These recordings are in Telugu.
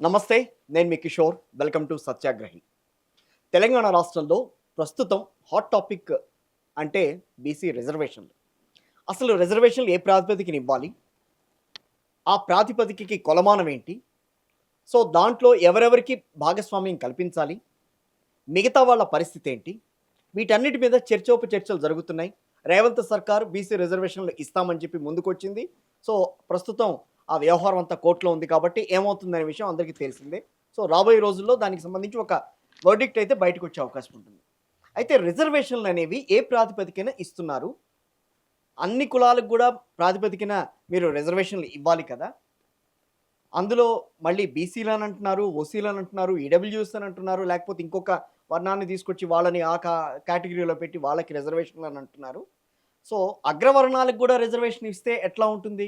నమస్తే. నేను మీ కిషోర్. Welcome to సత్యాగ్రహి. తెలంగాణ రాష్ట్రంలో ప్రస్తుతం హాట్ టాపిక్ అంటే బీసీ రిజర్వేషన్లు. అసలు రిజర్వేషన్లు ఏ ప్రాతిపదికన ఇవ్వాలి? ఆ ప్రాతిపదికకి కొలమానం ఏంటి? సో, దాంట్లో ఎవరెవరికి భాగస్వామ్యం కల్పించాలి? మిగతా వాళ్ళ పరిస్థితి ఏంటి? వీటన్నిటి మీద చర్చోపచర్చలు జరుగుతున్నాయి. రేవంత్ సర్కార్ బీసీ రిజర్వేషన్లు ఇస్తామని చెప్పి ముందుకొచ్చింది. సో, ప్రస్తుతం ఆ వ్యవహారం అంతా కోర్టులో ఉంది కాబట్టి ఏమవుతుందనే విషయం అందరికీ తెలిసిందే. సో, రాబోయే రోజుల్లో దానికి సంబంధించి ఒక వర్డిక్ట్ అయితే బయటకొచ్చే అవకాశం ఉంటుంది. అయితే రిజర్వేషన్లనేవి ఏ ప్రాతిపదికన ఇస్తున్నారు? అన్ని కులాలకు గూడా ప్రాతిపదికన మీరు రిజర్వేషన్లు ఇవ్వాలి కదా! అందులో మళ్ళీ బీసీలని అంటున్నారు, ఓసీలని అంటున్నారు, ఈడబ్ల్యూఎస్ అని అంటున్నారు. లేకపోతే ఇంకొక వర్ణాన్ని తీసుకొచ్చి వాళ్ళని ఆ కేటగిరీలో పెట్టి వాళ్ళకి రిజర్వేషన్లు అని అంటున్నారు. సో, అగ్రవర్ణాలకు గూడా రిజర్వేషన్ ఇస్తే ఎట్లా ఉంటుంది?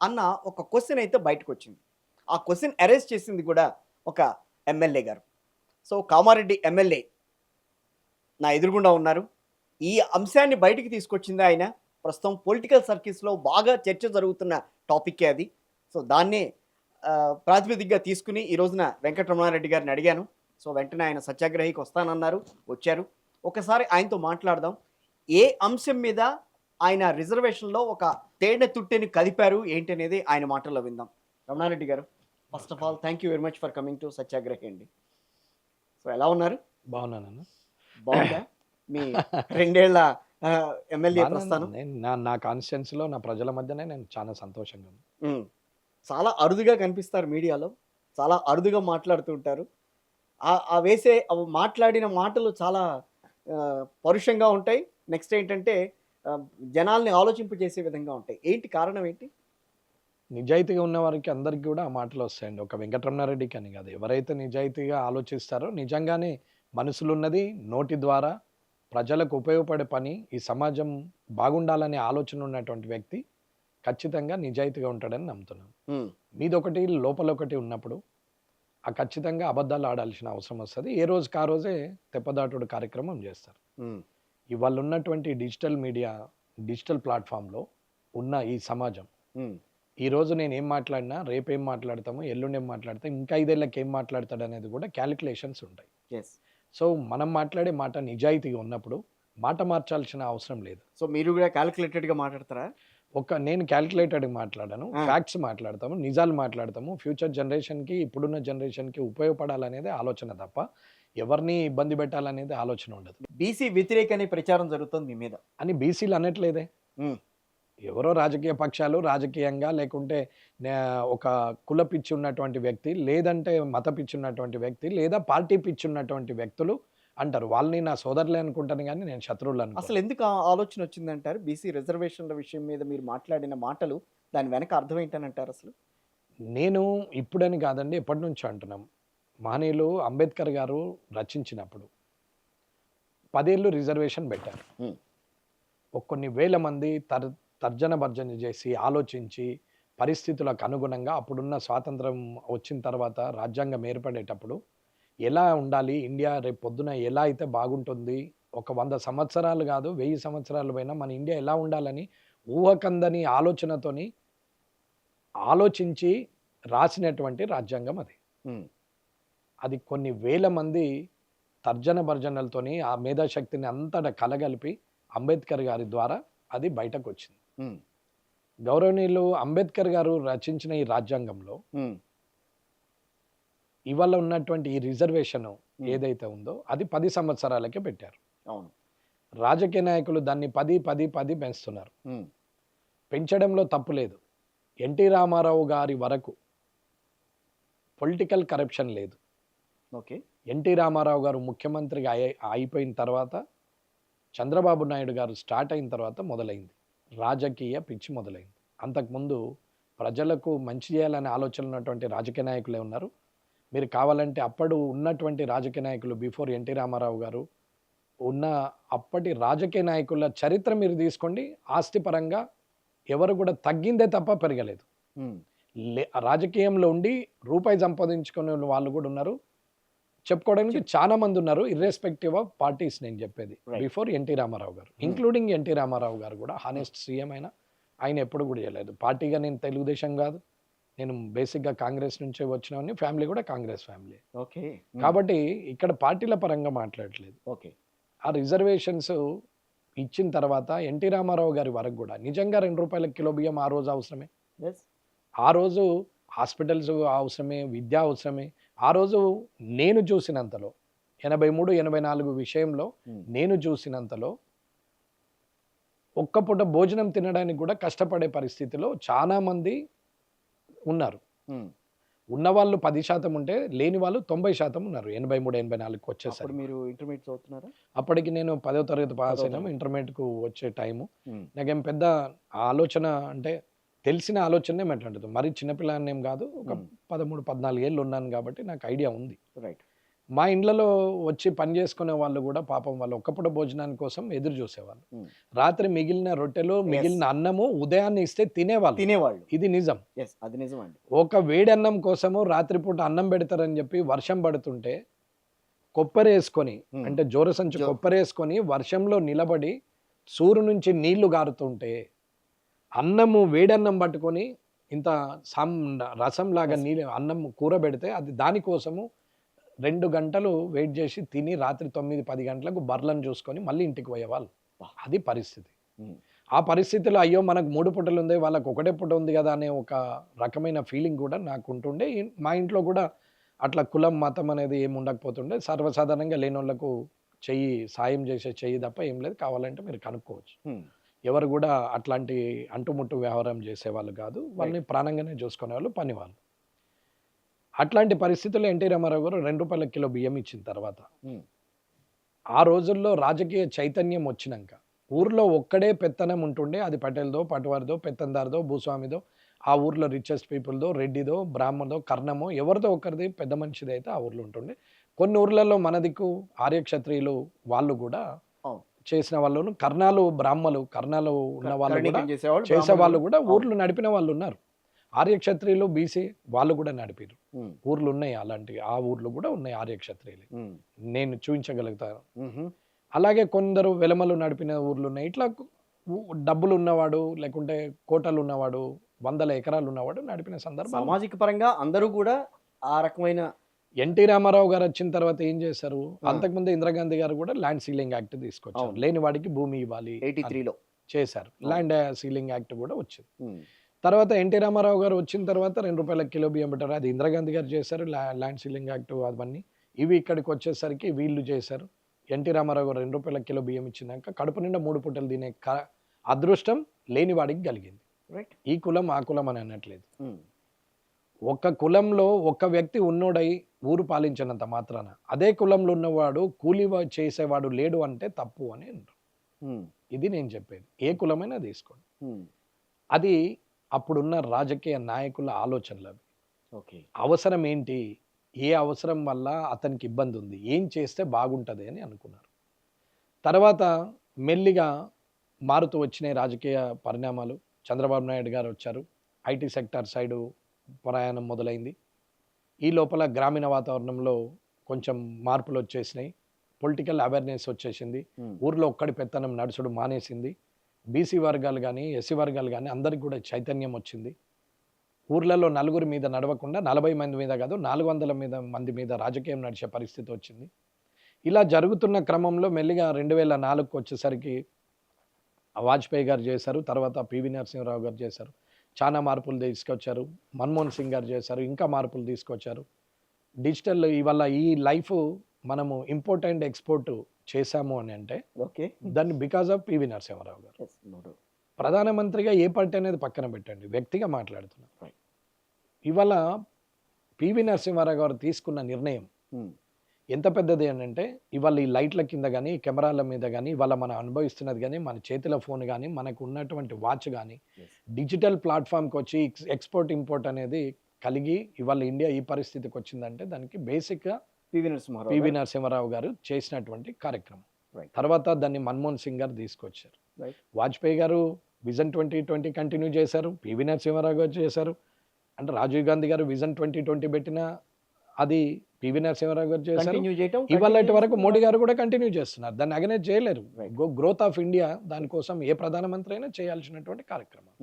అన్న ఒక క్వెషన్ అయితే బయటకొచ్చింది. ఆ క్వెషన్ అరైజ్ చేసింది గూడా ఒక ఎమ్మెల్యే గారు. సో, కామారెడ్డి ఎమ్మెల్యే నా ఎదురుగుండా ఉన్నారు. ఈ అంశాన్ని బయటికి తీసుకొచ్చింది ఆయన. ప్రస్తుతం పొలిటికల్ సర్కిల్స్‌లో బాగా చర్చ జరుగుతున్న టాపిక్కే అది. సో, దాన్నే ప్రాతిపదికగా తీసుకొని ఈ రోజున వెంకటరమణారెడ్డి గారిని అడిగాను. సో, వెంటనే ఆయన సత్యాగ్రహికి వస్తానన్నారు. వచ్చారు. ఒకసారి ఆయనతో మాట్లాడదాం. ఏ అంశం మీద ఆయన రిజర్వేషన్‌లో ఒక తేనె తుట్టెని కదిపారు ఏంటనేది ఆయన మాటల్లో విందాం. రమణారెడ్డి గారు, first of all thank you very much for coming to Satyagrahi అండి. సో, ఎలా ఉన్నారు? బాగున్నానన్న. బావుందా? మీ 2 ఏళ్ల ఎమ్మెల్యే బానేవున్నాను. ప్రస్థానం? నేను నా నా కాన్స్టిట్యుయెన్సీలో నా ప్రజల మధ్యనే నేను చాలా సంతోషంగా ఉన్నాను. హ్మ్. చాలా అరుదుగా కనిపిస్తారు మీడియాలో. చాలా అరుదుగా మాట్లాడుతూ ఉంటారు. మాట్లాడిన మాటలు చాలా పరుషంగా ఉంటాయి. నెక్స్ట్ ఏంటంటే ఆహ్, జనాల్ని ఆలోచింపజేసే విధంగా ఉంటాయి. ఏంటి కారణం ఏంటి? నిజాయితీగా ఉన్న వారికి అందరికి కూడా ఆ మాటలు వస్తాయండి. ఒక వెంకటరమణారెడ్డికి అని కాదు. ఎవరైతే నిజాయితీగా ఆలోచిస్తారో నిజంగానే మనసులున్నది నోటి ద్వారా ప్రజలకు ఉపయోగపడే పని, ఈ సమాజం బాగుండాలనే ఆలోచన ఉన్నటువంటి వ్యక్తి ఖచ్చితంగా నిజాయితీగా ఉంటాడని నమ్ముతున్నాను. హ్మ్. మీదొకటి లోపలొకటి ఉన్నప్పుడు ఖచ్చితంగా అబద్ధాలు ఆడాల్సిన అవసరం వస్తది. ఏ రోజుకి ఆ రోజే తెప్పదాటుడు కార్యక్రమం చేస్తారు. హ్మ్. ఇవాళ ఉన్నటువంటి డిజిటల్ మీడియా, డిజిటల్ ప్లాట్‌ఫామ్‌లో ఉన్న ఈ సమాజం, హ్మ్. ఈరోజు నేనేం మాట్లాడినా, రేపేం మాట్లాడతాము, ఎల్లుండేం మాట్లాడతాం, ఇంకా 5 ఏళ్ళకి ఏం మాట్లాడతాడనేది కూడా క్యాలిక్యులేషన్స్ ఉంటాయి. యెస్. సో, మనం మాట్లాడే మాట నిజాయితీగా ఉన్నప్పుడు, మాట మార్చాల్సిన అవసరం లేదు. సో, మీరు గూడా కాలిక్యులేటెడ్‌గా మాట్లాడతారా? నేను క్యాలిక్యులేటెడ్‌గా మాట్లాడను. ఆ! ఫ్యాక్ట్స్ మాట్లాడతాము, నిజాలు మాట్లాడతాము. ఫ్యూచర్ జనరేషన్‌కి, ఇప్పుడున్న జనరేషన్‌కి ఉపయోగపడాలనేదే ఆలోచన తప్ప, ఎవరిని ఇబ్బంది పెట్టాలనేది ఆలోచన ఉండదు. బీసీ వ్యతిరేక అనే ప్రచారం జరుగుతుంది మీ మీద. అని బీసీలు అనట్లేదే. హ్మ్. ఎవరో రాజకీయ పక్షాలు రాజకీయంగా లేకుంటే ఒక కుల పిచ్చి ఉన్నటువంటి వ్యక్తి, లేదంటే మత పిచ్చి ఉన్నటువంటి వ్యక్తి, లేదా పార్టీ పిచ్చి ఉన్నటువంటి వ్యక్తులు అంటారు. వాళ్ళని నా సోదరులే అనుకుంటాను గానీ, నేను శత్రువులు అనుకోను. అసలెందుకు ఆ ఆలోచన వచ్చిందంటారు? బీసీ రిజర్వేషన్‌ల విషయం మీద మీరు మాట్లాడిన మాటలు దాని వెనక అర్థం ఏంటనంటారసలు? నేను ఇప్పుడని కాదండి, ఎప్పటినుంచో అంటున్నాం. మహనీయులు అంబేద్కర్ గారు రచించినప్పుడు 10 ఏళ్ళు రిజర్వేషన్ పెట్టారు. హ్మ్. కొన్ని వేల మంది తర్జన భర్జన చేసి, ఆలోచించి, పరిస్థితులకు అనుగుణంగా అప్పుడున్న స్వాతంత్రం వచ్చిన తర్వాత రాజ్యాంగం ఏర్పడేటప్పుడు ఎలా ఉండాలి? ఇండియా రేపు పొద్దున ఎలా అయితే బాగుంటుంది? ఒక 100 సంవత్సరాలు గాదు, 1000 సంవత్సరాలు పోయినా మన ఇండియా ఎలా ఉండాలని ఊహకందని ఆలోచనతోని ఆలోచించి రాసినటువంటి రాజ్యాంగం అది. హ్మ్. అది కొన్ని వేల మంది తర్జన భర్జనలతోని ఆ మేధాశక్తిని అంతటా కలగలిపి అంబేద్కర్ గారి ద్వారా అది బయటకొచ్చింది. హ్మ్. గౌరవనీయులు అంబేద్కర్ గారు రచించిన ఈ రాజ్యాంగంలో హ్మ్. ఇవాళ ఉన్నటువంటి ఈ రిజర్వేషన్ హ్మ్. ఏదైతే ఉందో అది 10 సంవత్సరాలకే పెట్టారు. అవును. రాజకీయ నాయకులు దాన్ని 10, 10, 10 పెంచుతున్నారు. హ్మ్. పెంచడంలో తప్పు లేదు. ఎన్టీ రామారావు గారి వరకు పొలిటికల్ కరప్షన్ లేదు. ఓకే. ఎన్టీ రామారావు గారు ముఖ్యమంత్రిగా అయిపోయిన తర్వాత, చంద్రబాబు నాయుడు గారు స్టార్ట్ అయిన తర్వాత మొదలైంది. రాజకీయ పిచ్చి మొదలైంది. అంతకుముందు ప్రజలకు మంచి చేయాలనే ఆలోచన ఉన్నటువంటి రాజకీయ నాయకులే ఉన్నారు. మీరు కావాలంటే అప్పుడు ఉన్నటువంటి రాజకీయ నాయకులు బిఫోర్ ఎన్టీ రామారావు గారు ఉన్న అప్పటి రాజకీయ నాయకుల చరిత్ర మీరు తీసుకోండి. ఆస్తిపరంగా ఎవరు కూడా తగ్గిందే తప్ప పెరగలేదు. హ్మ్. రాజకీయంలో ఉండి రూపాయి సంపాదించుకునే వాళ్ళు కూడా ఉన్నారు. చెప్పుకోవడానికి చాలా మంది ఉన్నారు. ఇర్రెస్పెక్టివ్ ఆఫ్ పార్టీస్ నేను చెప్పేది. రైట్. బిఫోర్ ఎన్టీ రామారావు గారు. హ్మ్. ఇంక్లూడింగ్ ఎన్టీ రామారావు గారు కూడా హ్మ్. హానెస్ట్ సీఎం ఆయన ఎప్పుడు కూడా చేయలేదు. పార్టీగా నేను తెలుగుదేశం కాదు. నేను బేసిక్గా కాంగ్రెస్ నుంచే వచ్చినవని, ఫ్యామిలీ కూడా కాంగ్రెస్ ఫ్యామిలీ. ఓకే. కాబట్టి ఇక్కడ పార్టీల పరంగా మాట్లాడట్లేదు. ఓకే. ఆ రిజర్వేషన్స్ ఇచ్చిన తర్వాత ఎన్టీ రామారావు గారి వరకు కూడా నిజంగా ₹2 కిలో బియ్యం ఆ రోజు అవసరమే. ఎస్. ఆ రోజు హాస్పిటల్స్ అవసరమే, విద్య అవసరమే. ఆ రోజు నేను చూసినంతలో 83, 84 విషయంలో నేను చూసినంతలో ఒక్క పూట భోజనం తినడానికి కూడా కష్టపడే పరిస్థితిలో చాలా మంది ఉన్నారు. ఉన్నవాళ్ళు 10% ఉంటే లేని వాళ్ళు 90% ఉన్నారు. 83, 84కి వచ్చేసరికి. అప్పుడు మీరు ఇంటర్మీడియట్ చదువుతున్నారా? అప్పటికి నేను 10వ తరగతి పాస్ 10వ అయినాము. తరగతి. ఇంటర్మీడియట్‌కు వచ్చే టైము. నాకేం పెద్ద ఆలోచన అంటే తెలిసిన ఆలోచనే మాట్లాడదు. మరి చిన్నపిల్లాడిని ఏం కాదు. ఒక 13, 14 ఏళ్ళు ఉన్నాను కాబట్టి నాకు ఐడియా ఉంది. రైట్. మా ఇండ్లలో వచ్చి పని చేసుకునే వాళ్ళు కూడా పాపం వాళ్ళు ఒక్క పూట భోజనాని కోసం ఎదురు చూసేవాళ్ళు. రాత్రి మిగిలిన రొట్టెలు, మిగిలిన అన్నము ఉదయాన్నే ఇస్తే తినేవాళ్ళు. ఇది నిజం. ఎస్, అది నిజం అండి. ఒక వేడి అన్నం కోసము రాత్రిపూట అన్నం పెడతారని చెప్పి వర్షం పడుతుంటే కొప్పరేసుకొని అంటే జోరసంచు కొప్పరేసుకొని వర్షంలో నిలబడి సూరు నుంచి నీళ్లు గారుతుంటే అన్నము వేడన్నం పట్టుకొని ఇంత రసం లాగా నీళ్ళు అన్నం కూర పెడితే అది దానికోసము 2 గంటలు వెయిట్ చేసి తిని రాత్రి 9, 10 గంటలకు బర్లను చూసుకొని మళ్ళీ ఇంటికి పోయేవాళ్ళు. అది పరిస్థితి. ఆ పరిస్థితిలో అయ్యో మనకు 3 పూటలు ఉంది, వాళ్ళకు ఒకటే పూట ఉంది కదా అనే ఒక రకమైన ఫీలింగ్ కూడా నాకు ఉంటుండే. మా ఇంట్లో కూడా అట్లా కులం మతం అనేది ఏమి ఉండకపోతుండే. సర్వసాధారణంగా లేనోళ్లకు సాయం చేసే చెయ్యి తప్ప ఏం లేదు. కావాలంటే మీరు కనుక్కోవచ్చు. ఎవరు కూడా అట్లాంటి అంటుముట్టు వ్యవహారం చేసేవాళ్ళు కాదు. వాళ్ళని ప్రాణంగానే చూసుకునేవాళ్ళు, పనివాళ్ళు. అట్లాంటి పరిస్థితుల్లో ఎన్టీ రామారావు గారు ₹2 కిలో బియ్యం ఇచ్చిన తర్వాత ఆ రోజుల్లో రాజకీయ చైతన్యం వచ్చినాక ఊర్లో ఒక్కడే పెత్తనం ఉంటుండే. అది పటేల్దో, పటువారిదో, పెత్తందారిదో, భూస్వామిదో, ఆ ఊర్లో రిచెస్ట్ పీపుల్దో, రెడ్డిదో, బ్రాహ్మణదో, కర్ణమో ఎవరిదో ఒకరిది పెద్ద మనిషిది అయితే ఆ ఊర్లో ఉంటుండే. కొన్ని ఊర్లలో మన దిక్కు ఆర్యక్షత్రియులు వాళ్ళు కూడా చేసిన వాళ్ళు, కర్ణాలు ఉన్న వాళ్ళు కూడా చేసేవాళ్ళు కూడా ఊర్లు నడిపిన వాళ్ళు ఉన్నారు. ఆర్యక్షత్రియులు, బీసీ వాళ్ళు కూడా నడిపారు. ఊర్లు ఉన్నాయి అలాంటి, ఆ ఊర్లు కూడా ఉన్నాయి ఆర్యక్షత్రియులు, నేను చూపించగలుగుతాను. అలాగే కొందరు వెలమలు నడిపిన ఊర్లు ఉన్నాయి. ఇట్లా డబ్బులు ఉన్నవాడు లేకుంటే కోటలు ఉన్నవాడు, 100 ఎకరాలు ఉన్నవాడు నడిపిన సందర్భం. సామాజిక పరంగా అందరూ కూడా ఆ రకమైన ఎన్టీ రామారావు గారు వచ్చిన తర్వాత ఏం చేశారు? అంతకుముందు ఇందిరాగాంధీ గారు కూడా ల్యాండ్ సీలింగ్ యాక్ట్ తీసుకొచ్చారు. లేని వాడికి భూమి ఇవ్వాలి 83లో చేశారు. ల్యాండ్ సీలింగ్ యాక్ట్ కూడా వచ్చింది. తర్వాత ఎన్టీ రామారావు గారు వచ్చిన తర్వాత ₹2 కిలో బియ్యం పెట్టారు. అది ఇందిరాగాంధీ గారు చేశారు. ల్యాండ్ సీలింగ్ యాక్ట్ అవన్నీ ఇవి ఇక్కడికి వచ్చేసరికి వీళ్ళు చేశారు. ఎన్టీ రామారావు గారు ₹2 కిలో బియ్యం ఇచ్చినాక కడుపు నిండా 3 పూటలు తినే అదృష్టం లేని వాడికి కలిగింది. రైట్. ఈ కులం ఆ కులం అని అనట్లేదు. ఒక కులంలో ఒక వ్యక్తి ఉన్నోడై ఊరు పాలించినంత మాత్రాన అదే కులంలో ఉన్నవాడు కూలీ చేసేవాడు లేడు అంటే తప్పు అని అంటారు. ఇది నేను చెప్పేది. ఏ కులమైనా తీసుకోండి. అది అప్పుడున్న రాజకీయ నాయకుల ఆలోచనలు అవి. ఓకే. అవసరం ఏంటి, ఏ అవసరం వల్ల అతనికి ఇబ్బంది ఉంది, ఏం చేస్తే బాగుంటుంది అని అనుకున్నారు. తర్వాత మెల్లిగా మారుతూ వచ్చినాయి రాజకీయ పరిణామాలు. చంద్రబాబు నాయుడు గారు వచ్చారు. ఐటీ సెక్టార్ సైడు ప్రయాణం మొదలైంది. ఈ లోపల గ్రామీణ వాతావరణంలో కొంచెం మార్పులు వచ్చేసినాయి. పొలిటికల్ అవేర్నెస్ వచ్చేసింది. ఊర్లో ఒక్కడి పెత్తనం నడుచుడు మానేసింది. బీసీ వర్గాలు కానీ, ఎస్సీ వర్గాలు కానీ అందరికి కూడా చైతన్యం వచ్చింది. ఊర్లలో 4 మీద నడవకుండా 40 మంది మీద కాదు 400 మంది మీద రాజకీయం నడిచే పరిస్థితి వచ్చింది. ఇలా జరుగుతున్న క్రమంలో మెల్లిగా 2004కు వచ్చేసరికి వాజ్పేయి గారు చేశారు. తర్వాత పివి నరసింహారావు గారు చేశారు. చాలా మార్పులు తీసుకొచ్చారు. మన్మోహన్ సింగ్ గారు చేశారు. ఇంకా మార్పులు తీసుకొచ్చారు. డిజిటల్ ఇవాళ ఈ లైఫ్ మనము ఇంపోర్ట్ అండ్ ఎక్స్పోర్ట్ చేశాము అని అంటే దాన్ని బికాజ్ ఆఫ్ పివి నరసింహారావు గారు. ప్రధానమంత్రిగా ఏ పార్టీ అనేది పక్కన పెట్టండి, వ్యక్తిగా మాట్లాడుతున్నాం. ఇవాళ పివి నరసింహారావు గారు తీసుకున్న నిర్ణయం ఎంత పెద్దది అని అంటే ఇవాళ ఈ లైట్ల కింద కానీ, కెమెరాల మీద కానీ, ఇవాళ మనం అనుభవిస్తున్నది కానీ, మన చేతిలో ఫోన్ కానీ, మనకు ఉన్నటువంటి వాచ్ కానీ డిజిటల్ ప్లాట్ఫామ్కి వచ్చి ఎక్స్పోర్ట్ ఇంపోర్ట్ అనేది కలిగి ఇవాళ ఇండియా ఈ పరిస్థితికి వచ్చిందంటే దానికి బేసిక్గా పివి నరసింహారావు గారు చేసినటువంటి కార్యక్రమం. తర్వాత దాన్ని మన్మోహన్ సింగ్ గారు తీసుకొచ్చారు. వాజ్పేయి గారు విజన్ 2020 కంటిన్యూ చేశారు. పివి నరసింహారావు గారు చేశారు. అంటే రాజీవ్ గాంధీ గారు విజన్ 2020 పెట్టిన అది పివి నరసింహారావు గారు చేశారు. ఇవాళ వరకు మోడీ గారు కూడా కంటిన్యూ చేస్తున్నారు. దాన్ని అగనే చేయలేరు. గ్రోత్ ఆఫ్ ఇండియా దానికోసం ఏ ప్రధానమంత్రి అయినా చేయాల్సినటువంటి కార్యక్రమం.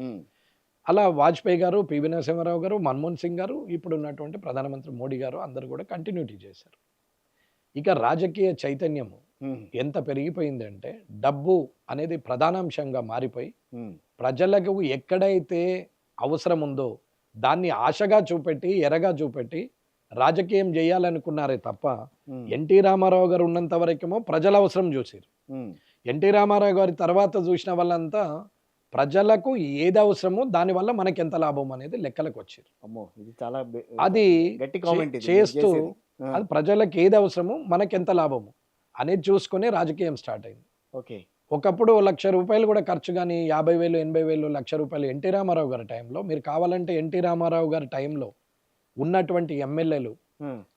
అలా వాజ్పేయి గారు, పివి నరసింహారావు గారు, మన్మోహన్ సింగ్ గారు, ఇప్పుడు ఉన్నటువంటి ప్రధానమంత్రి మోడీ గారు అందరూ కూడా కంటిన్యూటీ చేశారు. ఇక రాజకీయ చైతన్యము ఎంత పెరిగిపోయిందంటే డబ్బు అనేది ప్రధానాంశంగా మారిపోయి ప్రజలకు ఎక్కడైతే అవసరం ఉందో దాన్ని ఆశగా చూపెట్టి ఎరగా చూపెట్టి రాజకీయం చేయాలనుకున్నారే తప్ప ఎన్టీ రామారావు గారు ఉన్నంత వరకేమో ప్రజల అవసరం చూసారు. ఎన్టీ రామారావు గారి తర్వాత చూసిన వాళ్ళంతా ప్రజలకు ఏది అవసరమో దానివల్ల మనకి ఎంత లాభం అనేది లెక్కలకు వచ్చారు. అమ్మో ఇది చాలా అది గట్టి కామెంట్ చేస్తూ అది ప్రజలకు ఏది అవసరమో మనకి ఎంత లాభము అనేది చూసుకుని రాజకీయం స్టార్ట్ అయింది. ఓకే. ఒకప్పుడు ₹1,00,000 కూడా ఖర్చు కానీ 50,000 80,000 ₹1,00,000 ఎన్టీ రామారావు గారి టైంలో మీరు కావాలంటే ఎన్టీ రామారావు గారి టైంలో ఉన్నటువంటి ఎమ్మెల్యేలు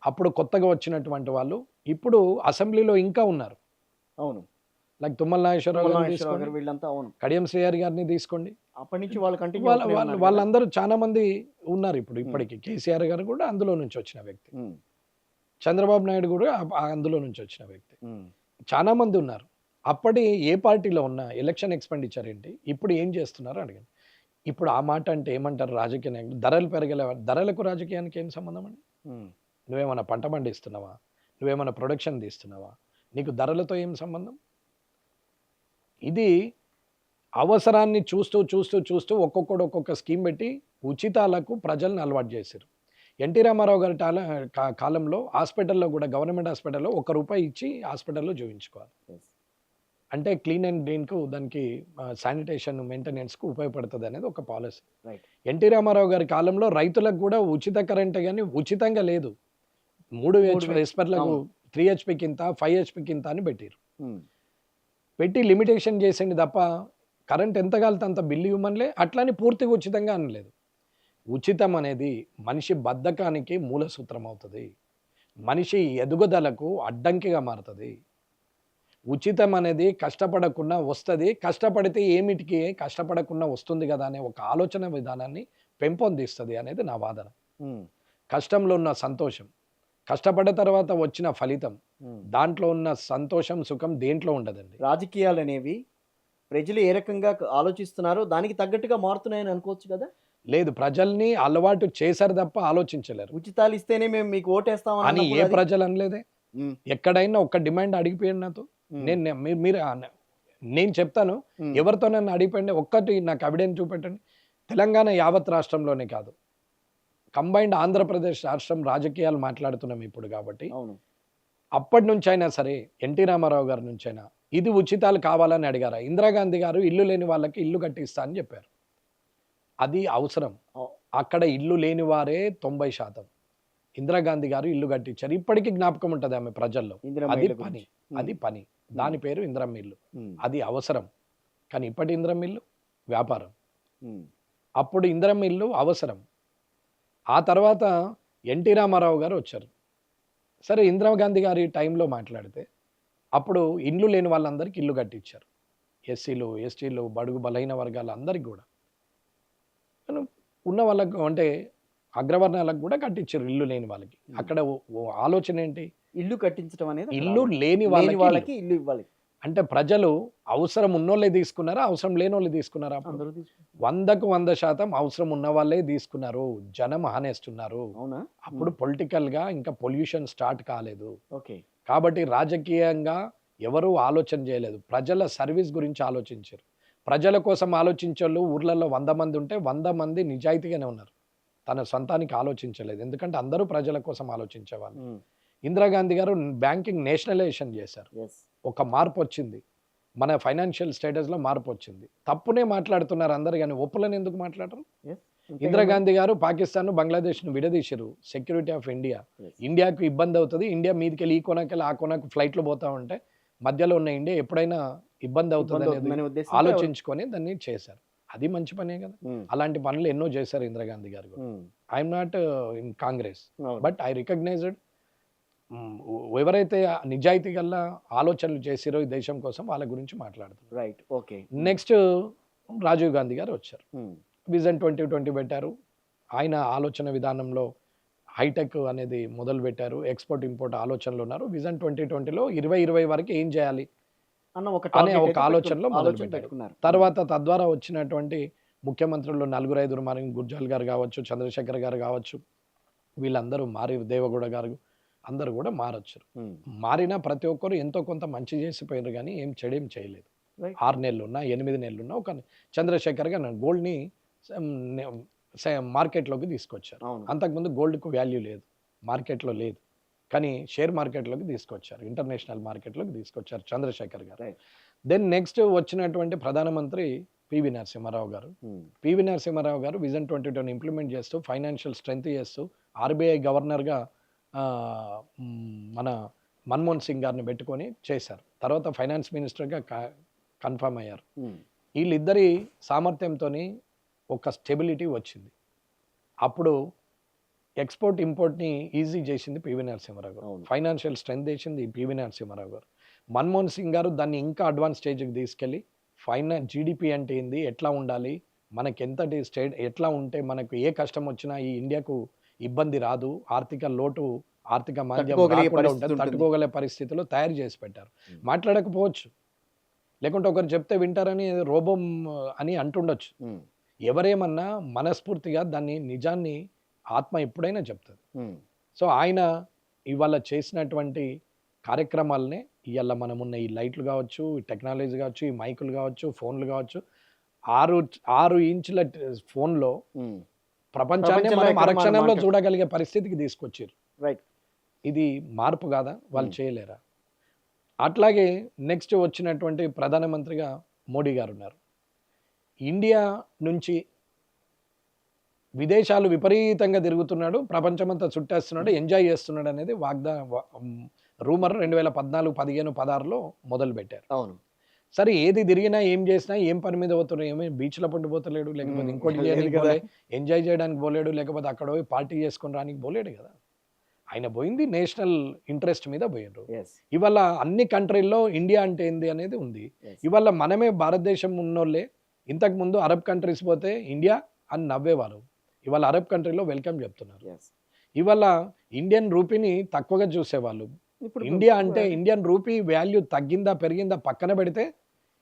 అప్పుడు కొత్తగా వచ్చినటువంటి వాళ్ళు ఇప్పుడు అసెంబ్లీలో ఇంకా ఉన్నారు. అవును. లైక్ తుమ్మల నాగేశ్వరరావు గారిని నాగేశ్వరరావు తీసుకోండి, గారు వీళ్ళంతా అవును. కడియం శ్రీహరి గారిని తీసుకోండి, అప్పటి నుంచి వాళ్ళు కంటిన్యూ అవుతూనే ఉన్నారు కదా. వాళ్ళందరూ చాలా మంది ఉన్నారు ఇప్పుడు ఇప్పటికి. కేసీఆర్ గారు కూడా అందులో నుంచి వచ్చిన వ్యక్తి, చంద్రబాబు నాయుడు కూడా అందులో నుంచి వచ్చిన వ్యక్తి, చాలా మంది ఉన్నారు. అప్పటి ఏ పార్టీలో ఉన్న ఎలక్షన్ ఎక్స్పెండిచర్ ఏంటి, ఇప్పుడు ఏం చేస్తున్నారు అడగండి. ఇప్పుడు ఆ మాట అంటే ఏమంటారు రాజకీయ నాయకులు, ధరలు పెరగలే, ధరలకు రాజకీయానికి ఏం సంబంధం అండి? నువ్వేమైనా పంట పండిస్తున్నావా, నువ్వేమైనా ప్రొడక్షన్ తీస్తున్నావా, నీకు ధరలతో ఏం సంబంధం? ఇది అవసరాన్ని చూస్తూ చూస్తూ చూస్తూ ఒక్కొక్కడు ఒక్కొక్క స్కీమ్ పెట్టి ఉచితాలకు ప్రజలను అలవాటు చేశారు. ఎన్టీ రామారావు గారి కాలంలో హాస్పిటల్లో కూడా గవర్నమెంట్ హాస్పిటల్లో ₹1 ఇచ్చి హాస్పిటల్లో చూపించుకోవాలి. అంటే క్లీన్ అండ్ గ్రీన్కు దానికి శానిటేషన్ మెయింటెనెన్స్కు ఉపయోగపడుతుంది అనేది ఒక పాలసీ. ఎన్టీ రామారావు గారి కాలంలో రైతులకు కూడా ఉచిత కరెంట్ కానీ ఉచితంగా లేదు. 3 హెచ్పీలకు 3 HP కింద 5 HP కింద అని పెట్టారు. పెట్టి లిమిటేషన్ చేసింది తప్ప కరెంట్ ఎంత కాలితే అంత బిల్లు ఇవ్వమనిలే, అట్లానే పూర్తిగా ఉచితంగా అనలేదు. ఉచితం అనేది మనిషి బద్ధకానికి మూల సూత్రం అవుతుంది, మనిషి ఎదుగుదలకు అడ్డంకిగా మారుతుంది. ఉచితం అనేది కష్టపడకుండా వస్తుంది, కష్టపడితే ఏమిటికి కష్టపడకుండా వస్తుంది కదా అనే ఒక ఆలోచన విధానాన్ని పెంపొందిస్తుంది అనేది నా వాదన. కష్టంలో ఉన్న సంతోషం, కష్టపడ్డ తర్వాత వచ్చిన ఫలితం, దాంట్లో ఉన్న సంతోషం సుఖం దేంట్లో ఉండదండి. రాజకీయాలు అనేవి ప్రజలు ఏ రకంగా ఆలోచిస్తున్నారో దానికి తగ్గట్టుగా మారుతున్నాయని అనుకోవచ్చు కదా. లేదు, ప్రజల్ని అలవాటు చేశారు తప్ప ఆలోచించలేరు. ఉచితాలు ఇస్తేనే మేము మీకు ఓటేస్తాం అని ఏ ప్రజలు అనలేదే. ఎక్కడైనా ఒక్క డిమాండ్ అడిగిపోయాడు నాతో, నేను చెప్తాను, ఎవరితో నన్ను అడిగిపోయింది ఒక్కటి నాకు ఎవిడెన్స్ చూపెట్టండి. తెలంగాణ యావత్ రాష్ట్రంలోనే కాదు, కంబైన్డ్ ఆంధ్రప్రదేశ్ రాష్ట్రం రాజకీయాలు మాట్లాడుతున్నాం ఇప్పుడు కాబట్టి, అప్పటి నుంచి అయినా సరే ఎన్టీ రామారావు గారి నుంచైనా ఇది ఉచితాలు కావాలని అడిగారా? ఇందిరాగాంధీ గారు ఇల్లు లేని వాళ్ళకి ఇల్లు కట్టిస్తా అని చెప్పారు. అది అవసరం. అక్కడ ఇల్లు లేని వారే 90%. ఇందిరాగాంధీ గారు ఇల్లు కట్టించారు, ఇప్పటికీ జ్ఞాపకం ఉంటుంది ఆమె ప్రజల్లో. అది పని, అది పని, దాని పేరు ఇందిరమ్మ ఇల్లు. అది అవసరం. కానీ ఇప్పటి ఇందిరమ్మ ఇల్లు వ్యాపారం. అప్పుడు ఇందిరమ్మ ఇల్లు అవసరం. ఆ తర్వాత ఎన్టీ రామారావు గారు వచ్చారు. సరే, ఇందిరాగాంధీ గారి టైంలో మాట్లాడితే అప్పుడు ఇల్లు లేని వాళ్ళందరికీ ఇల్లు కట్టించారు. ఎస్సీలు, ఎస్టీలు, బడుగు బలహీన వర్గాలు అందరికి కూడా, ఉన్న వాళ్ళకు అంటే అగ్రవర్ణాలకు కూడా కట్టించారు ఇల్లు లేని వాళ్ళకి. అక్కడ ఆలోచన ఏంటి? ఇల్లు కట్టించడం అనేది ఇల్లు లేని వాళ్ళకి ఇల్లు ఇవ్వాలి. అంటే ప్రజలు అవసరం ఉన్నోళ్ళే తీసుకున్నారా, అవసరం లేని వాళ్ళు తీసుకున్నారా? 100కు 100% అవసరం ఉన్న వాళ్ళే తీసుకున్నారు. జనం హానేస్తున్నారు. అప్పుడు పొలిటికల్ గా ఇంకా పొల్యూషన్ స్టార్ట్ కాలేదు. కాబట్టి రాజకీయంగా ఎవరు ఆలోచన చేయలేదు, ప్రజల సర్వీస్ గురించి ఆలోచించారు. ప్రజల కోసం ఆలోచించే ఊర్లలో 100 మంది ఉంటే 100 మంది నిజాయితీగానే ఉన్నారు, తన సొంతానికి ఆలోచించలేదు. ఎందుకంటే అందరూ ప్రజల కోసం ఆలోచించేవాళ్ళు. ఇందిరాగాంధీ గారు బ్యాంకింగ్ నేషనలైజేషన్ చేశారు. ఒక మార్పు వచ్చింది, మన ఫైనాన్షియల్ స్టేటస్లో మార్పు వచ్చింది. తప్పునే మాట్లాడుతున్నారు అందరు, కానీ ఒప్పులను ఎందుకు మాట్లాడరు? ఇందిరాగాంధీ గారు పాకిస్తాన్ బంగ్లాదేశ్ను విడదీశారు. సెక్యూరిటీ ఆఫ్ ఇండియా, ఇండియాకు ఇబ్బంది అవుతుంది, ఇండియా మీదకి వెళ్ళి ఈ కొనకెళ్ళి ఆ కొనకు ఫ్లైట్లు పోతా ఉంటే మధ్యలో ఉన్న ఇండియా ఎప్పుడైనా ఇబ్బంది అవుతుంది అనేది ఆలోచించుకొని దాన్ని చేశారు. అది మంచి పనే కదా. అలాంటి పనులు ఎన్నో చేశారు ఇందిరాగాంధీ గారు. I'm not in Congress, but I recognised. ఎవరైతే నిజాయితీ గల ఆలోచనలు చేసిరో ఈ దేశం కోసం వాళ్ళ గురించి మాట్లాడుతున్నారు. Right, okay. Next Rajiv Gandhi గారు వచ్చారు, విజన్ 2020 పెట్టారు. ఆయన ఆలోచన విధానంలో హైటెక్ అనేది మొదలు పెట్టారు, ఎక్స్పోర్ట్ ఇంపోర్ట్ ఆలోచనలు ఉన్నారు. విజన్ 2020లో 2020 వరకు ఏం చేయాలి అనే ఒక ఆలోచనలో మొదలు పెట్టారు. తర్వాత తద్వారా వచ్చినటువంటి ముఖ్యమంత్రులు నలుగురు ఐదుగురు మరి గుర్జాల్ గారు కావచ్చు, చంద్రశేఖర్ గారు కావచ్చు, వీళ్ళందరూ మారి దేవగౌడ గారు అందరూ కూడా మారొచ్చు. మారినా ప్రతి ఒక్కరు ఎంతో కొంత మంచి చేసిపోయారు కానీ ఏం చెడేం చేయలేదు. Right. 6 నెలలున్నా 8 నెలలున్నా ఒక చంద్రశేఖర్ గారు గోల్డ్ని మార్కెట్లోకి తీసుకొచ్చారు. అవును. అంతకుముందు గోల్డ్కు వాల్యూ లేదు, మార్కెట్లో లేదు, కానీ షేర్ మార్కెట్లోకి తీసుకొచ్చారు, ఇంటర్నేషనల్ మార్కెట్లోకి తీసుకొచ్చారు చంద్రశేఖర్ గారు. Right. దెన్ నెక్స్ట్ వచ్చినటువంటి ప్రధానమంత్రి పివి నరసింహారావు గారు. పివి నరసింహారావు గారు విజన్ 2020 ఇంప్లిమెంట్ చేస్తూ ఫైనాన్షియల్ స్ట్రెంగ్త్ చేస్తూ ఆర్బీఐ గవర్నర్గా మన మన్మోహన్ సింగ్ గారిని పెట్టుకొని చేశారు. తర్వాత ఫైనాన్స్ మినిస్టర్గా కన్ఫర్మ్ అయ్యారు. వీళ్ళిద్దరి సామర్థ్యంతో ఒక స్టెబిలిటీ వచ్చింది. అప్పుడు ఎక్స్పోర్ట్ ఇంపోర్ట్ని ఈజీ చేసింది పివి నరసింహారావు గారు. అవును. ఫైనాన్షియల్ స్ట్రెంగ్త్ చేసింది పివి నరసింహారావు గారు. మన్మోహన్ సింగ్ గారు దాన్ని ఇంకా అడ్వాన్స్ స్టేజ్కి తీసుకెళ్ళి జీడిపి అంటే ఏంది, ఎట్లా ఉండాలి, మనకి ఎంతటి స్టేట్ ఎట్లా ఉంటే మనకు ఏ కష్టం వచ్చినా ఈ ఇండియాకు ఇబ్బంది రాదు, ఆర్థిక లోటు ఆర్థిక మాంద్యం తట్టుకోగలిగే రాకుండా పరిస్థితి ఉంటుంది, ఉంటుంది. తట్టుకోగలిగే పరిస్థితిలో తయారు చేసి పెట్టారు. మాట్లాడకపోవచ్చు, లేకుంటే ఒకరు చెప్తే వింటారని రోబో అని అంటుండొచ్చు. ఎవరేమన్నా మనస్ఫూర్తిగా దాన్ని నిజాన్ని ఆత్మ ఎప్పుడైనా చెప్తుంది. సో ఆయన ఇవాళ చేసినటువంటి కార్యక్రమాలనే ఇవాళ మనమున్న ఈ లైట్లు కావచ్చు, ఈ టెక్నాలజీ కావచ్చు, ఈ మైకులు కావచ్చు, ఫోన్లు కావచ్చు, 6 ఇంచుల ఫోన్లో ప్రపంచాన్ని మనం ప్రపంచంలో అరక్షణంలో మనం చూడగలిగే పరిస్థితికి తీసుకొచ్చారు. రైట్. ఇది మార్పు కాదా? వాళ్ళు చేయలేరా? అట్లాగే నెక్స్ట్ వచ్చినటువంటి ప్రధానమంత్రిగా మోడీ గారు ఉన్నారు. ఇండియా నుంచి విదేశాలు విపరీతంగా తిరుగుతున్నాడు, ప్రపంచమంతా చుట్టేస్తున్నాడు, ఎంజాయ్ చేస్తున్నాడు అనేది రూమర్ 2014, 15, 16లో మొదలు పెట్టారు. అవును. సరే ఏది తిరిగినా ఏం చేసినా ఏం పని మీద పోతున్నాడు, ఏమి బీచ్లో పండు పోతలేడు, లేకపోతే ఇంకోటి చేయడానికి కదా. పోలే, ఎంజాయ్ చేయడానికి పోలేడు, లేకపోతే అక్కడ పోయి పార్టీ చేసుకొని రానికి పోలేడు కదా. ఆయన పోయింది నేషనల్ ఇంట్రెస్ట్ మీద పోయినరు. Yes. ఇవాళ అన్ని కంట్రీల్లో ఇండియా అంటే ఏంది అనేది ఉంది. Yes. ఇవాళ మనమే భారతదేశం ఉన్నోళ్ళే ఇంతకుముందు అరబ్ కంట్రీస్ పోతే ఇండియా అని నవ్వేవారు, ఇవాళ అరబ్ కంట్రీలో వెల్కమ్ చెప్తున్నారు. Yes. ఇవాళ ఇండియన్ రూపీని తక్కువగా చూసేవాళ్ళు. ఇప్పుడు ఇండియా అంటే ఇండియన్ రూపీ వాల్యూ తగ్గిందా పెరిగిందా పక్కన పెడితే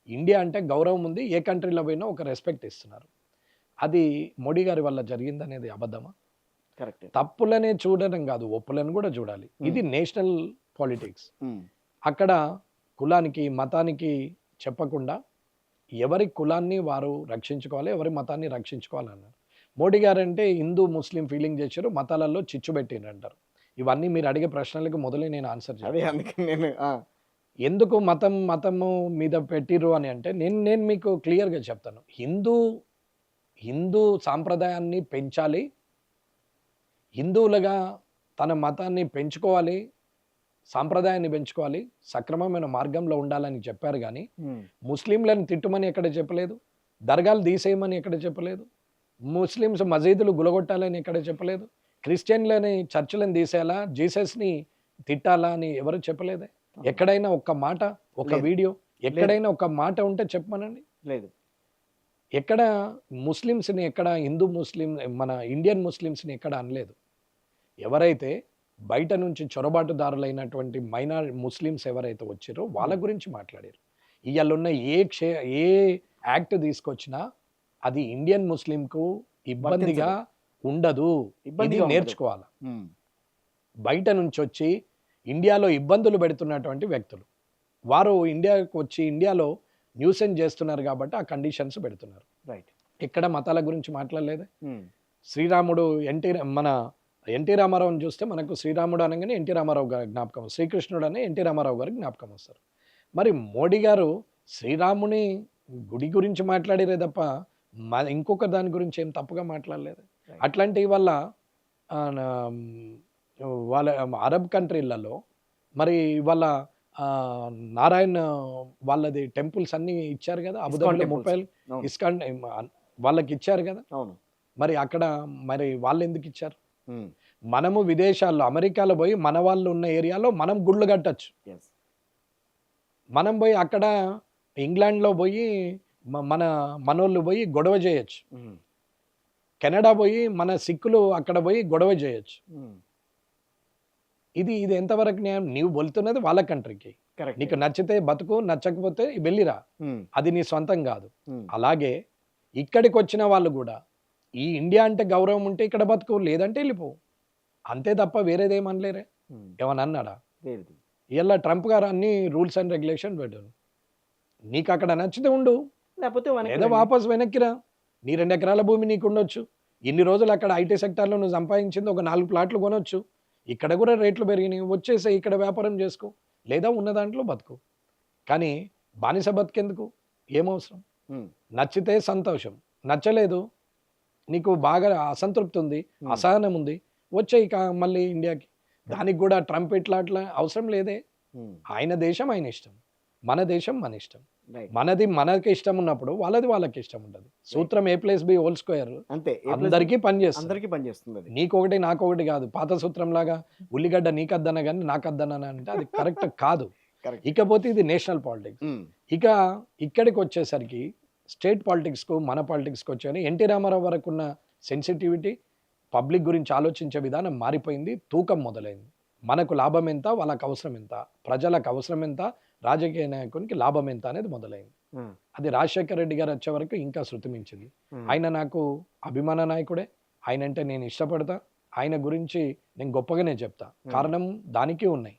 ఇండియా అంటే గౌరవం ఉంది, ఏ కంట్రీలో పోయినా ఒక రెస్పెక్ట్ ఇస్తున్నారు. అది మోడీ గారి వల్ల జరిగిందనేది అబద్ధమా? కరెక్ట్. తప్పులనే చూడడం కాదు, ఒప్పులను కూడా చూడాలి. ఇది నేషనల్ పాలిటిక్స్. అక్కడ కులానికి మతానికి చెప్పకుండా ఎవరి కులాన్ని వారు రక్షించుకోవాలి, ఎవరి మతాన్ని రక్షించుకోవాలన్నారు. మోడీ గారు అంటే హిందూ ముస్లిం ఫీలింగ్ చేశారు, మతాలలో చిచ్చు పెట్టిండ్రు అంటారు. ఇవన్నీ మీరు అడిగే ప్రశ్నలకు మొదలే నేను ఆన్సర్ అదే చేయాలి. అందుకని నేను ఎందుకు మతము మీద పెట్టిర్రు అని అంటే నేను మీకు క్లియర్గా చెప్తాను. హిందూ సాంప్రదాయాన్ని పెంచాలి, హిందువులుగా తన మతాన్ని పెంచుకోవాలి, సాంప్రదాయాన్ని పెంచుకోవాలి, సక్రమమైన మార్గంలో ఉండాలని చెప్పారు. కానీ ముస్లింలను తిట్టుమని ఎక్కడ చెప్పలేదు, దర్గాలు తీసేయమని ఎక్కడ చెప్పలేదు, ముస్లిమ్స్ మసీదులు గులగొట్టాలని ఎక్కడ చెప్పలేదు, క్రిస్టియన్లని చర్చిలను తీసేయాలా, జీసస్ని తిట్టాలా అని ఎవరు చెప్పలేదే. ఎక్కడైనా ఒక్క మాట, ఒక లేదు. వీడియో, ఎక్కడైనా ఒక మాట ఉంటే చెప్పమనండి. లేదు. ఎక్కడ ముస్లిమ్స్ని, ఎక్కడ హిందూ ముస్లిం మన ఇండియన్ ముస్లిమ్స్ని ఎక్కడ అనలేదు. ఎవరైతే బయట నుంచి చొరబాటుదారులైనటువంటి ముస్లిమ్స్ ఎవరైతే వచ్చారో వాళ్ళ గురించి మాట్లాడారు. ఇవాళ ఉన్న ఏ యాక్ట్ తీసుకొచ్చినా అది ఇండియన్ ముస్లింకు ఇబ్బందిగా ఉండదు, ఇది నేర్చుకోవాలి. బయట నుంచి వచ్చి ఇండియాలో ఇబ్బందులు పెడుతున్నటువంటి వ్యక్తులు వారు ఇండియాకు వచ్చి ఇండియాలో న్యూసెన్స్ చేస్తున్నారు కాబట్టి ఆ కండిషన్స్ పెడుతున్నారు. రైట్. ఎక్కడ మతాల గురించి మాట్లాడలేదే. శ్రీరాముడు మన ఎన్టీ రామారావుని చూస్తే మనకు శ్రీరాముడు అనగానే ఎన్టీ రామారావు గారి జ్ఞాపకం, శ్రీకృష్ణుడు అనే ఎన్టీ రామారావు గారికి జ్ఞాపకం వస్తారు. మరి మోడీ గారు శ్రీరాముని గుడి గురించి మాట్లాడేదే తప్ప ఇంకొక దాని గురించి ఏం తప్పుగా మాట్లాడలేదు. అట్లాంటి వల్ల వాళ్ళ అరబ్ కంట్రీలలో మరి వాళ్ళ నారాయణ వాళ్ళది టెంపుల్స్ అన్నీ ఇచ్చారు కదా, అబుదాబిలో 30 ఇస్కాన్ వాళ్ళకి ఇచ్చారు కదా. అవును. మరి అక్కడ మరి వాళ్ళు ఎందుకు ఇచ్చారు? మనము విదేశాల్లో అమెరికాలో పోయి మన వాళ్ళు ఉన్న ఏరియాలో మనం గుళ్ళు కట్టచ్చు. మనం పోయి అక్కడ ఇంగ్లాండ్లో పోయి మనోళ్ళు పోయి గొడవ చేయొచ్చు. కెనడా పోయి మన సిక్కులు అక్కడ పోయి గొడవ చేయొచ్చు. ఇది ఎంతవరకు న్యాయం? నీవు వెళ్తున్నది వాళ్ళ కంట్రీకి, నీకు నచ్చితే బతుకు, నచ్చకపోతే వెళ్ళిరా, అది నీ సొంతం కాదు. అలాగే ఇక్కడికి వచ్చిన వాళ్ళు కూడా ఈ ఇండియా అంటే గౌరవం ఉంటే ఇక్కడ బతుకు, లేదంటే వెళ్ళిపో, అంతే తప్ప వేరేదేమనలేరే. ఏమన్నా అన్నాడా? లేదు. ఇలా ట్రంప్ గారు అన్ని రూల్స్ అండ్ రెగ్యులేషన్ పెట్టారు. నీకు అక్కడ నచ్చితే ఉండు, లేకపోతే వెనక్కి లేదా రండి. వాపస్ వెనక్కిరా. నీ 2 ఎకరాల భూమి నీకు ఉండొచ్చు. ఇన్ని రోజులు అక్కడ ఐటీ సెక్టార్లో నువ్వు సంపాదించింది ఒక 4 ప్లాట్లు కొనొచ్చు. ఇక్కడ కూడా రేట్లు పెరిగినాయి, వచ్చేసే ఇక్కడ వ్యాపారం చేసుకో, లేదా ఉన్న దాంట్లో బతుకు. కానీ బానిస బతికెందుకు? ఏమవసరం? ఉమ్, నచ్చితే సంతోషం, నచ్చలేదు, నీకు బాగా అసంతృప్తి ఉంది, అసహనం ఉంది, వచ్చేయి మళ్ళీ ఇండియాకి. దానికి కూడా ట్రంప్ ఇట్లా అట్లా అవసరం లేదే. ఉమ్, ఆయన దేశం ఆయన ఇష్టం, మన దేశం మన ఇష్టం. రైట్. మనది మనకి ఇష్టం ఉన్నప్పుడు వాళ్ళది వాళ్ళకి ఇష్టం ఉంటుంది. సూత్రం A+B² అంతే. అందరికీ పనిచేస్తుంది. అందరికీ పనిచేస్తుంది అది. నీకొకటి నాకొకటి కాదు. పాత సూత్రం లాగా ఉల్లిగడ్డ నీకద్దన కానీ నాకద్దన అంటే అది కరెక్ట్ కాదు. కరెక్ట్. ఇకపోతే ఇది నేషనల్ పాలిటిక్స్. ఇక ఇక్కడికి వచ్చేసరికి స్టేట్ పాలిటిక్స్కు మన పాలిటిక్స్కి వచ్చాయని ఎన్టీ రామారావు వరకు ఉన్న సెన్సిటివిటీ, పబ్లిక్ గురించి ఆలోచించే విధానం మారిపోయింది. తూకం మొదలైంది. మనకు లాభం ఎంత, వాళ్ళకు అవసరం ఎంత, ప్రజలకు అవసరం ఎంత, రాజకీయ నాయకునికి లాభం ఎంత అనేది మొదలైంది. అది రాజశేఖర రెడ్డి గారు వచ్చే వరకు ఇంకా శృతిమించింది. ఆయన నాకు అభిమాన నాయకుడే, ఆయన అంటే నేను ఇష్టపడతా, ఆయన గురించి నేను గొప్పగానే చెప్తా. కారణం దానికి ఉన్నాయి.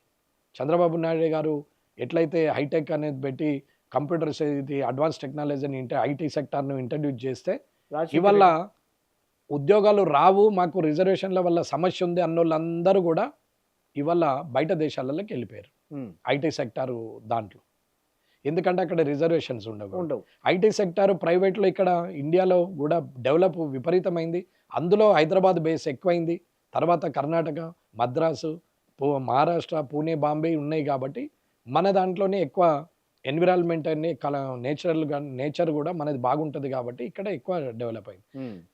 చంద్రబాబు నాయుడు గారు ఎట్లయితే హైటెక్ అనేది పెట్టి కంప్యూటర్స్ ఇది అడ్వాన్స్ టెక్నాలజీని ఐటీ సెక్టార్ను ఇంట్రడ్యూస్ చేస్తే ఇవల్ల ఉద్యోగాలు రావు, మాకు రిజర్వేషన్ల వల్ల సమస్య ఉంది అన్నోళ్ళందరూ కూడా ఇవాళ బయట దేశాలలోకి వెళ్ళిపోయారు ఐటీ సెక్టారు దాంట్లో. ఎందుకంటే అక్కడ రిజర్వేషన్స్ ఉండవు. ఐటీ సెక్టారు ప్రైవేట్లో ఇక్కడ ఇండియాలో కూడా డెవలప్ విపరీతమైంది. అందులో హైదరాబాద్ బేస్ ఎక్కువైంది. తర్వాత కర్ణాటక, మద్రాసు, మహారాష్ట్ర, పూణే, బాంబే ఉన్నాయి. కాబట్టి మన దాంట్లోనే ఎక్కువ ఎన్విరాన్మెంట్ అనే నేచర్ కూడా మనది బాగుంటుంది కాబట్టి ఇక్కడ ఎక్కువ డెవలప్ అయింది.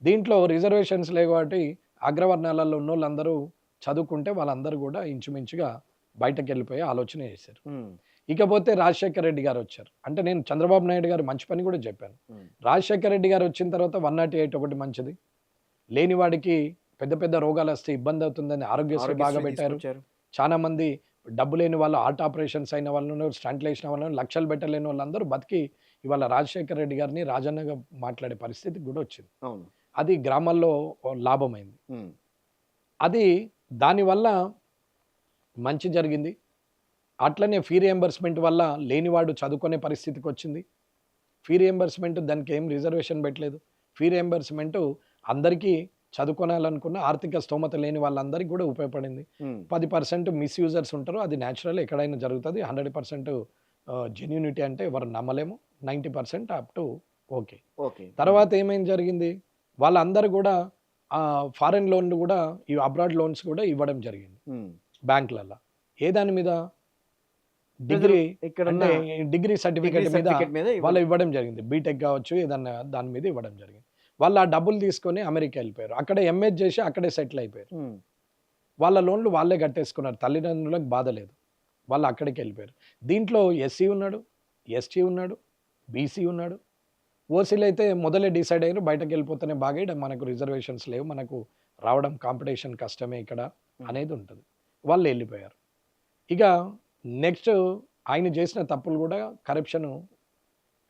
దీంట్లో రిజర్వేషన్స్ లేవు కాబట్టి అగ్రవర్ణాలలో ఉన్న వాళ్ళందరూ చదువుకుంటే వాళ్ళందరూ కూడా ఇంచుమించుగా బయటకు వెళ్ళిపోయే ఆలోచన చేశారు. ఇకపోతే రాజశేఖర రెడ్డి గారు వచ్చారు. అంటే నేను చంద్రబాబు నాయుడు గారు మంచి పని కూడా చెప్పాను. రాజశేఖర రెడ్డి గారు వచ్చిన తర్వాత 108 ఒకటి మంచిది. లేనివాడికి పెద్ద పెద్ద రోగాలు వస్తే ఇబ్బంది అవుతుందని ఆరోగ్యశ్రీ బాగా పెట్టారు. చాలా మంది డబ్బు లేని వాళ్ళు, హార్ట్ ఆపరేషన్స్ అయిన వాళ్ళు, స్టంట్లు వేసిన వాళ్ళు, లక్షలు పెట్టలేని వాళ్ళందరూ బతికి ఇవాళ రాజశేఖర రెడ్డి గారిని రాజన్నగా మాట్లాడే పరిస్థితి కూడా వచ్చింది. అది గ్రామాల్లో లాభమైంది. అది దానివల్ల మంచి జరిగింది. అట్లనే ఫీ రియంబర్స్మెంట్ వల్ల లేనివాడు చదువుకునే పరిస్థితికి వచ్చింది. ఫీ రియంబర్స్మెంట్ దానికి ఏం రిజర్వేషన్ పెట్టలేదు. ఫీ రియంబర్స్మెంట్ అందరికీ చదువుకోవాలనుకున్న ఆర్థిక స్తోమత లేని వాళ్ళందరికీ కూడా ఉపయోగపడింది. 10% మిస్యూజర్స్ ఉంటారు, అది న్యాచురల్, ఎక్కడైనా జరుగుతుంది. 100% జెన్యూనిటీ అంటే ఎవరు నమ్మలేము. 90% అప్ టు ఓకే. తర్వాత ఏమైంది జరిగింది, వాళ్ళందరూ కూడా ఫారెన్ లోన్లు కూడా ఈ అబ్రాడ్ లోన్స్ కూడా ఇవ్వడం జరిగింది బ్యాంకులలో. ఏ దాని మీద? డిగ్రీ సర్టిఫికేట్ మీద వాళ్ళు ఇవ్వడం జరిగింది. బీటెక్ కావచ్చు, ఏదన్నా దాని మీద ఇవ్వడం జరిగింది. వాళ్ళు ఆ డబ్బులు తీసుకొని అమెరికా వెళ్ళిపోయారు. అక్కడే ఎంఏ చేసి అక్కడే సెటిల్ అయిపోయారు. వాళ్ళ లోన్లు వాళ్ళే కట్టేసుకున్నారు. తల్లిదండ్రులకు బాధ లేదు, వాళ్ళు అక్కడికి వెళ్ళిపోయారు. దీంట్లో ఎస్సీ ఉన్నాడు, ఎస్టీ ఉన్నాడు, బీసీ ఉన్నాడు. ఓసీలు అయితే మొదలే డిసైడ్ అయ్యారు బయటకు వెళ్ళిపోతేనే బాగా, ఇక్కడ మనకు రిజర్వేషన్స్ లేవు, మనకు రావడం కాంపిటీషన్ కష్టమే ఇక్కడ అనేది ఉంటుంది. వాళ్ళు వెళ్ళిపోయారు. ఇక నెక్స్ట్ ఆయన చేసిన తప్పులు కూడా కరప్షన్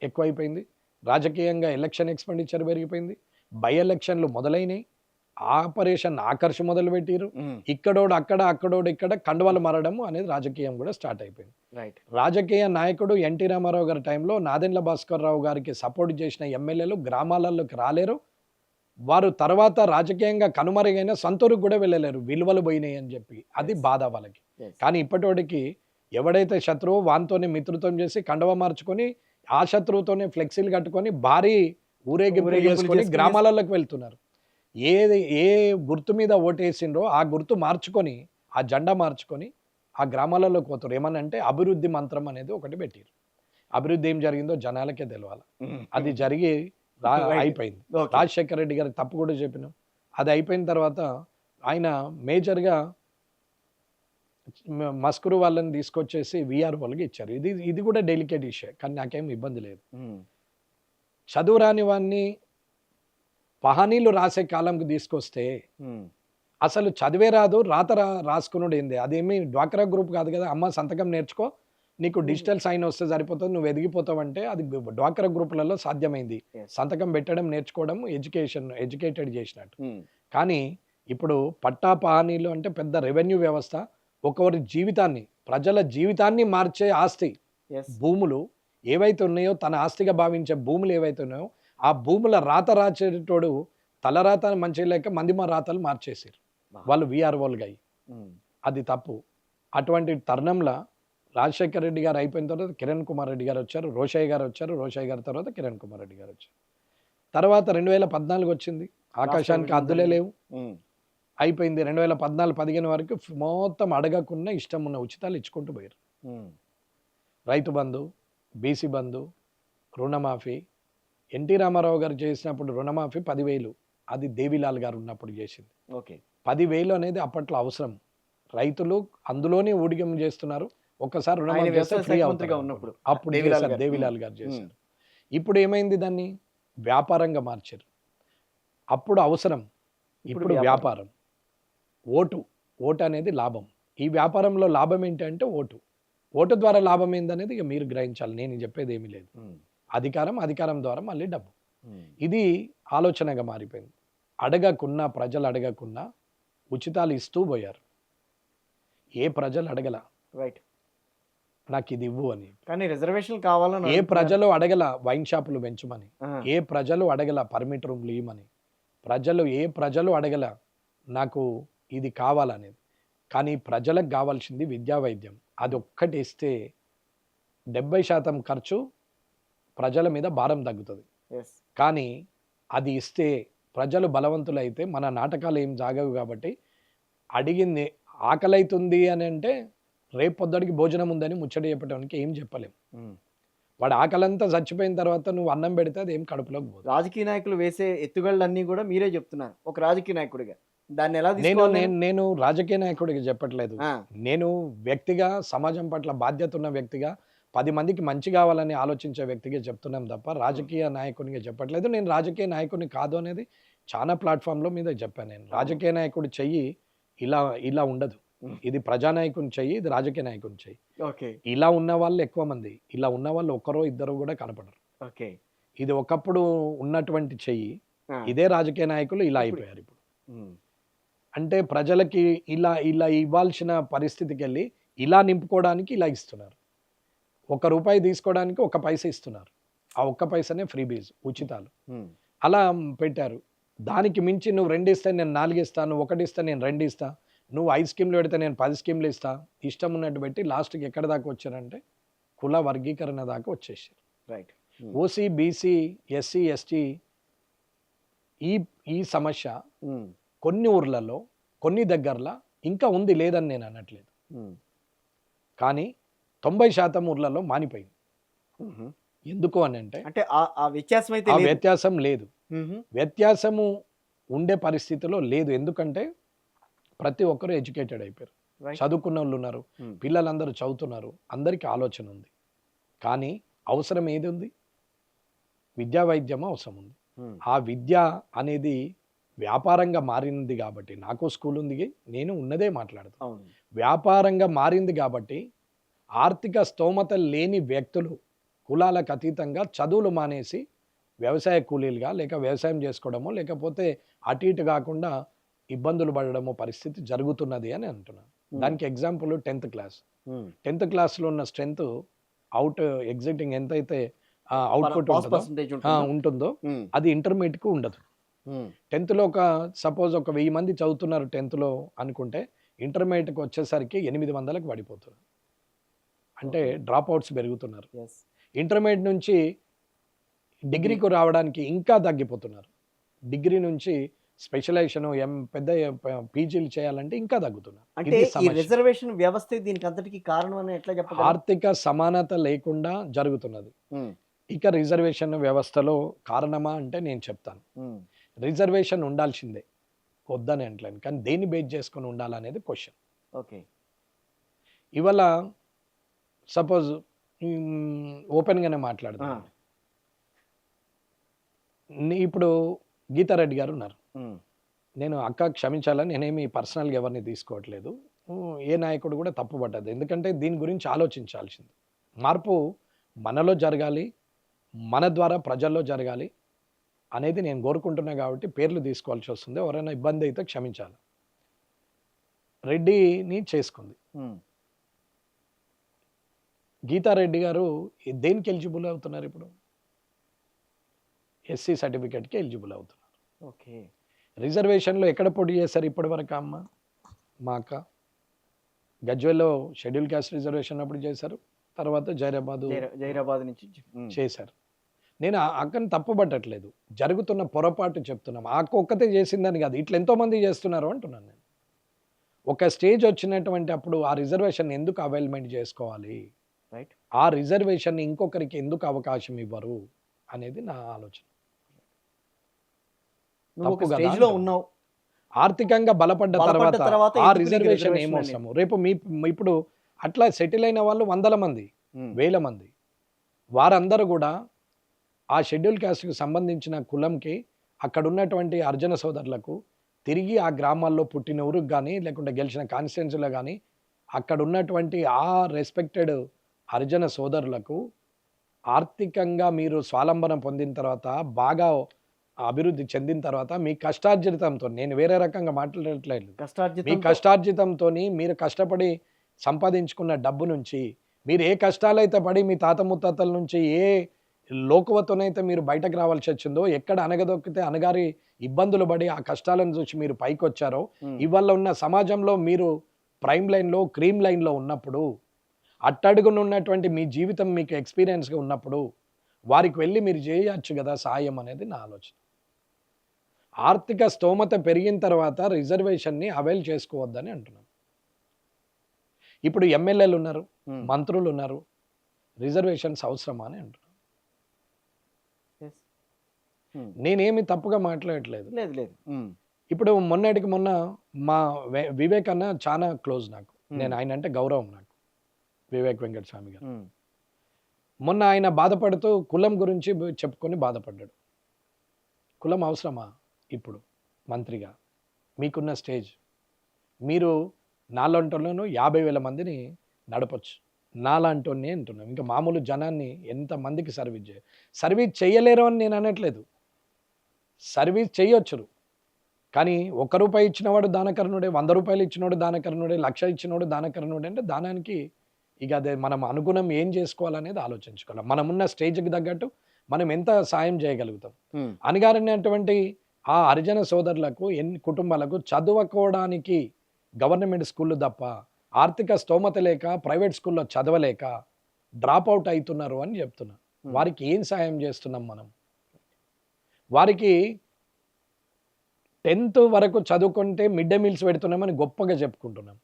ఎక్కువైపోయింది. రాజకీయంగా ఎలక్షన్ ఎక్స్పెండిచర్ పెరిగిపోయింది. బై ఎలక్షన్లు మొదలైనవి. ఆపరేషన్ ఆకర్ష్ మొదలు పెట్టారు. ఇక్కడోడు అక్కడ, అక్కడోడు ఇక్కడ, కండువాలు మారడం అనేది రాజకీయం కూడా స్టార్ట్ అయిపోయింది. రాజకీయ నాయకుడు ఎన్టీ రామారావు గారి టైంలో నాదెండ్ల భాస్కర్ రావు గారికి సపోర్ట్ చేసిన ఎమ్మెల్యేలు గ్రామాలలోకి రాలేరు. వారు తర్వాత రాజకీయంగా కనుమరుగైన సొంతూరుకు కూడా వెళ్ళలేరు, విలువలు పోయినాయి అని చెప్పి. అది బాధ వాళ్ళకి. కానీ ఇప్పటికి ఎవడైతే శత్రువు వానితోనే మిత్రుత్వం చేసి కండవ మార్చుకొని ఆ శత్రువుతోనే ఫ్లెక్సీలు కట్టుకొని భారీ ఊరేగింపు చేసుకొని గ్రామాలలోకి వెళ్తున్నారు. ఏ గుర్తు మీద ఓటేసిండ్రో ఆ గుర్తు మార్చుకొని, ఆ జెండా మార్చుకొని ఆ గ్రామాలలోకి పోతారు. ఏమనంటే అభివృద్ధి మంత్రం అనేది ఒకటి పెట్టారు. అభివృద్ధి ఏం జరిగిందో జనాలకే తెలవాలి. అది జరిగి అయిపోయింది. రాజశేఖర రెడ్డి గారి తప్పు కూడా చెప్పినాం. అది అయిపోయిన తర్వాత ఆయన మేజర్గా మస్కురు వాళ్ళని తీసుకొచ్చేసి విఆర్ వాళ్ళకి ఇచ్చారు. ఇది కూడా డెలికేట్ ఇష్యూ, కానీ నాకేం ఇబ్బంది లేదు. చదువు రాని వాడిని పహానీలు రాసే కాలంకి తీసుకొస్తే అసలు చదివే రాదు, రాసుకున్నాడు ఏంది? అదేమి డ్వాక్రా గ్రూప్ కాదు కదా, అమ్మ సంతకం నేర్చుకో, నీకు డిజిటల్ సైన్ వస్తే సరిపోతుంది, నువ్వు ఎదిగిపోతావు అంటే అది డ్వాక్రా గ్రూపులలో సాధ్యమైంది. Yes. సంతకం పెట్టడం నేర్చుకోవడం ఎడ్యుకేటెడ్ చేసినట్టు. ఉమ్, కానీ ఇప్పుడు పట్టా పహానీలు అంటే పెద్ద రెవెన్యూ వ్యవస్థ, ఒకరి జీవితాన్ని, ప్రజల జీవితాన్ని మార్చే ఆస్తి. yes. భూములు ఏవైతే ఉన్నాయో, తన ఆస్తిగా భావించే భూములు ఏవైతే ఉన్నాయో, ఆ భూముల రాత రాచేటోడు తలరాత మంచిగా లేక మంది మా రాతలు మార్చేసారు వాళ్ళు విఆర్ఓలుగా అయ్యి. ఉమ్, అది తప్పు. అటువంటి తరుణంలో రాజశేఖర రెడ్డి గారు అయిపోయిన తర్వాత కిరణ్ కుమార్ రెడ్డి గారు వచ్చారు, రోషయ్య గారు వచ్చారు, రోషయ్య గారి తర్వాత కిరణ్ కుమార్ రెడ్డి గారు వచ్చారు. తర్వాత 2014 వచ్చింది, ఆకాశానికి అద్దులే లేవు, ఉమ్, అయిపోయింది. 2014-15 వరకు మొత్తం అడగకుండా ఇష్టం ఉన్న ఉచితాలు ఇచ్చుకుంటూ పోయారు. ఉమ్, రైతు బంధు, బీసీ బంధు, రుణమాఫీ. ఎన్టీ రామారావు గారు చేసినప్పుడు రుణమాఫీ 10,000, అది దేవిలాల్ గారు ఉన్నప్పుడు చేసింది. ఓకే. 10,000 అనేది అప్పట్లో అవసరం. రైతులు అందులోనే ఊడిగం చేస్తున్నారు. ఒక్కసారి ఆయన రుణమాఫీ చేస్తే వ్యవసాయ ఫ్రీ శాఖ అవుతారు మంత్రిగా ఉన్నప్పుడు అప్పుడు దేవిలాల్ చేశారు, గారు. దేవిలాల్ గారు ఉమ్, చేశారు. ఇప్పుడు ఏమైంది, దాన్ని వ్యాపారంగా మార్చారు. అప్పుడు అవసరం, ఇప్పుడు వ్యాపారం. ఓటు అనేది లాభం. ఈ వ్యాపారంలో లాభం ఏంటంటే ఓటు ద్వారా లాభం ఏందనేది ఇక మీరు గ్రహించాలి, నేను చెప్పేది ఏమీ లేదు. ఉమ్, అధికారం ద్వారా మళ్ళీ డబ్బు. ఉమ్, ఇది ఆలోచనగా మారిపోయింది. ప్రజలు అడగకున్నా ఉచితాలు ఇస్తూ పోయారు. ఏ ప్రజలు అడగల రైట్. నాకు ఇది ఇవ్వు అని. కానీ రిజర్వేషన్ కావాలని ఏ ప్రజలు అడగల వైన్ షాపులు పెంచమని. ఆ, ఏ ప్రజలు అడగల పర్మిట్ రూమ్లు ఇవ్వమని. ఏ ప్రజలు అడగల నాకు ఇది కావాలనేది. కానీ ప్రజలకు కావాల్సింది విద్యా వైద్యం. అది ఒక్కటి ఇస్తే 70% ఖర్చు ప్రజల మీద భారం తగ్గుతుంది. yes. కానీ అది ఇస్తే ప్రజలు బలవంతులైతే మన నాటకాలు ఏం జాగవు. కాబట్టి అడిగింది ఆకలైతుంది అని అంటే రేపు పొద్దుడికి భోజనం ఉందని ముచ్చట చెప్పడానికి ఏం చెప్పలేం. ఉమ్. వాడు ఆకలంతా చచ్చిపోయిన తర్వాత నువ్వు అన్నం పెడితే అది ఏం కడుపులోకి పోదు. రాజకీయ నాయకులు వేసే ఎత్తుగళ్ళన్నీ కూడా మీరే చెప్తున్నారు ఒక రాజకీయ నాయకుడిగా. దాన్ని ఎలా నేను తీసుకోవాలి? నేను నేను రాజకీయ నాయకుడికి చెప్పట్లేదు. ఆ, నేను వ్యక్తిగా, సమాజం పట్ల బాధ్యత ఉన్న వ్యక్తిగా, 10 మందికి మంచి కావాలని ఆలోచించే వ్యక్తిగా చెప్తున్నాం తప్ప రాజకీయ నాయకునిగా చెప్పట్లేదు. నేను రాజకీయ నాయకుని కాదు అనేది చాలా ప్లాట్ఫామ్లో మీద చెప్పాను. నేను రాజకీయ నాయకుడి చెయ్యి ఇలా ఉండదు. ఇది ప్రజానాయకుని చెయ్యి, ఇది రాజకీయ నాయకుని చెయ్యి. ఓకే. ఇలా ఉన్న వాళ్ళు ఎక్కువ మంది, ఇలా ఉన్న వాళ్ళు ఒక్కరో ఇద్దరు కూడా కనపడరు. ఓకే. ఇది ఒకప్పుడు ఉన్నటువంటి చెయ్యి, ఆ, ఇదే రాజకీయ నాయకులు ఇలా అయిపోయారు ఇప్పుడు. ఉమ్, అంటే ప్రజలకి ఇలా ఇవ్వాల్సిన పరిస్థితికి వెళ్ళి ఇలా నింపుకోవడానికి ఇలా ఇస్తున్నారు. ₹1 తీసుకోవడానికి 1 పైసా ఇస్తున్నారు. ఆ 1 పైసానే ఫ్రీ బీజ్, ఉచితాలు ఉమ్, అలా పెట్టారు. దానికి మించి నువ్వు 2 ఇస్తే నేను 4 ఇస్తాను, నువ్వు 1 ఇస్తే నేను 2 ఇస్తా, నువ్వు 5 స్కీమ్లు పెడితే నేను 10 స్కీమ్లు ఇస్తా, ఇష్టం ఉన్నట్టు పెట్టి లాస్ట్కి ఎక్కడ దాకా వచ్చారంటే కుల వర్గీకరణ దాకా వచ్చేసారు. Right. OC, BC, SC, ST ఈ సమస్య ఉమ్, కొన్ని ఊర్లలో, కొన్ని దగ్గరలో ఇంకా ఉంది, లేదని నేను అనట్లేదు. ఉమ్, కానీ 90% ఊర్లలో మానిపోయింది. ఉమ్. ఎందుకు అని అంటే అంటే ఆ వ్యత్యాసం అయితే ఆ లేదు. వ్యత్యాసం లేదు. ఉమ్, వ్యత్యాసము ఉండే పరిస్థితిలో లేదు. ఎందుకంటే ప్రతి ఒక్కరు ఎడ్యుకేటెడ్ అయిపోయారు, రైట్. చదువుకున్న వాళ్ళు ఉన్నారు, ఉమ్, పిల్లలందరూ చదువుతున్నారు, అందరికీ ఆలోచన ఉంది. కానీ అవసరం ఏది ఉంది? విద్యా వైద్యం అవసరం ఉంది. ఉమ్, ఆ విద్య అనేది వ్యాపారంగా మారింది కాబట్టి, నాకు స్కూల్ ఉంది, నేను ఉన్నదే మాట్లాడతాను. అవును. వ్యాపారంగా మారింది కాబట్టి ఆర్థిక స్తోమత లేని వ్యక్తులు కులాలకు అతీతంగా చదువులు మానేసి వ్యవసాయ కూలీలుగా, లేక వ్యవసాయం చేసుకోవడమో, లేకపోతే అటు ఇటు కాకుండా ఇబ్బందులు పడడమో పరిస్థితి జరుగుతున్నది అని అంటున్నాను. దానికి ఎగ్జాంపుల్ 10th క్లాస్. ఉమ్, 10th క్లాస్లో ఉన్న స్ట్రెంత్ ఎగ్జిటింగ్ ఎంతైతే అవుట్పుట్ పాస్ పర్సంటేజ్ ఉంటుంది. ఉంటుందో ఉమ్, అది ఇంటర్మీడియట్కు ఉండదు. ఉమ్, 10thలో సపోజ్ 1000 మంది చదువుతున్నారు 10thలో అనుకుంటే, ఇంటర్మీడియట్కి వచ్చేసరికి 800లకు పడిపోతున్నారు. అంటే డ్రాప్ అవుట్స్ పెరుగుతున్నారు. yes. ఇంటర్మీడియట్ నుంచి డిగ్రీకు రావడానికి ఇంకా తగ్గిపోతున్నారు. డిగ్రీ నుంచి స్పెషలైజేషన్, పెద్ద పీజీలు చేయాలంటే ఇంకా తగ్గుతున్నారు. అంటే ఇది ఈ సమస్య. రిజర్వేషన్ వ్యవస్థ దీనికి అంతటికి కారణం అని ఎట్లా చెప్పగలరు? ఆర్థిక సమానత లేకుండా జరుగుతున్నది. ఉమ్, ఇక రిజర్వేషన్ వ్యవస్థలో కారణమా అంటే నేను చెప్తాను. ఉమ్, రిజర్వేషన్ ఉండాల్సిందే, వద్దని అంటలేను, కానీ దేన్ని బేస్ చేసుకొని ఉండాలనేది క్వశ్చన్. ఓకే. ఇవాళ సపోజ్ ఓపెన్గానే మాట్లాడతాను. ఇప్పుడు గీతారెడ్డి గారు ఉన్నారు. ఉమ్, నేను అక్క క్షమించాలని నేనేమి పర్సనల్గా ఎవరిని తీసుకోవట్లేదు. ఏ నాయకుడు కూడా తప్పుపడ్డది. ఎందుకంటే దీని గురించి ఆలోచించాల్సింది. మార్పు మనలో జరగాలి, మన ద్వారా ప్రజల్లో జరగాలి అనేది నేను కోరుకుంటున్నా కాబట్టి పేర్లు తీసుకోవాల్సి వస్తుంది. ఎవరైనా ఇబ్బంది అయితే క్షమించాలి. రెడ్డిని చేసుకుంది. గీతారెడ్డి గారు దేనికి ఎలిజిబుల్ అవుతున్నారు ఇప్పుడు? ఎస్సీ సర్టిఫికేట్కి ఎలిజిబుల్ అవుతున్నారు. ఓకే. రిజర్వేషన్లో ఎక్కడ పోటీ చేశారు ఇప్పటి వరకు అమ్మ? మా అక్క గజ్వేల్లో షెడ్యూల్ క్యాస్ట్ రిజర్వేషన్ అప్పుడు చేశారు. తర్వాత జైరాబాద్ నుంచి చేశారు. నేను ఆ అక్కని తప్పుపట్టట్లేదు, జరుగుతున్న పొరపాటు చెప్తున్నాం. ఆ అక్క ఒక్కతే చేసిందని కాదు, ఇట్లా ఎంతోమంది చేస్తున్నారు అంటున్నాను నేను. ఒక స్టేజ్ వచ్చినటువంటి అప్పుడు ఆ రిజర్వేషన్ ఎందుకు అవైల్మెంట్ చేసుకోవాలి, రైట్, ఆ రిజర్వేషన్ ఇంకొకరికి ఎందుకు అవకాశం ఇవ్వరు అనేది నా ఆలోచన. నువ్వు ఒక స్టేజ్లో ఉన్నావు, ఆర్థికంగా బలపడ్డ తర్వాత ఆ రిజర్వేషన్ రిజర్వేషన్ ఏమవసరము? రేపు ఇప్పుడు అట్లా సెటిల్ అయిన వాళ్ళు 100 మంది, 1000 మంది, వారందరూ కూడా ఆ షెడ్యూల్ క్యాస్ట్కి సంబంధించిన కులంకి అక్కడ ఉన్నటువంటి అర్జన సోదరులకు తిరిగి ఆ గ్రామాల్లో పుట్టిన ఊరికి కానీ లేకుంటే గెలిచిన కాన్స్టిట్యున్సీలో కానీ అక్కడ ఉన్నటువంటి ఆ రెస్పెక్టెడ్ హరిజన సోదరులకు ఆర్థికంగా మీరు స్వాలంబనం పొందిన తర్వాత, బాగా అభివృద్ధి చెందిన తర్వాత మీ కష్టార్జితంతో, నేను వేరే రకంగా మాట్లాడట్లేదు, మీ కష్టార్జితంతో మీరు కష్టపడి సంపాదించుకున్న డబ్బు నుంచి మీరు ఏ కష్టాలైతే పడి మీ తాత ముత్తాతల నుంచి ఏ లోకువతోనైతే మీరు బయటకు రావాల్సి వచ్చిందో, ఎక్కడ అనగదొక్కితే అనగారి ఇబ్బందులు పడి ఆ కష్టాలను చూసి మీరు పైకి వచ్చారో, ఇవాళ ఉన్న సమాజంలో మీరు ప్రైమ్ లైన్లో క్రీమ్ లైన్లో ఉన్నప్పుడు, అట్టడుగునున్నటువంటి మీ జీవితం మీకు ఎక్స్పీరియన్స్గా ఉన్నప్పుడు వారికి వెళ్ళి మీరు చేయొచ్చు కదా సాయం అనేది నా ఆలోచన. ఆర్థిక స్తోమత పెరిగిన తర్వాత రిజర్వేషన్ని అవైల్ చేసుకోవద్దని అంటున్నాను. ఇప్పుడు ఎమ్మెల్యేలు ఉన్నారు, మంత్రులు ఉన్నారు, రిజర్వేషన్స్ అవసరమా అని అంటున్నాను. నేనేమి తప్పుగా మాట్లాడట్లేదు. ఇప్పుడు మొన్నటికి మొన్న మా వివేక్ అన్న చాలా క్లోజ్ నాకు, నేను ఆయన అంటే గౌరవం నాకు, వివేక్ వెంకటస్వామి గారు. మొన్న ఆయన బాధపడుతూ కులం గురించి చెప్పుకొని బాధపడ్డాడు. కులం అవసరమా ఇప్పుడు మంత్రిగా? మీకున్న స్టేజ్, మీరు నాలాంటోళ్ళను 50,000 మందిని నడపచ్చు, నాలాంటోనే అంటున్నాం. ఇంకా మామూలు జనాన్ని ఎంతమందికి సర్వీస్ చేయలేరు అని నేను అనట్లేదు, సర్వీస్ చేయొచ్చు. కానీ ₹1 ఇచ్చినవాడు దానకర్ణుడే, 100 రూపాయలు ఇచ్చినోడు దానకర్ణుడే, 1,00,000 ఇచ్చినోడు దానకర్ణుడే. అంటే దానానికి ఇక అదే మనం అనుగుణం ఏం చేసుకోవాలనేది ఆలోచించుకోవాలి. మనమున్న స్టేజ్కి తగ్గట్టు మనం ఎంత సాయం చేయగలుగుతాం. అణగారినటువంటి ఆ హరిజన సోదరులకు, కుటుంబాలకు చదువుకోవడానికి గవర్నమెంట్ స్కూళ్ళు తప్ప ఆర్థిక స్తోమత లేక ప్రైవేట్ స్కూల్లో చదవలేక డ్రాప్ అవుట్ అవుతున్నారు అని చెప్తున్నా. వారికి ఏం సాయం చేస్తున్నాం మనం? వారికి 10th వరకు చదువుకుంటే మిడ్ డే మీల్స్ పెడుతున్నామని గొప్పగా చెప్పుకుంటున్నాం.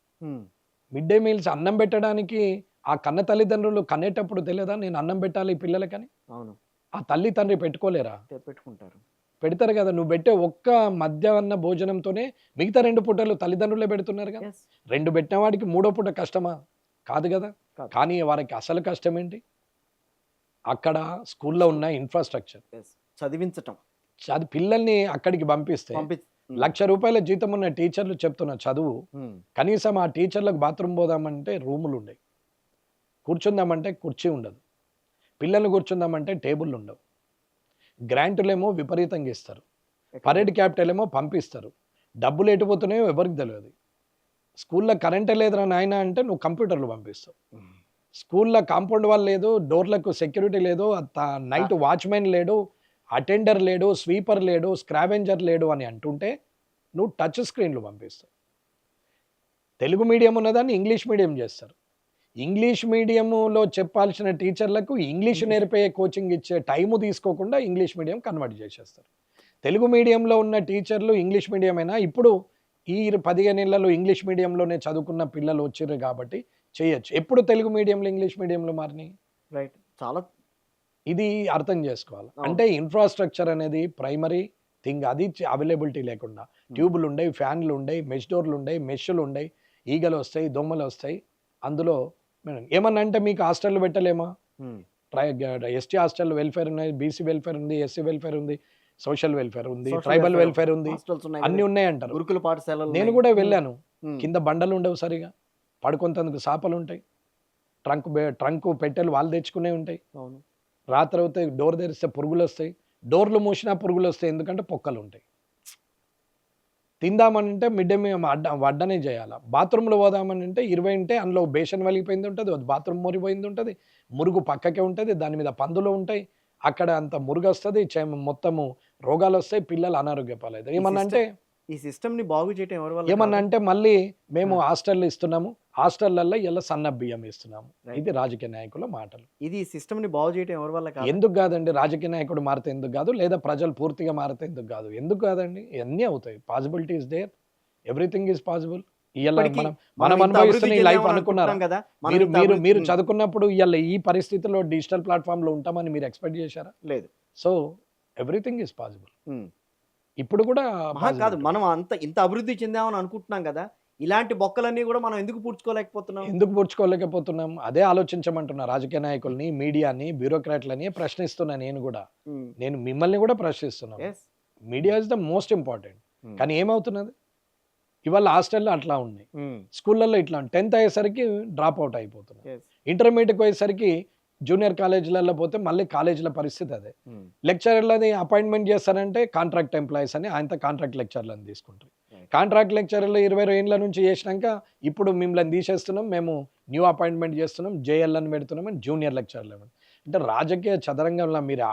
మిడ్ డే మీల్స్ అన్నం పెట్టడానికి ఆ కన్న తల్లిదండ్రులు కనేటప్పుడు తెలియదా నేను అన్నం పెట్టాలి ఈ పిల్లలకని? అవును. ఆ తల్లి తండ్రి పెట్టుకోలేరా? పెట్టుకుంటారు, పెడతారు కదా. నువ్వు పెట్టే ఒక్క మధ్యాహ్న భోజనంతోనే మిగతా 2 పూటలు తల్లిదండ్రులే పెడుతున్నారు కదా. 2 పెట్టిన వాడికి 3వ పూట కష్టమా? కాదు కదా. కానీ వారికి అసలు కష్టం ఏంటి? అక్కడ స్కూల్లో ఉన్న ఇన్ఫ్రాస్ట్రక్చర్, చదివించటం. పిల్లల్ని అక్కడికి పంపిస్తే ₹1,00,000 జీతం ఉన్న టీచర్లు చెప్తున్న చదువు, కనీసం ఆ టీచర్లకు బాత్రూమ్ పోదామంటే రూములు ఉండవు, కూర్చుందామంటే కుర్చీ ఉండదు, పిల్లల్ని కూర్చుందామంటే టేబుల్ ఉండవు, గ్రాంటులేమో విపరీతంగా ఇస్తారు, పరేడ్ క్యాపిటల్ ఏమో పంపిస్తారు, డబ్బులు ఎటుపోతున్నాయో ఎవరికి తెలియదు. స్కూల్లో కరెంటే లేదురా నాయన అంటే నువ్వు కంప్యూటర్లు పంపిస్తావు. స్కూల్లో కాంపౌండ్ వాల్ లేదు, డోర్లకు సెక్యూరిటీ లేదు, నైట్ వాచ్మెన్ లేడు, అటెండర్ లేడు, స్వీపర్ లేడు, స్క్రావెంజర్ లేడు అని అంటుంటే నువ్వు టచ్ స్క్రీన్లు పంపిస్తావు. తెలుగు మీడియం ఉన్నదాన్ని ఇంగ్లీష్ మీడియం చేస్తారు. ఇంగ్లీష్ మీడియంలో చెప్పాల్సిన టీచర్లకు ఇంగ్లీష్ నేర్పే కోచింగ్ ఇచ్చే టైము తీసుకోకుండా ఇంగ్లీష్ మీడియం కన్వర్ట్ చేసేస్తారు. తెలుగు మీడియంలో ఉన్న టీచర్లు ఇంగ్లీష్ మీడియం అయినా ఇప్పుడు ఈ 15 ఏళ్లలో ఇంగ్లీష్ మీడియంలోనే చదువుకున్న పిల్లలు వచ్చారు కాబట్టి చేయొచ్చు. ఎప్పుడు తెలుగు మీడియంలో ఇంగ్లీష్ మీడియంలో మారినాయి? రైట్, చాలా ఇది అర్థం చేసుకోవాలి. అంటే ఇన్ఫ్రాస్ట్రక్చర్ అనేది ప్రైమరీ థింగ్, అది అవైలబిలిటీ లేకుండా ట్యూబులు ఉండయి, ఫ్యాన్లు ఉండయి, మెష్ డోర్లు ఉండయి, మెష్లు ఉండయి, ఈగలు వస్తాయి, దోమలు వస్తాయి. అందులో ఏమన్నా అంటే మీకు హాస్టల్ పెట్టలేమా? ఎస్టీ హాస్టల్ వెల్ఫేర్ ఉన్నాయి, బీసీ వెల్ఫేర్ ఉంది, ఎస్సీ వెల్ఫేర్ ఉంది, సోషల్ వెల్ఫేర్ ఉంది, ట్రైబల్ వెల్ఫేర్ ఉంది, అన్ని ఉన్నాయి అంటారు. గురుకుల పాఠశాలలు నేను కూడా వెళ్ళాను, కింద బండలు ఉండవు సరిగా, పడుకొంతందుకు సాపలు ఉంటాయి, ట్రంక్ పెట్టెలు వాళ్ళు తెచ్చుకునే ఉంటాయి. అవును. రాత్రి అవుతాయి, డోర్ తెరిస్తే పురుగులు వస్తాయి, డోర్లు మూసినా పురుగులు వస్తాయి, ఎందుకంటే పొక్కలు ఉంటాయి. తిందామనంటే మిడ్ డే మీల్ వడ్డనే చేయాలి. బాత్రూంలో పోదామనంటే 20 ఉంటే అందులో బేషన్ వలిగిపోయింది ఉంటుంది, బాత్రూమ్ మురిపోయింది ఉంటుంది, మురుగు పక్కకే ఉంటుంది, దాని మీద పందులు ఉంటాయి, అక్కడ అంత మురుగు వస్తుంది, మొత్తము రోగాలు వస్తాయి, పిల్లలు అనారోగ్య పాలవుతారు. ఏమన్నా అంటే ఈ సిస్టమ్ ని బాగు చేయటం ఎవరి వల్ల ఏమన్నా కావాలి? అంటే మళ్ళీ మేము హాస్టల్లో ఇస్తున్నాము, హాస్టళ్లలో ఇలా సన్న బియ్యం ఇస్తున్నాము. Right. ఇది రాజకీయ నాయకుల మాటలు. ఇది ఈ సిస్టమ్ ని బాగు చేయటం ఎవరి వల్ల కాదు? ఎందుకు కాదండి? రాజకీయ నాయకుడు మారితే ఎందుకు కాదు, లేదా ప్రజలు పూర్తిగా మారితే ఎందుకు కాదు? ఎందుకు కాదండి? ఇవన్నీ అవుతాయి. Possibility is there, everything is possible. ఇవాళ ఇప్పటికీ మనం మనం మనం ఇంత అనుభవిస్తున్న ఈ అభివృద్ధి లైఫ్ చెందామని అనుకున్నారా? అనుకుంటున్నాం కదా, మనం మీరు ఇంత మీరు అభివృద్ధి- మీరు చదువుకున్నప్పుడు ఇవాళ ఈ పరిస్థితుల్లో డిజిటల్ ప్లాట్ఫామ్ లో ఉంటామని మీరు ఎక్స్పెక్ట్ చేశారా? లేదు. So everything is possible. Um. ఇప్పుడు కూడా మహా కాదు, possibility. మనం ఇంత అభివృద్ధి చెందామని అనుకుంటున్నాం కదా, ఇలాంటి బొక్కలన్నీ కూడా మనం ఎందుకు పూడ్చుకోలేకపోతున్నాం? ఎందుకు పూడ్చుకోలేకపోతున్నాం? అదే ఆలోచించమంటున్నా రాజకీయ నాయకుల్ని, మీడియాని, బ్యూరోక్రాట్లని ప్రశ్నిస్తున్నా. నేను కూడా, నేను మిమ్మల్ని కూడా ప్రశ్నిస్తున్నాను. Yes. Media is the most important. కానీ ఏమవుతున్నది? ఇవాళ హాస్టల్లో అట్లా ఉన్నాయి, స్కూళ్ళల్లో ఇట్లా 10th అయ్యేసరికి డ్రాప్ అవుట్ అయిపోతున్నారు, ఇంటర్మీడియట్కి పోయేసరికి జూనియర్ కాలేజీలలో పోతే మళ్ళీ కాలేజీల పరిస్థితి అదే. లెక్చరర్లని అపాయింట్మెంట్ చేస్తారంటే కాంట్రాక్ట్ ఎంప్లాయీస్ అని ఆయనతో కాంట్రాక్ట్ లెక్చర్లను తీసుకుంటారు. కాంట్రాక్ట్ లెక్చరర్లు 20 ఏళ్ళ నుంచి చేసినాక ఇప్పుడు మిమ్మల్ని తీసేస్తున్నాం, మేము న్యూ అపాయింట్మెంట్ చేస్తున్నాం, జేఎల్ అని పెడుతున్నాం అని జూనియర్ లెక్చర్లు. అంటే రాజకీయ చదరంగంలో మీరు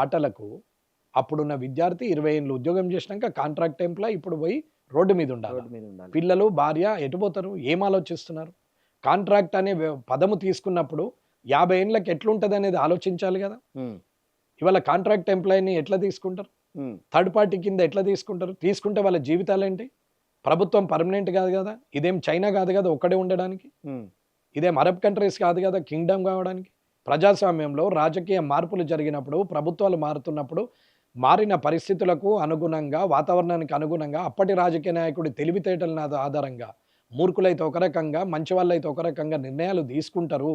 ఆటలకు అప్పుడున్న విద్యార్థి 20 ఏళ్ళు ఉద్యోగం చేసినాక కాంట్రాక్ట్ ఎంప్లాయ్ ఇప్పుడు పోయి రోడ్డు మీద ఉండాలి. పిల్లలు, భార్య ఎటుపోతారు? ఏం ఆలోచిస్తున్నారు? కాంట్రాక్ట్ అనే పదము తీసుకున్నప్పుడు 50 ఏళ్ళకి ఎట్లుంటుంది అనేది ఆలోచించాలి కదా. ఇవాళ కాంట్రాక్ట్ ఎంప్లాయీని ఎట్లా తీసుకుంటారు? థర్డ్ పార్టీ కింద ఎట్లా తీసుకుంటారు? తీసుకుంటే వాళ్ళ జీవితాలు ఏంటి? ప్రభుత్వం పర్మనెంట్ కాదు కదా, ఇదేం చైనా కాదు కదా ఒక్కడే ఉండడానికి, ఇదేం అరబ్ కంట్రీస్ కాదు కదా కింగ్డమ్ కావడానికి. ప్రజాస్వామ్యంలో రాజకీయ మార్పులు జరిగినప్పుడు, ప్రభుత్వాలు మారుతున్నప్పుడు, మారిన పరిస్థితులకు అనుగుణంగా, వాతావరణానికి అనుగుణంగా అప్పటి రాజకీయ నాయకుడి తెలివితేటల ఆధారంగా మూర్ఖులైతే ఒక రకంగా, మంచి వాళ్ళైతే ఒక రకంగా నిర్ణయాలు తీసుకుంటారు.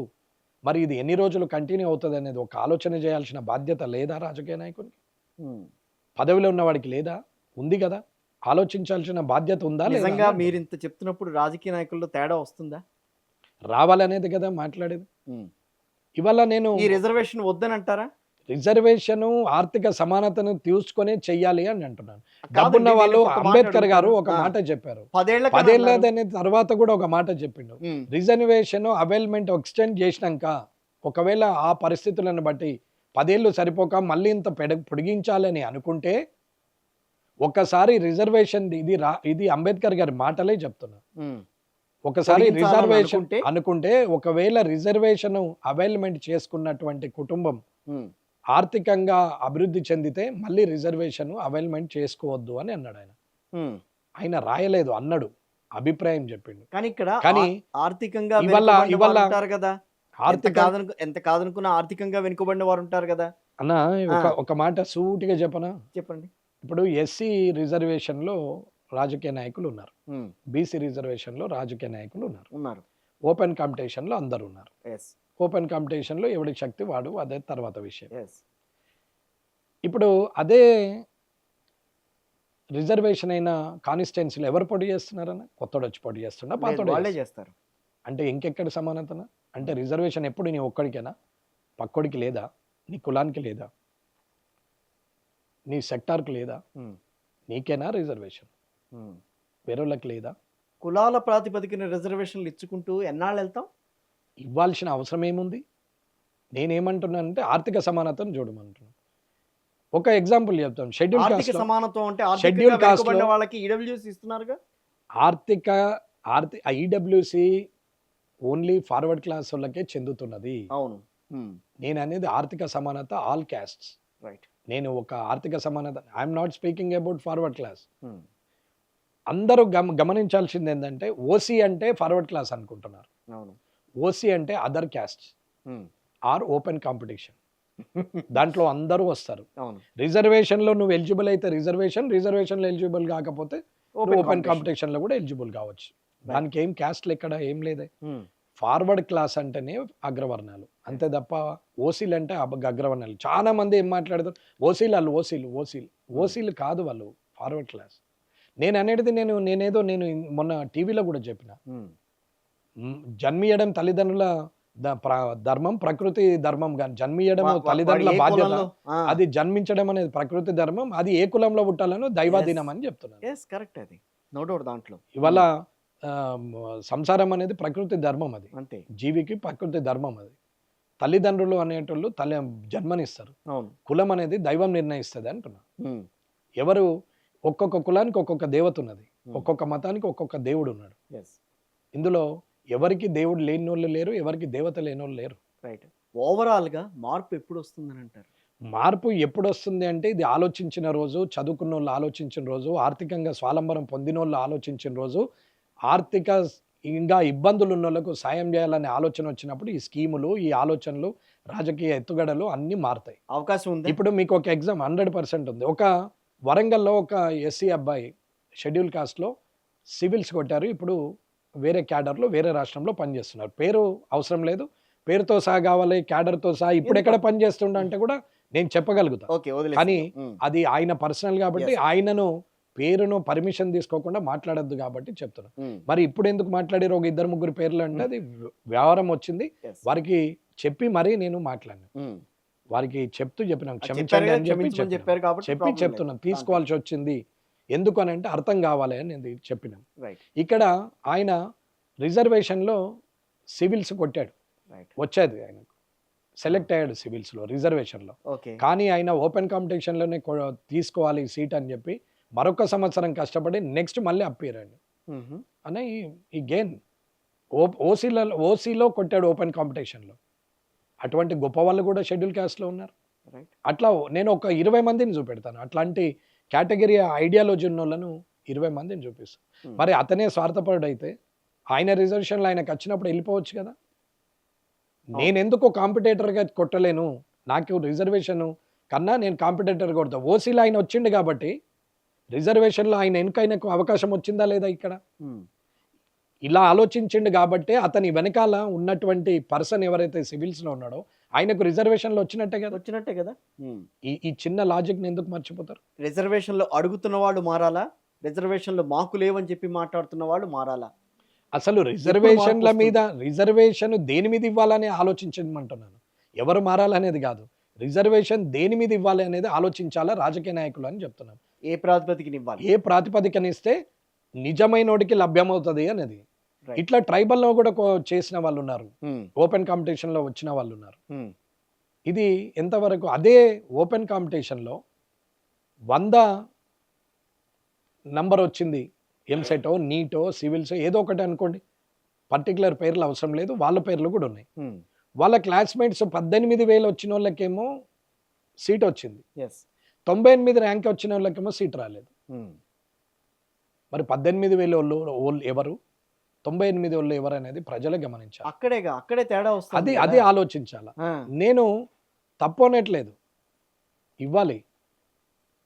మరి ఇది ఎన్ని రోజులు కంటిన్యూ అవుతుంది అనేది ఒక ఆలోచన చేయాల్సిన బాధ్యత లేదా రాజకీయ నాయకుడికి? పదవిలో ఉన్నవాడికి లేదా? ఉంది కదా. ఆలోచించాల్సిన బాధ్యత ఉందా? నిజంగా మీరు ఇంత చెప్తున్నప్పుడు రాజకీయ నాయకుల్లో తేడా వస్తుందా? రావాలనేది కదా మాట్లాడేది. ఇవాళ నేను ఈ రిజర్వేషన్ వద్దని అంటారా? రిజర్వేషన్ ఆర్థిక సమానతను తీసుకొనే చెయ్యాలి అని అంటున్నాను. డబ్బున్న వాళ్ళు, అంబేద్కర్ గారు ఒక మాట చెప్పారు, 10 ఏళ్ళ తర్వాత కూడా ఒక మాట చెప్పిండు, రిజర్వేషన్ అవైల్మెంట్ ఎక్స్టెండ్ చేసినాక ఒకవేళ ఆ పరిస్థితులను బట్టి 10 ఏళ్ళు సరిపోక మళ్ళీ ఇంత పొడిగించాలని అనుకుంటే, ఒకసారి రిజర్వేషన్ ఇది అంబేద్కర్ గారి మాటలే చెప్తున్నా, ఒకసారి రిజర్వేషన్ అనుకుంటే, ఒకవేళ రిజర్వేషన్ అవైల్మెంట్ చేసుకున్నటువంటి కుటుంబం ఆర్థికంగా అభివృద్ధి చెందితే మళ్ళీ రిజర్వేషన్ అవైల్మెంట్ చేసుకోవద్దు అని అన్నాడు ఆయన. ఆయన రాయలేదు, అన్నాడు, అభిప్రాయం చెప్పిండు. కానీ ఇక్కడ కానీ ఆర్థికంగా ఇవాళ ఉంటారు కదా, ఎంత కాదనుకున్నా ఆర్థికంగా వెనుకబడిన వారు ఉంటారు కదా అన్న. ఒక మాట సూటిగా చెప్పనా? చెప్పండి. ఇప్పుడు ఎస్సీ రిజర్వేషన్ లో రాజకీయ నాయకులు ఉన్నారు, బీసీ రిజర్వేషన్ లో రాజకీయ నాయకులు ఉన్నారు, ఓపెన్ కాంపిటీషన్ లో అందరు ఉన్నారు. ఓపెన్ కాంపిటీషన్ లో ఎవడి శక్తి వాడు, అదే తర్వాత విషయం. ఇప్పుడు అదే రిజర్వేషన్ అయిన కాన్స్టిట్యున్సీలో ఎవరు పోటీ చేస్తున్నారన్న? కొత్తడు వచ్చి పోటీ చేస్తున్నా, పాతోడు చేస్తారు. అంటే ఇంకెక్కడ సమానతన? అంటే రిజర్వేషన్ ఎప్పుడు నీ ఒక్కడికేనా? పక్కోడికి లేదా? నీ కులానికి లేదా? నీ సెక్టార్కి లేదా? నీకేనా రిజర్వేషన్? వేరేళ్ళకి లేదా? కులాల ప్రాతిపదికన రిజర్వేషన్లు ఇచ్చుకుంటూ ఎన్నాళ్ళు వెళ్తాం? ఇవ్వాల్సిన అవసరం ఏముంది? నేనేమంటున్నానంటే ఆర్థిక సమానతను చూడమంటున్నాను. ఒక ఎగ్జాంపుల్ చెప్తాను. ఆర్థిక సమానత్వం అంటే షెడ్యూల్ కాస్ట్ వాళ్ళకి ఈడబ్ల్యూసీ ఇస్తున్నారుగా. ఈడబ్ల్యూసీ ఓన్లీ ఫార్వర్డ్ క్లాస్ వాళ్ళకే చెందుతున్నది. అవును. నేను అనేది ఆర్థిక సమానత ఆల్ క్యాస్ట్స్. రైట్. నేను ఒక ఆర్థిక సమానత, I'm not speaking about forward class. అందరూ గమనించాల్సింది ఏంటంటే, ఓసీ అంటే ఫార్వర్డ్ క్లాస్ అనుకుంటున్నారు. అవును. ఓసీ అంటే other caste or open competition, దాంట్లో అందరూ వస్తారు. రిజర్వేషన్ లో నువ్వు ఎలిజిబుల్ అయితే రిజర్వేషన్ లో ఎలిజిబుల్ కాకపోతే ఓపెన్ కాంపిటీషన్ లో కూడా ఎలిజిబుల్ కావచ్చు. దానికి ఏం క్యాస్ట్లు ఎక్కడ ఏం లేదే. ఫార్వర్డ్ క్లాస్ అంటేనే అగ్రవర్ణాలు, అంతే తప్ప ఓసీలు అంటే అగ్రవర్ణాలు. చాలా మంది ఏం మాట్లాడతారు, ఓసీలు కాదు, వాళ్ళు ఫార్వర్డ్ క్లాస్. నేను అనేది నేను మొన్న టీవీలో కూడా చెప్పిన, జన్మియడం తల్లిదండ్రుల ధర్మం, ప్రకృతి ధర్మం. కానీ జన్మియడం తల్లిదండ్రుల బాధ్యత, అది జన్మించడం అనేది ప్రకృతి ధర్మం, అది ఏ కులంలో పుట్టాలను దైవాధీనం అని చెప్తున్నాను. కరెక్ట్, అది నో డౌట్ దాంట్లో. ఇవాళ సంసారం అనేది ప్రకృతి ధర్మం, అది అంతే, జీవికి ప్రకృతి ధర్మం. అది తల్లిదండ్రులు అనేటోళ్ళు జన్మనిస్తారు, అవును. కులం అనేది దైవం నిర్ణయిస్తుంది అంటున్నా. ఎవరు ఒక్కొక్క కులానికి ఒక్కొక్క దేవత ఉన్నది, ఒక్కొక్క మతానికి ఒక్కొక్క దేవుడు ఉన్నాడు. ఇందులో ఎవరికి దేవుడు లేని వాళ్ళు లేరు, ఎవరికి దేవత లేని వాళ్ళు లేరు. రైట్. ఓవరాల్ గా మార్పు ఎప్పుడు వస్తుందని అంటారు? మార్పు ఎప్పుడు వస్తుంది అంటే, ఇది ఆలోచించిన రోజు, చదువుకున్న వాళ్ళు ఆలోచించిన రోజు, ఆర్థికంగా స్వాలంబరం పొందిన వాళ్ళు ఆలోచించిన రోజు, ఆర్థిక ఇంకా ఇబ్బందులు ఉన్న వాళ్ళకు సాయం చేయాలనే ఆలోచన వచ్చినప్పుడు ఈ స్కీములు, ఈ ఆలోచనలు, రాజకీయ ఎత్తుగడలు అన్నీ మారుతాయి. అవకాశం ఉంది. ఇప్పుడు మీకు ఒక ఎగ్జామ్ 100% ఉంది. ఒక వరంగల్లో ఒక ఎస్సీ అబ్బాయి షెడ్యూల్ కాస్ట్లో సివిల్స్ కొట్టారు. ఇప్పుడు వేరే క్యాడర్లో వేరే రాష్ట్రంలో పనిచేస్తున్నారు. పేరు అవసరం లేదు, పేరుతో సహా కావాలి, క్యాడర్తో సహా ఇప్పుడు ఎక్కడ పనిచేస్తుండ అంటే కూడా నేను చెప్పగలుగుతా. కానీ అది ఆయన పర్సనల్ కాబట్టి ఆయనను పేరును పర్మిషన్ తీసుకోకుండా మాట్లాడద్దు కాబట్టి చెప్తున్నా. మరి ఇప్పుడు ఎందుకు మాట్లాడారు ఒక 2-3 పేర్లు అంటే, అది వ్యవహారం వచ్చింది, వారికి చెప్పి మరీ నేను మాట్లాడినా. వారికి చెప్పినాం, క్షమించండి అని చెప్పి చెప్తున్నాం. తీసుకోవాల్సి వచ్చింది ఎందుకు అని అంటే అర్థం కావాలి అని నేను చెప్పినాం. ఇక్కడ ఆయన రిజర్వేషన్లో సివిల్స్ కొట్టాడు, వచ్చేది ఆయనకు, సెలెక్ట్ అయ్యాడు సివిల్స్లో రిజర్వేషన్లో. కానీ ఆయన ఓపెన్ కాంపిటీషన్లోనే తీసుకోవాలి సీట్ అని చెప్పి మరొక సంవత్సరం కష్టపడి నెక్స్ట్ మళ్ళీ అప్పేరాడు అని ఈ గెయిన్ ఓసీలో కొట్టాడు ఓపెన్ కాంపిటీషన్లో. అటువంటి గొప్ప వాళ్ళు కూడా షెడ్యూల్ క్యాస్ట్లో ఉన్నారు. అట్లా నేను ఒక 20 మందిని చూపెడతాను, అట్లాంటి కేటగిరీ ఐడియాలజీ ఉన్న వాళ్ళను 20 మందిని చూపిస్తాను. మరి అతనే స్వార్థపరుడు అయితే ఆయన రిజర్వేషన్లో ఆయనకు వచ్చినప్పుడు వెళ్ళిపోవచ్చు కదా. నేను ఎందుకు కాంపిటేటర్గా కొట్టలేను, నాకు రిజర్వేషన్ కన్నా నేను కాంపిటేటర్ కొడతా. ఓసీలో ఆయన వచ్చిండు కాబట్టి రిజర్వేషన్లో ఆయన వెనుకైనకు అవకాశం వచ్చిందా లేదా? ఇక్కడ ఇలా ఆలోచించిండు కాబట్టి అతని వెనకాల ఉన్నటువంటి పర్సన్ ఎవరైతే సివిల్స్లో ఉన్నాడో ఆయనకు రిజర్వేషన్లో వచ్చినట్టే కదా. ఈ చిన్న లాజిక్ని ఎందుకు మర్చిపోతారు? రిజర్వేషన్లో అడుగుతున్న వాళ్ళు మారాలా, రిజర్వేషన్లో మాకు లేవని చెప్పి మాట్లాడుతున్న వాళ్ళు మారాలా? అసలు రిజర్వేషన్ల మీద, రిజర్వేషన్ దేని మీద ఇవ్వాలని ఆలోచించమంటున్నాను, ఎవరు మారాలనేది కాదు. రిజర్వేషన్ దేని మీద ఇవ్వాలి అనేది ఆలోచించాలా రాజకీయ నాయకులు అని చెప్తున్నాను. ఏ ప్రాతిపదికన ఇవ్వాలి, ఏ ప్రాతిపదికన ఇస్తే నిజమైనోడికి లభ్యమవుతుంది అనేది. ఇట్లా ట్రైబల్లో కూడా చేసిన వాళ్ళు ఉన్నారు, ఓపెన్ కాంపిటీషన్లో వచ్చిన వాళ్ళు ఉన్నారు. ఇది ఎంతవరకు అదే ఓపెన్ కాంపిటీషన్లో 100 నంబర్ వచ్చింది, ఎంసెటో నీటో సివిల్స్ ఏదో ఒకటి అనుకోండి, పర్టికులర్ పేర్లు అవసరం లేదు, వాళ్ళ పేర్లు కూడా ఉన్నాయి. వాళ్ళ క్లాస్మేట్స్ 18,000 వచ్చిన వాళ్ళకేమో సీట్ వచ్చింది, 98 ర్యాంక్ వచ్చిన వాళ్ళకేమో సీట్ రాలేదు. మరి 18,000 వాళ్ళు ఎవరు, 98 వాళ్ళు ఎవరు అనేది ప్రజలు గమనించాలి. అక్కడే తేడా వస్తుంది. అది ఆలోచించాల. నేను తప్పు అనట్లేదు, ఇవ్వాలి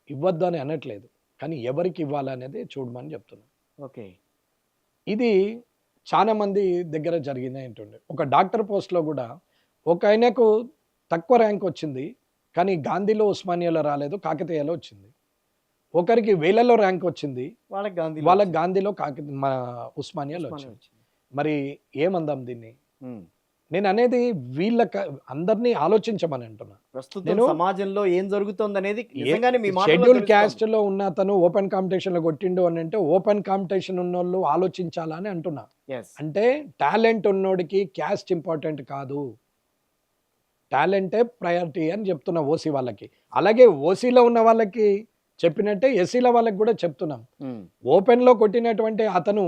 ఇవ్వద్దు అని అనట్లేదు, కానీ ఎవరికి ఇవ్వాలి అనేది చూడమని చెప్తున్నాను. ఇది చాలా మంది దగ్గర జరిగింది ఏంటంటే, ఒక డాక్టర్ పోస్ట్లో కూడా ఒక ఆయనకు తక్కువ ర్యాంక్ వచ్చింది, కానీ గాంధీలో ఉస్మానియాలో రాలేదు, కాకతీయలో వచ్చింది. ఒకరికి వేలలో ర్యాంక్ వచ్చింది, వాళ్ళకి గాంధీలో మన ఉస్మానియాలో వచ్చింది. మరి ఏమందాం దీన్ని? నేను అనేది వీళ్ళ అందరినీ ఆలోచించమని అంటున్నా. ప్రస్తుతం సమాజంలో ఏం జరుగుతుంది అనేది షెడ్యూల్ క్యాస్ట్ లో ఉన్న అతను ఓపెన్ కాంపిటీషన్ లో కొట్టిండు అని అంటే ఓపెన్ కాంపిటీషన్ ఉన్న వాళ్ళు ఆలోచించాలని అంటున్నా. అంటే టాలెంట్ ఉన్నోడికి క్యాస్ట్ ఇంపార్టెంట్ కాదు, టాలెంటే ప్రయారిటీ అని చెప్తున్నా ఓసీ వాళ్ళకి. అలాగే ఓసీలో ఉన్న వాళ్ళకి చెప్పినట్టే ఎస్సీల వాళ్ళకి కూడా చెప్తున్నాం. ఓపెన్ లో కొట్టినటువంటి అతను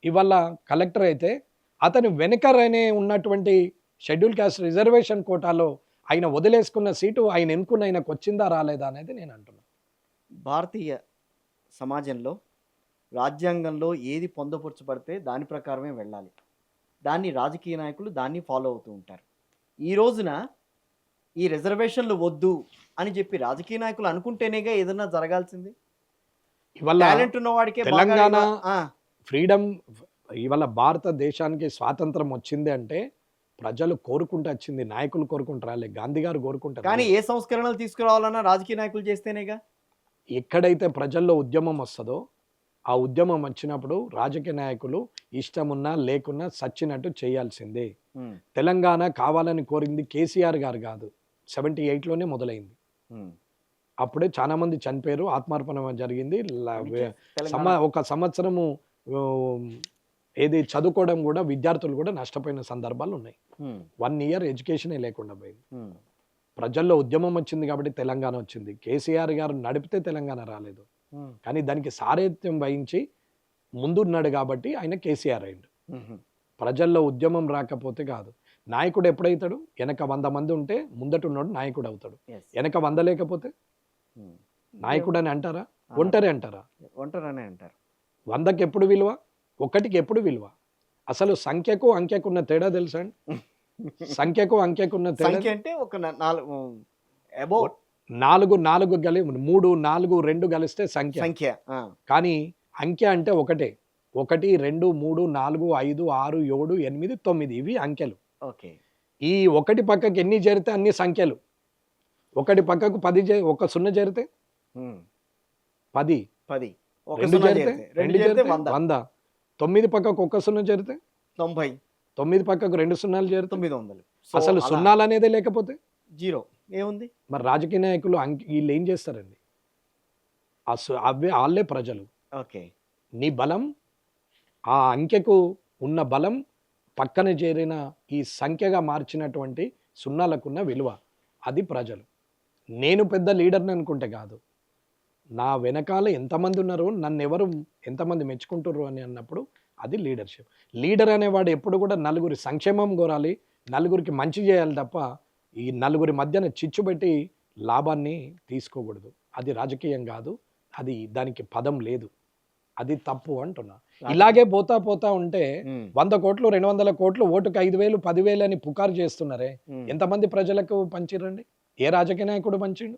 ఇవాళ కలెక్టర్ అయితే అతను వెనకరనే ఉన్నటువంటి షెడ్యూల్ క్యాస్ట్ రిజర్వేషన్ కోటాలో ఆయన వదిలేసుకున్న సీటు ఆయన ఎన్నుకున్న ఆయనకు వచ్చిందా రాలేదా అనేది నేను అంటున్నాను. భారతీయ సమాజంలో రాజ్యాంగంలో ఏది పొందుపరచబడితే దాని ప్రకారమే వెళ్ళాలి, దాన్ని రాజకీయ నాయకులు దాన్ని ఫాలో అవుతూ ఉంటారు. ఈ రోజున ఈ రిజర్వేషన్లు వద్దు అని చెప్పి రాజకీయ నాయకులు అనుకుంటేనేగా ఏదన్నా జరగాల్సింది. ఇవాళ టాలెంట్ ఉన్నవాడికే తెలంగాణ ఫ్రీడమ్, ఇవాళ భారతదేశానికి స్వాతంత్రం వచ్చింది అంటే ప్రజలు కోరుకుంటూ వచ్చింది, నాయకులు కోరుకుంటూ రాలే, గాంధీ గారు కోరుకుంటారు. కానీ ఏ సంస్కరణలు తీసుకురావాలన్నా రాజకీయ నాయకులు చేస్తేనేగా. ఎక్కడైతే ప్రజల్లో ఉద్యమం వస్తుందో ఆ ఉద్యమం వచ్చినప్పుడు రాజకీయ నాయకులు ఇష్టమున్నా లేకున్నా సచ్చినట్టు చేయాల్సిందే. తెలంగాణ కావాలని కోరింది కేసీఆర్ గారు కాదు, 78లోనే మొదలైంది. అప్పుడే చాలా మంది చనిపోయారు, ఆత్మార్పణ జరిగింది. ఒక సంవత్సరము ఏది చదువుకోవడం కూడా విద్యార్థులు కూడా నష్టపోయిన సందర్భాలు ఉన్నాయి. 1 year ఎడ్యుకేషనే లేకుండా పోయింది. ప్రజల్లో ఉద్యమం వచ్చింది కాబట్టి తెలంగాణ వచ్చింది. కేసీఆర్ గారు నడిపితే తెలంగాణ రాలేదు, కానీ దానికి సారథ్యం వహించి ముందున్నాడు కాబట్టి ఆయన కేసీఆర్ అయిండు. ప్రజల్లో ఉద్యమం రాకపోతే కాదు. నాయకుడు ఎప్పుడైతాడు? వెనక 100 మంది ఉంటే ముందటున్నాడు నాయకుడు అవుతాడు. వెనక 100 లేకపోతే నాయకుడు అని అంటారా? ఒంటరి అంటారా? ఒంటరనే అంటారు. 100కి ఎప్పుడు విలువ, 1కి ఎప్పుడు విలువ? అసలు సంఖ్యకు అంకెకు ఉన్న తేడా తెలుసా అండి? సంఖ్యకు అంకెకు ఉన్న తేడా అంటే ఒక 4 4 3 4 2 కలిస్తే సంఖ్య. కానీ అంకె అంటే ఒకటే. 1 2 3 4 5 6 7 8 9 ఇవి అంకెలు. ఓకే. ఈ 1 పక్కకి ఎన్ని చేరితే అన్ని సంఖ్యలు. 1 పక్కకు 10 ఒక 0 చేరితే 10. 2 చేరితే 100. 9 పక్కకు ఒక 0 చేరితే 90. 9 పక్కకు 2 సున్నాలు చేరితే 900. అసలు సున్నాలు అనేదే లేకపోతే జీరో ఏముంది? మరి రాజకీయ నాయకులు వీళ్ళు ఏం చేస్తారండి? అవే వాళ్ళే ప్రజలు. ఓకే. నీ బలం, ఆ అంకెకు ఉన్న బలం పక్కన చేరిన ఈ సంఖ్యగా మార్చినటువంటి సున్నాలకున్న విలువ, అది ప్రజలు. నేను పెద్ద లీడర్ని అనుకుంటే కాదు, నా వెనకాల ఎంతమంది ఉన్నారో, నన్ను ఎవరు ఎంతమంది మెచ్చుకుంటారు అని అన్నప్పుడు అది లీడర్షిప్. లీడర్ అనేవాడు ఎప్పుడు కూడా నలుగురి సంక్షేమం కోరాలి, నలుగురికి మంచి చేయాలి తప్ప ఈ నలుగురి మధ్యన చిచ్చు పెట్టి లాభాన్ని తీసుకోకూడదు. అది రాజకీయం కాదు, అది దానికి పదం లేదు, అది తప్పు అంటున్నా. ఇలాగే పోతా ఉంటే 100 కోట్లు 200 కోట్లు ఓటుకు 5,000 10,000 అని పుకారు చేస్తున్నారే, ఎంతమంది ప్రజలకు పంచిరండి? ఏ రాజకీయ నాయకుడు పంచిండు?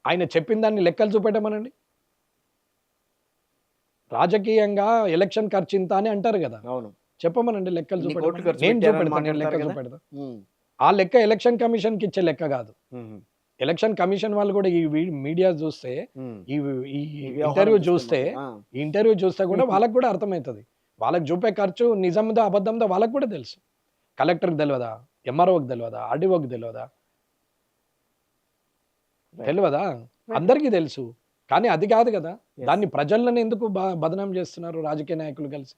ఆయన చెప్పిన దాన్ని లెక్కలు చూపెట్టమనండి. రాజకీయంగా ఎలక్షన్ ఖర్చు ఇంత అని అంటారు కదా, అవును, చెప్పమనండి లెక్కలు చూపెట్టమని. ఖర్చు నేను పెట్టారని చూపెడతాను, నేను లెక్క మాట్లాడతారు చూపెడతా. ఆ లెక్క ఎలక్షన్ కమిషన్కి ఇచ్చే లెక్క కాదు. ఎలక్షన్ కమిషన్ వాళ్ళు కూడా ఈ మీడియా చూస్తే, ఈ ఇంటర్వ్యూ చూస్తే, కూడా వాళ్ళకు కూడా అర్థమవుతుంది. వాళ్ళకి చూపే ఖర్చు నిజందో అబద్ధందో వాళ్ళకు కూడా తెలుసు. కలెక్టర్కి తెలియదా? ఎంఆర్ఓకి తెలియదా? ఆర్డీఓకి తెలియదా? అందరికీ తెలుసు. కానీ అది కాదు కదా, దాన్ని ప్రజలను ఎందుకు బదనాం చేస్తున్నారు రాజకీయ నాయకులు కలిసి?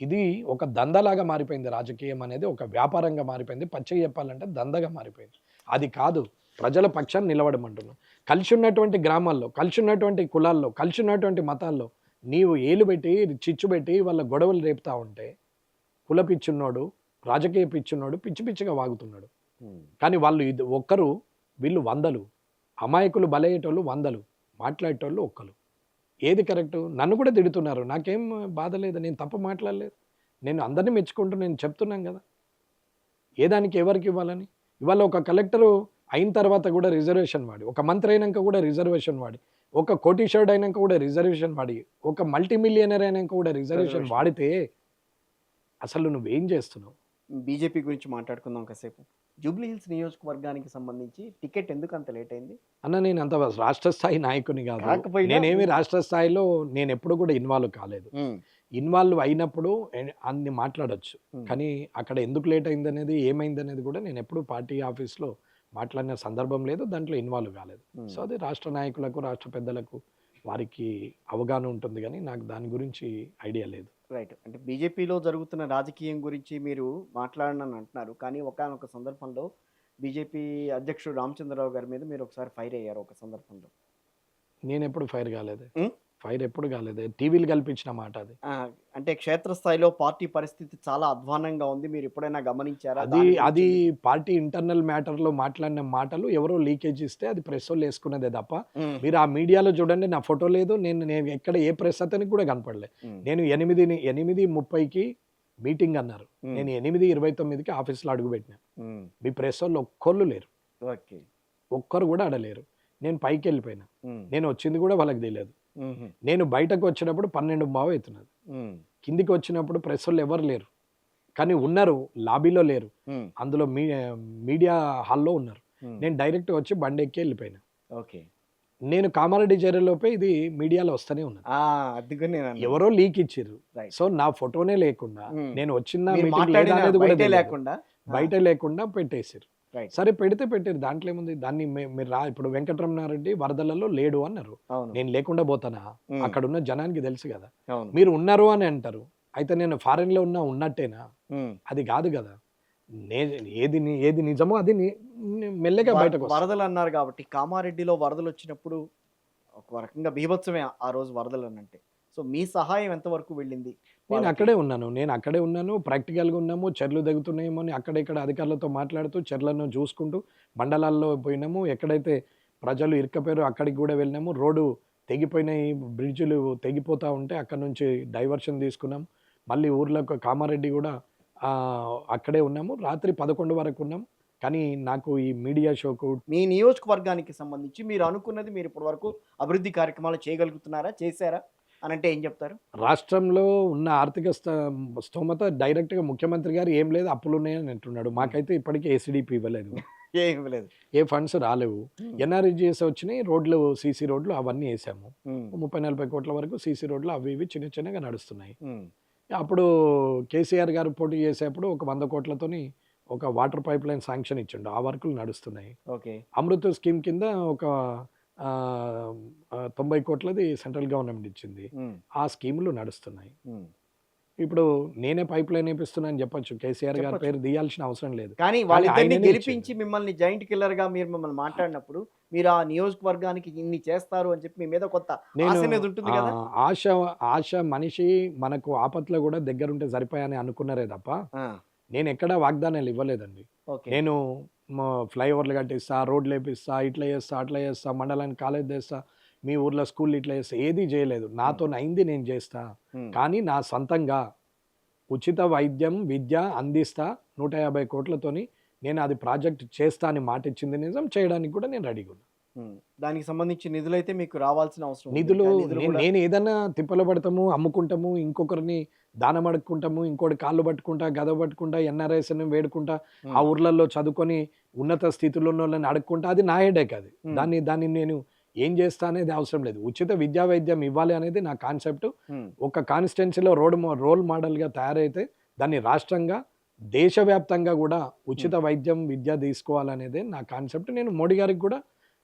ఇది ఒక దందలాగా మారిపోయింది. రాజకీయం అనేది ఒక వ్యాపారంగా మారిపోయింది. పచ్చిగా చెప్పాలంటే దందగా మారిపోయింది. అది కాదు, ప్రజల పక్షాన్ని నిలబడమంటున్నాం. కలిసి ఉన్నటువంటి గ్రామాల్లో, కలిసి ఉన్నటువంటి కులాల్లో, కలిసి ఉన్నటువంటి మతాల్లో నీవు ఏలు పెట్టి చిచ్చు పెట్టి వాళ్ళ గొడవలు రేపుతా ఉంటే, కుల పిచ్చున్నోడు, రాజకీయ పిచ్చున్నోడు పిచ్చి పిచ్చిగా వాగుతున్నాడు. కానీ వాళ్ళు ఒక్కరు, వీళ్ళు 100, అమాయకులు బలయ్యేటోళ్ళు 100, మాట్లాడేటోళ్ళు 1. ఏది కరెక్టు? నన్ను కూడా తిడుతున్నారు, నాకేం బాధ లేదు, నేను తప్పు మాట్లాడలేదు. నేను అందరినీ మెచ్చుకుంటూ నేను చెప్తున్నాను కదా, ఏ దానికి ఎవరికి ఇవ్వాలని. ఇవాళ ఒక కలెక్టరు అయిన తర్వాత కూడా రిజర్వేషన్ వాడి, ఒక మంత్రి అయినాక కూడా రిజర్వేషన్ వాడి, ఒక కోటీశ్వరుడు అయినాక కూడా రిజర్వేషన్ వాడి, ఒక మల్టీ మిలియనర్ అయినాక కూడా రిజర్వేషన్ వాడితే అసలు నువ్వేం చేస్తున్నావు? బీజేపీ గురించి మాట్లాడుకుందాం కాసేపు. జూబ్లీ హిల్స్ నియోజకవర్గానికి సంబంధించి టికెట్ ఎందుకు అంత లేట్ అయింది అన్న? నేను అంత రాష్ట్ర స్థాయి నాయకుని కాదు, నేనేమి రాష్ట్ర స్థాయిలో నేను ఎప్పుడు కూడా ఇన్వాల్వ్ కాలేదు. ఇన్వాల్వ్ అయినప్పుడు అన్ని మాట్లాడొచ్చు, కానీ అక్కడ ఎందుకు లేట్ అయింది అనేది, ఏమైంది అనేది కూడా నేను ఎప్పుడు పార్టీ ఆఫీస్లో మాట్లాడిన సందర్భం లేదు, దాంట్లో ఇన్వాల్వ్ కాలేదు. సో అది రాష్ట్ర నాయకులకు, రాష్ట్ర పెద్దలకు వారికి అవగాహన ఉంటుంది, కానీ నాకు దాని గురించి ఐడియా లేదు. రైట్. అంటే బీజేపీలో జరుగుతున్న రాజకీయం గురించి మీరు మాట్లాడనని అంటున్నారు, కానీ ఒకానొక సందర్భంలో బీజేపీ అధ్యక్షుడు రామచంద్రరావు గారి మీద మీరు ఒకసారి ఫైర్ అయ్యారు ఒక సందర్భంలో. నేను ఎప్పుడు ఫైర్ కాలేదు, ఫైర్ ఎప్పుడు కాలేదు, టీవీలు కల్పించిన మాట అది. అంటే క్షేత్రస్థాయిలో పార్టీ పరిస్థితి చాలా అధ్వానంగా ఉంది, మీరు ఎప్పుడైనా గమనించారా? అది పార్టీ ఇంటర్నల్ మ్యాటర్లో మాట్లాడిన మాటలు ఎవరో లీకేజ్ ఇస్తే అది ప్రెస్ వాళ్ళు వేసుకునేదే తప్ప, మీరు ఆ మీడియాలో చూడండి, నా ఫోటో లేదు, నేను ఎక్కడ ఏ ప్రెస్ అతనికి కూడా కనపడలేదు. నేను 8:30కి మీటింగ్ అన్నారు, నేను 8:29కి ఆఫీస్లో అడుగుపెట్టినా. మీ ప్రెస్ వాళ్ళు ఒక్కళ్ళు లేరు, ఒక్కరు కూడా అడలేరు. నేను పైకి వెళ్ళిపోయినా, నేను వచ్చింది కూడా వాళ్ళకి తెలియదు. నేను బయటకు వచ్చినప్పుడు 12:15 అవుతున్నది, కిందికి వచ్చినప్పుడు ప్రెస్ వాళ్ళు ఎవరు లేరు, కానీ ఉన్నారు, లాబీలో లేరు, అందులో మీడియా హాల్లో ఉన్నారు. నేను డైరెక్ట్ వచ్చి బండి ఎక్కి వెళ్ళిపోయినా. ఓకే. నేను కామారెడ్డి చేరేలోపే ఇది మీడియాలో వస్తూనే ఉన్నది. అందుకని నేను అన్నాను. ఎవరో లీక్ ఇచ్చిర్రు. Right. సో నా ఫోటోనే లేకుండా Hmm. నేను వచ్చిన మీరు మీటింగ్ లేదా మాట్లాడిన అనేది కూడా బయటే తెలియదు. లేకుండా బయట లేకుండా పెట్టేసారు. Right. సరే పెడితే పెట్టారు, దాంట్లో ఏముంది. దాన్ని మీరు ఇప్పుడు వెంకటరమణారెడ్డి వరదలలో లేడు అన్నారు. అవును. నేను లేకుండా పోతానా? Hmm. అక్కడ ఉన్న జనానికి తెలుసు కదా. అవును. మీరు ఉన్నారు అని అంటారు, అయితే నేను ఫారెన్ లో ఉన్నట్టేనా? Hmm. అది కాదు కదా. ఏది నిజమో అది మెల్లగా బయటకు వస్తుంది. వరదలు అన్నారు కాబట్టి కామారెడ్డిలో వరదలు వచ్చినప్పుడు ఒక రకంగా బీభత్సమే ఆ రోజు వరదలు అని అంటే. సో మీ సహాయం ఎంతవరకు వెళ్ళింది? నేను అక్కడే ఉన్నాను, ప్రాక్టికల్గా ఉన్నాము. చెర్లు దిగుతున్నాయేమో అని అక్కడ ఇక్కడ అధికారులతో మాట్లాడుతూ చెర్లను చూసుకుంటూ మండలాల్లో పోయినాము. ఎక్కడైతే ప్రజలు ఇరుక్కపోయారో అక్కడికి కూడా వెళ్ళినాము. రోడ్డు తెగిపోయినాయి, బ్రిడ్జులు తెగిపోతూ ఉంటే అక్కడ నుంచి డైవర్షన్ తీసుకున్నాం. మళ్ళీ ఊర్లకు కామారెడ్డి కూడా అక్కడే ఉన్నాము. రాత్రి 11 వరకు ఉన్నాం. కానీ నాకు ఈ మీడియా షోకు మీ నియోజకవర్గానికి సంబంధించి మీరు అనుకున్నది మీరు ఇప్పటి వరకు అభివృద్ధి కార్యక్రమాలు చేయగలుగుతున్నారా, చేశారా అని అంటే ఏం చెప్తారు? రాష్ట్రంలో ఉన్న ఆర్థిక స్తోమత డైరెక్ట్గా ముఖ్యమంత్రి గారు ఏం లేదు, అప్పులు ఉన్నాయని అంటున్నాడు. మాకైతే ఇప్పటికీ ఏసీడీపీ ఇవ్వలేదు, ఏం లేదు, ఏ ఫండ్స్ రాలేవు. ఎన్ఆర్ఈజీఎస్ వచ్చినాయి, రోడ్లు సీసీ రోడ్లు అవన్నీ వేసాము. 30-40 కోట్ల వరకు సీసీ రోడ్లు అవి ఇవి చిన్న చిన్నగా నడుస్తున్నాయి. అప్పుడు కేసీఆర్ గారు పోటీ చేసేప్పుడు ఒక 100 కోట్లతోని ఒక వాటర్ పైప్ లైన్ శాంక్షన్ ఇచ్చిండు, ఆ వర్కులు నడుస్తున్నాయి. ఓకే. అమృత స్కీమ్ కింద ఒక 90 కోట్లది సెంట్రల్ గవర్నమెంట్ ఇచ్చింది, ఆ స్కీములు నడుస్తున్నాయి. ఇప్పుడు నేనే పైప్ లైన్ వేపిస్తున్నాను చెప్పొచ్చు, కేసీఆర్ గారి పేరు తీయాల్సిన అవసరం లేదు. కానీ వాళ్ళిద్దరిని గెలిపించి మిమ్మల్ని జాయింట్ కిల్లర్ గా మీరు మిమ్మల్ని మాట్లాడినప్పుడు మీరు ఆ నియోజకవర్గానికి ఇన్ని చేస్తారు అని చెప్పి మీ మీద కొంత ఆశ అనేది ఉంటుంది కదా. ఆశ మనిషి మనకు ఆపత్లో కూడా దగ్గరుంటే సరిపోయాని అనుకున్నారే తప్ప నేను ఎక్కడా వాగ్దానాలు ఇవ్వలేదండి. నేను ఫ్లైఓవర్లు కట్టిస్తా, రోడ్లు వేపిస్తా, ఇట్లా చేస్తా, అట్లా చేస్తా, మండలానికి కాలేజ్ చేస్తా, మీ ఊర్లో స్కూల్ ఇట్లా చేస్తా, ఏది చేయలేదు. నాతో అయింది నేను చేస్తా. కానీ నా సొంతంగా ఉచిత వైద్యం విద్య అందిస్తా 150 కోట్లతోని నేను అది ప్రాజెక్ట్ చేస్తా అని మాట ఇచ్చింది నిజం, చేయడానికి కూడా నేను రెడీగా ఉన్నా. దానికి సంబంధించి నిధులు అయితే మీకు రావాల్సిన అవసరం నిధులు నేను ఏదైనా తిప్పలు పడతాము, అమ్ముకుంటాము, ఇంకొకరిని దానం అడుక్కుంటాము, ఇంకోటి కాళ్ళు పట్టుకుంటా, గద పట్టుకుంటా, ఎన్ఆర్ఐస్ని వేడుకుంటా, ఆ ఊర్లలో చదువుకొని ఉన్నత స్థితిలో ఉన్న వాళ్ళని అడుక్కుంటా, అది నా హెడేక్. అది దాన్ని నేను ఏం చేస్తా అనేది అవసరం లేదు. ఉచిత విద్యా వైద్యం ఇవ్వాలి అనేది నా కాన్సెప్ట్. ఒక కాన్స్టిట్యున్సీలో రోల్ మోడల్గా తయారైతే దాన్ని రాష్ట్రంగా దేశవ్యాప్తంగా కూడా ఉచిత వైద్యం విద్య తీసుకోవాలనేదే నా కాన్సెప్ట్. నేను మోడీ గారికి కూడా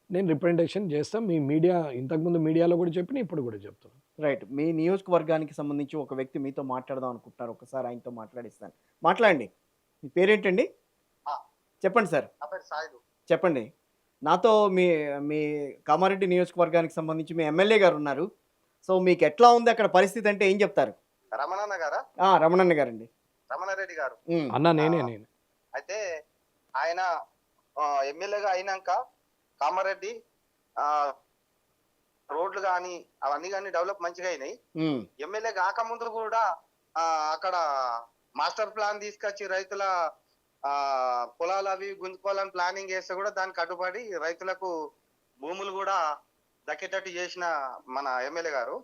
నేను రిప్రజెంటేషన్ చేస్తాను. మీ మీడియా ఇంతకుముందు మీడియాలో కూడా చెప్పిన, ఇప్పుడు కూడా చెప్తాను. రైట్. మీ నియోజకవర్గానికి సంబంధించి ఒక వ్యక్తి మీతో మాట్లాడదాం అనుకుంటున్నారు, ఒకసారి ఆయనతో మాట్లాడిస్తాను. మాట్లాడండి. మీ పేరేంటండి? చెప్పండి సార్. చెప్పండి. నాతో మీ మీ కామారెడ్డి నియోజకవర్గానికి సంబంధించి మీ ఎమ్మెల్యే గారు ఉన్నారు. సో మీకు ఎట్లా ఉంది అక్కడ పరిస్థితి అంటే ఏం చెప్తారు? రమణన్న గారా? రమణన్న గారండి. రమణారెడ్డి గారు. అన్న నేను అయితే ఆయన ఎమ్మెల్యేగా అయినాక కామారెడ్డి రోడ్లు కానీ అవన్నీ కానీ డెవలప్ మంచిగా అయినాయి. ఎమ్మెల్యే కాకముందు కూడా అక్కడ మాస్టర్ ప్లాన్ తీసుకొచ్చి రైతుల పొలాలు అవి గుంజుకోవాలని ప్లానింగ్ చేస్తే కూడా దానికి అడ్డుపడి రైతులకు భూములు కూడా దక్కేటట్టు చేసిన మన ఎమ్మెల్యే గారు.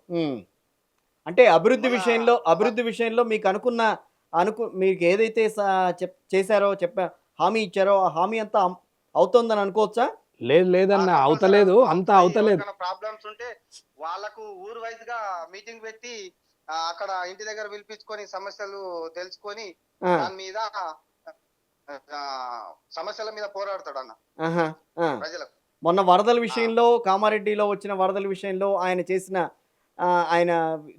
అంటే అభివృద్ధి విషయంలో మీకు మీకు ఏదైతే చేశారో హామీ ఇచ్చారో ఆ హామీ అంతా అవుతుందని అనుకోవచ్చా? లేదన్న, అవుతలేదు, అంతా అవుతలేదు. ప్రాబ్లమ్స్ ఉంటే వాళ్ళకు ఊరు వైజ్ గా మీటింగ్ పెట్టి అక్కడ ఇంటి దగ్గర పిలిపించుకొని సమస్యలు తెలుసుకొని దాని మీద సమస్యల మీద పోరాడతాడు అన్న ప్రజలకు. మొన్న వరదల విషయంలో, కామారెడ్డిలో వచ్చిన వరదల విషయంలో ఆయన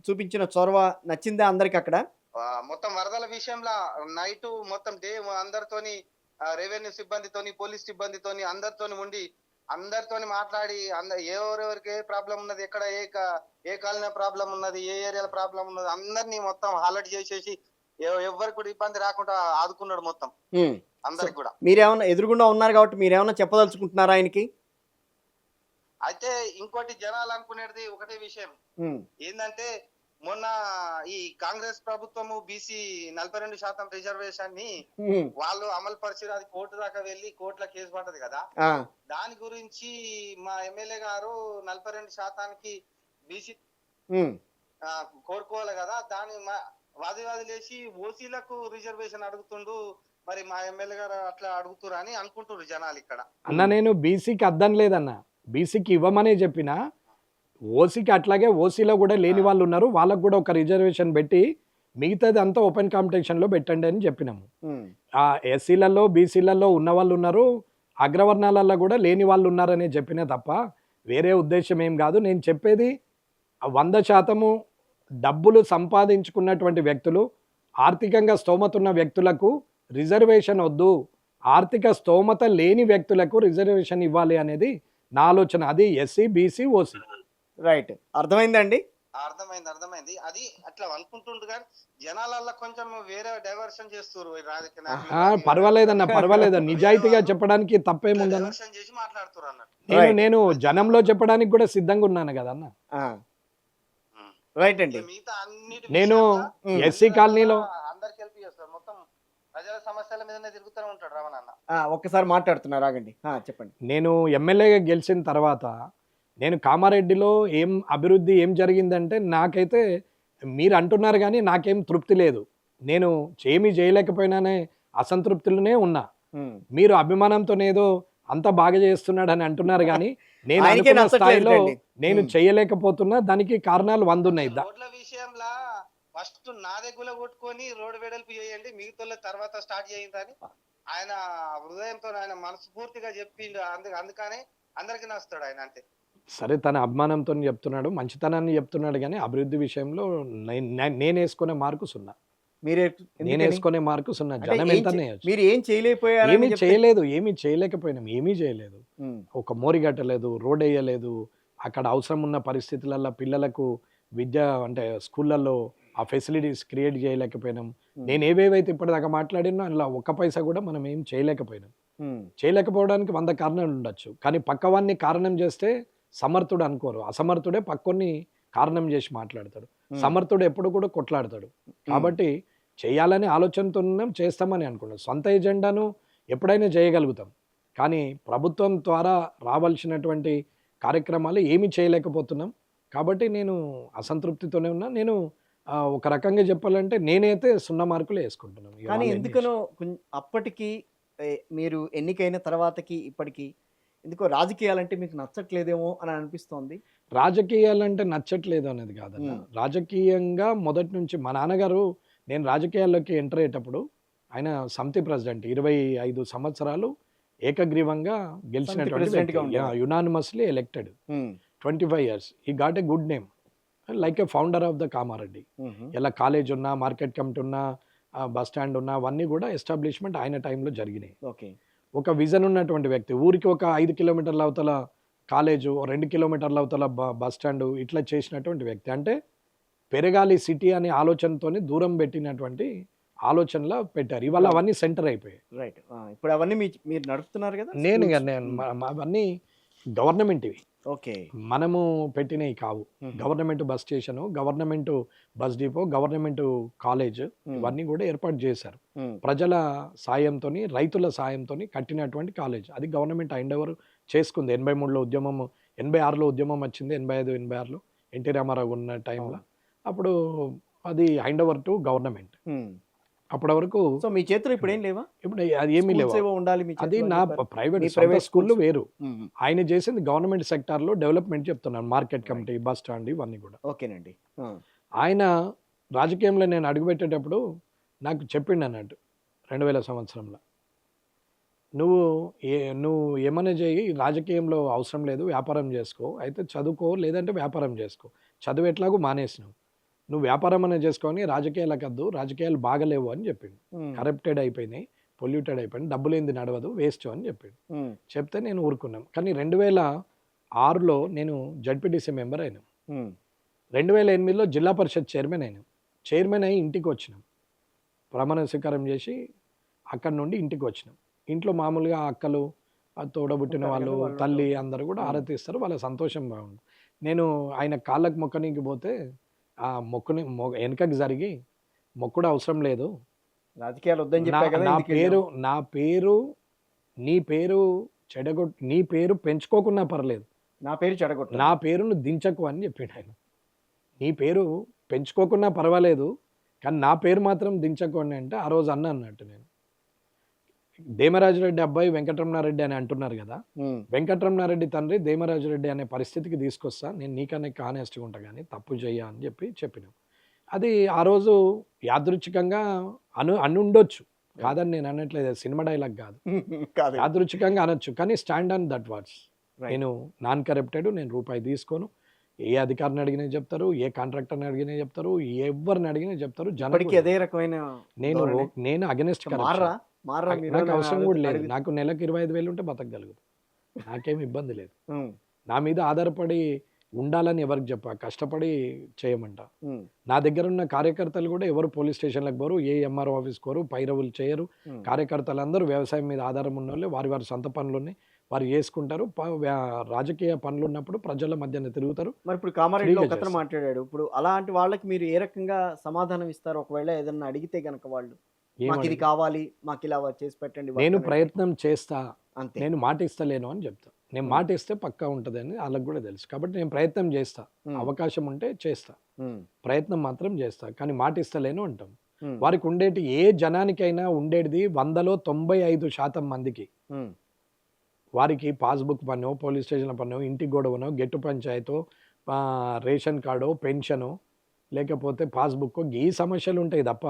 చూపించిన చొరవ నచ్చిందా అందరికి? అక్కడ మొత్తం వరదల విషయంలో నైట్ మొత్తం డే అందరితోని రెవెన్యూ సిబ్బందితోని, పోలీస్ సిబ్బందితోని, అందరితోని ఉండి అందరితోని మాట్లాడి ఎవరెవరికి ఏ ప్రాబ్లం ఉన్నది, ఎక్కడ ఏ కాలనీ ప్రాబ్లం ఉన్నది, ఏ ఏరియాలో ప్రాబ్లం ఉన్నది అందరినీ మొత్తం అలర్ట్ చేసేసి ఎవరికి కూడా ఇబ్బంది రాకుండా ఆదుకున్నాడు మొత్తం అందరికి కూడా. మీరేమన్నా ఎదురుగుండా ఉన్నారు కాబట్టి మీరేమన్నా చెప్పదలుచుకుంటున్నారా ఆయనకి? అయితే ఇంకోటి జనాలు అనుకునేది ఒకటే విషయం ఏంటంటే, మొన్న ఈ కాంగ్రెస్ ప్రభుత్వము బీసీ 42% రిజర్వేషన్ ని వాళ్ళు అమలు పరిచి అది కోర్టు దాకా వెళ్ళి కోర్టులో కేసు పడ్డది కదా. దాని గురించి మా ఎమ్మెల్యే గారు 42% బీసీ కోరుకోవాలి కదా, దాని వాదిలేసి ఓసీలకు రిజర్వేషన్ అడుగుతుండు. మరి మా ఎమ్మెల్యే గారు అట్లా అడుగుతురు అని అనుకుంటున్నారు జనాలు ఇక్కడ. అన్న నేను బీసీకి అద్దం లేదన్న, బీసీకి ఇవ్వమనే చెప్పినా ఓసీకి అట్లాగే ఓసీలో కూడా లేని వాళ్ళు ఉన్నారు, వాళ్ళకు కూడా ఒక రిజర్వేషన్ పెట్టి మిగతాది అంతా ఓపెన్ కాంపిటీషన్లో పెట్టండి అని చెప్పినాము. ఆ ఎస్సీలలో బీసీలలో ఉన్న వాళ్ళు ఉన్నారు, అగ్రవర్ణాలలో కూడా లేని వాళ్ళు ఉన్నారని చెప్పినా తప్ప వేరే ఉద్దేశం ఏం కాదు. నేను చెప్పేది 100% డబ్బులు సంపాదించుకున్నటువంటి వ్యక్తులు, ఆర్థికంగా స్తోమత ఉన్న వ్యక్తులకు రిజర్వేషన్ వద్దు, ఆర్థిక స్తోమత లేని వ్యక్తులకు రిజర్వేషన్ ఇవ్వాలి అనేది నా ఆలోచన. అది ఎస్సీ బీసీ ఓసీ. రైట్, అర్థమైందండి. అర్థమైంది. అది అట్లా అనుకుంటుండ్రు కానీ జనాలల్లో కొంచెం వేరే డైవర్షన్ చేస్తారు పర్వాలేదన్న, పర్వాలేదు. నిజాయితీగా చెప్పడానికి తప్పేముందన్న. డైవర్షన్ చేసి మాట్లాడుతారు అన్నట్టు. నేను జనంలో చెప్పడానికి కూడా సిద్ధంగా ఉన్నాను కదన్న. రైట్ అండి. మిగతా అన్నిటి నేను విషయాల్లో ఎస్సీ కాలనీలో అందరికి హెల్ప్ చేస్తారు, మొత్తం ప్రజల సమస్యల మీదనే తిరుగుతూనే ఉంటాడు రమణ అన్న. ఒక్కసారి మాట్లాడుతున్నారు, ఆగండి. చెప్పండి. నేను ఎమ్మెల్యేగా గెలిచిన తర్వాత నేను కామారెడ్డిలో ఏం అభివృద్ధి ఏం జరిగిందంటే నాకైతే మీరు అంటున్నారు కానీ నాకేం తృప్తి లేదు. నేను ఏమీ చేయలేకపోయినానే అసంతృప్తిలోనే ఉన్నా. మీరు అభిమానంతోనేదో అంత బాగా చేస్తున్నాడు అని అంటున్నారు కానీ నేను అనుకున్న స్థాయిలో నేను చేయలేకపోతున్నా. దానికి కారణాలు 100 ఉన్నాయి. రోడ్ల విషయంలో ఫస్ట్ నా దగ్గర కొట్టుకొని రోడ్డు వెడల్పు చేయండి, మిగతా తర్వాత స్టార్ట్ చేయండి అని ఆయన హృదయంతో ఆయన మనస్ఫూర్తిగా చెప్పిండు. అందుకనే అందరికి నచ్చుతాడు ఆయన. అంతే. సరే, తన అభిమానంతో చెప్తున్నాడు, మంచితనాన్ని చెప్తున్నాడు కానీ అభివృద్ధి విషయంలో నేను వేసుకునే మార్కు 0. నేను వేసుకునే మార్కు 0. జనం ఎంత మీరు ఏం చేయలేకపోయారు? ఏమీ చేయలేదు. ఒక మోరి కట్టలేదు, రోడ్ వేయలేదు, అక్కడ అవసరం ఉన్న పరిస్థితులలో పిల్లలకు విద్య అంటే స్కూళ్ళల్లో ఆ ఫెసిలిటీస్ క్రియేట్ చేయలేకపోయినాం. నేను ఏవేవైతే ఇప్పటిదాకా మాట్లాడినో అందులో ఒక్క పైసా కూడా మనం ఏం చేయలేకపోయినాం. చేయలేకపోవడానికి 100 కారణాలు ఉండొచ్చు, కానీ పక్కవాన్ని కారణం చేస్తే సమర్థుడు అనుకోరు. అసమర్థుడే పక్కొన్ని కారణం చేసి మాట్లాడతాడు. సమర్థుడు ఎప్పుడు కూడా కొట్లాడతాడు. కాబట్టి చేయాలని ఆలోచనతో ఉన్నాం, చేస్తామని అనుకున్నాం. సొంత ఎజెండాను ఎప్పుడైనా చేయగలుగుతాం, కానీ ప్రభుత్వం ద్వారా రావాల్సినటువంటి కార్యక్రమాలు ఏమీ చేయలేకపోతున్నాం. కాబట్టి నేను అసంతృప్తితోనే ఉన్నా. నేను ఒక రకంగా చెప్పాలంటే నేనైతే 0 మార్కులు వేసుకుంటున్నాను. కానీ ఎందుకనో అప్పటికి మీరు ఎన్నికైన తర్వాతకి ఇప్పటికి ఎందుకో రాజకీయాలంటే మీకు నచ్చట్లేదేమో అని అనిపిస్తోంది. రాజకీయాలంటే నచ్చట్లేదు అనేది కాదన్న. రాజకీయంగా మొదటి నుంచి మా నాన్నగారు, నేను రాజకీయాల్లోకి ఎంటర్ అయ్యేటప్పుడు ఆయన సమితి ప్రెసిడెంట్, 25 సంవత్సరాలు ఏకగ్రీవంగా గెలిచినటువంటి, unanimously elected, 25 years. He got a good name like a founder of the Kamareddy. ఇలా కాలేజ్ ఉన్నా, మార్కెట్ కమిటీ ఉన్నా, బస్ స్టాండ్ ఉన్నా, అవన్నీ కూడా ఎస్టాబ్లిష్మెంట్ ఆయన టైంలో జరిగినాయి. ఒక విజన్ ఉన్నటువంటి వ్యక్తి. ఊరికి ఒక 5 కిలోమీటర్ల అవతల కాలేజు, 2 కిలోమీటర్ల అవతల బస్ స్టాండ్, ఇట్లా చేసినటువంటి వ్యక్తి. అంటే పెరగాలి సిటీ అనే ఆలోచనతోని దూరం పెట్టినటువంటి ఆలోచనలో పెట్టారు. ఇవాళ అవన్నీ సెంటర్ అయిపోయాయి. రైట్. ఇప్పుడు అవన్నీ మీరు నడుపుతున్నారు కదా? నేను అవన్నీ గవర్నమెంట్ ఇవి. ఓకే, మనము పెట్టినవి కావు. Government bus station, government bus depot, government college, ఇవన్నీ కూడా ఏర్పాటు చేశారు. ప్రజల సాయంతో, రైతుల సాయంతో కట్టినటువంటి కాలేజ్. అది గవర్నమెంట్ హ్యాండ్ ఓవర్ చేసుకుంది. 83లో ఉద్యమం, 86లో ఉద్యమం వచ్చింది, 85, 86లో ఎన్టీ రామారావు ఉన్న టైంలో. అప్పుడు అది హ్యాండ్ ఓవర్ టు గవర్నమెంట్. అప్పటి వరకు మీ చేతులు ఇప్పుడు ఏం లేవా? ఇప్పుడు అది ఏమీ లేవు. అది నా ప్రైవేట్ స్కూళ్ళు వేరు. ఆయన చేసింది గవర్నమెంట్ సెక్టార్లో డెవలప్మెంట్ చెప్తున్నాను. మార్కెట్ కమిటీ, బస్ స్టాండ్, ఇవన్నీ కూడా. ఓకేనండి. ఆయన రాజకీయంలో నేను అడుగుపెట్టేటప్పుడు నాకు చెప్పిండు అన్నట్టు 2000 సంవత్సరంలో, నువ్వు ఏమైనా చేయి, రాజకీయంలో అవసరం లేదు, వ్యాపారం చేసుకో, అయితే చదువుకో, లేదంటే వ్యాపారం చేసుకో. చదువు ఎట్లాగో మానేసినావు, నువ్వు వ్యాపారం అనేది చేసుకొని రాజకీయాలకు వద్దు, రాజకీయాలు బాగలేవు అని చెప్పిండు. కరప్టెడ్ అయిపోయినాయి, పొల్యూటెడ్ అయిపోయింది, డబ్బులు ఏంది నడవదు, వేస్ట్ అని చెప్పిండు. చెప్తే నేను ఊరుకున్నాను. కానీ 2006లో నేను జడ్పీటీసీ మెంబర్ అయినాం. 2008లో జిల్లా పరిషత్ చైర్మన్ అయినాం. చైర్మన్ అయ్యి ఇంటికి వచ్చినాం, ప్రమాణ స్వీకారం చేసి అక్కడి నుండి ఇంటికి వచ్చినాం. ఇంట్లో మామూలుగా అక్కలు, తోడబుట్టిన వాళ్ళు, తల్లి అందరూ కూడా ఆరతిస్తారు. వాళ్ళ సంతోషం బాగుంది. నేను ఆయన కాళ్ళకు మొక్కనికి పోతే ఆ మొక్కుని వెనకకి జరిగి, మొక్కుడు అవసరం లేదు, రాజకీయాలు వద్దని నా పేరు నీ పేరు నీ పేరు పెంచుకోకున్నా పర్లేదు, నా పేరును దించకు అని చెప్పాడు ఆయన. నీ పేరు పెంచుకోకున్నా పర్వాలేదు, కానీ నా పేరు మాత్రం దించకు అని అంటే ఆ రోజు అన్నట్టు నేను దేమరాజురెడ్డి అబ్బాయి వెంకటరమణారెడ్డి అని అంటున్నారు కదా, వెంకటరమణారెడ్డి తండ్రి దేమరాజురెడ్డి అనే పరిస్థితికి తీసుకొస్తా, నేను నీకన్నా హానెస్ట్గా ఉంటా కానీ తప్పు చెయ్య అని చెప్పినాం. అది ఆ రోజు యాదృచ్ఛికంగా అనుండొచ్చు, కాదని నేను అనట్లేదు, సినిమా డైలాగ్ కాదు, కాదు. యాదృచ్ఛికంగా అనొచ్చు, కానీ stand on that words. Right. నేను నాన్ కరప్టెడ్, నేను రూపాయి తీసుకోను, ఏ అధికారిని అడిగినా చెప్తారు, ఏ కాంట్రాక్టర్ని అడిగినా చెప్తారు, ఎవరిని అడిగినా చెప్తారు. ఇప్పటికీ అదే రకమైన ధోరణి. నేను అగెనెస్ట్ మారా మారా మీరు నాకు అవసరం కూడా లేదు, అడిగి- నాకు నెలకు 25,000 ఉంటే బతకగలుగుతా, నాకేం ఇబ్బంది లేదు. ఉమ్, నా మీద ఆధారపడి ఉండాలని ఎవరికి చెప్పా, కష్టపడి చేయమంట. ఉమ్, నా దగ్గర ఉన్న కార్యకర్తలు కూడా ఎవరు పోలీస్ స్టేషన్లకు పోరు, ఏ ఎంఆర్ఓ ఆఫీస్ కోరు, పైరవులు చేయరు. ఉమ్. కార్యకర్తలందరూ వ్యవసాయం మీద ఆధారం ఉన్న వాళ్ళే, వారి సొంత పనులున్నాయి, వారు చేసుకుంటారు. రాజకీయ పనులు ఉన్నప్పుడు ప్రజల మధ్యన తిరుగుతారు. మరి ఇప్పుడు కామారెడ్డిలో ఫ్రీగా ఒక అతను మాట్లాడాడు. ఇప్పుడు అలాంటి వాళ్ళకి మీరు ఏ రకంగా సమాధానం ఇస్తారు? ఒకవేళ ఏదన్నా అడిగితే గనక వాళ్ళు మాకు ఇది ఏమని? కావాలి, మాకు ఇలా చేసి పెట్టండి నేను వర్క్ అని. ప్రయత్నం చేస్తా, అంతే. నేను మాట ఇస్తలేను అని చెప్తా. నేను మాట ఇస్తే పక్కా ఉంటుంది అని వాళ్ళకి కూడా తెలుసు, కాబట్టి నేను ప్రయత్నం చేస్తా, ఉమ్, అవకాశం ఉంటే చేస్తా, ఉమ్, ప్రయత్నం మాత్రం చేస్తా, కానీ మాట ఇస్తలేను అంటాం. ఉమ్, వారికి ఉండేటి ఏ జనానికైనా ఉండేది 100లో 95% మందికి ఉమ్, వారికి పాస్బుక్ పన్ను, పోలీస్ స్టేషన్ల పన్ను, ఇంటి గొడవనో, గెట్టు పంచాయతో, రేషన్ కార్డో, పెన్షను, లేకపోతే పాస్బుక్, ఈ సమస్యలు ఉంటాయి తప్ప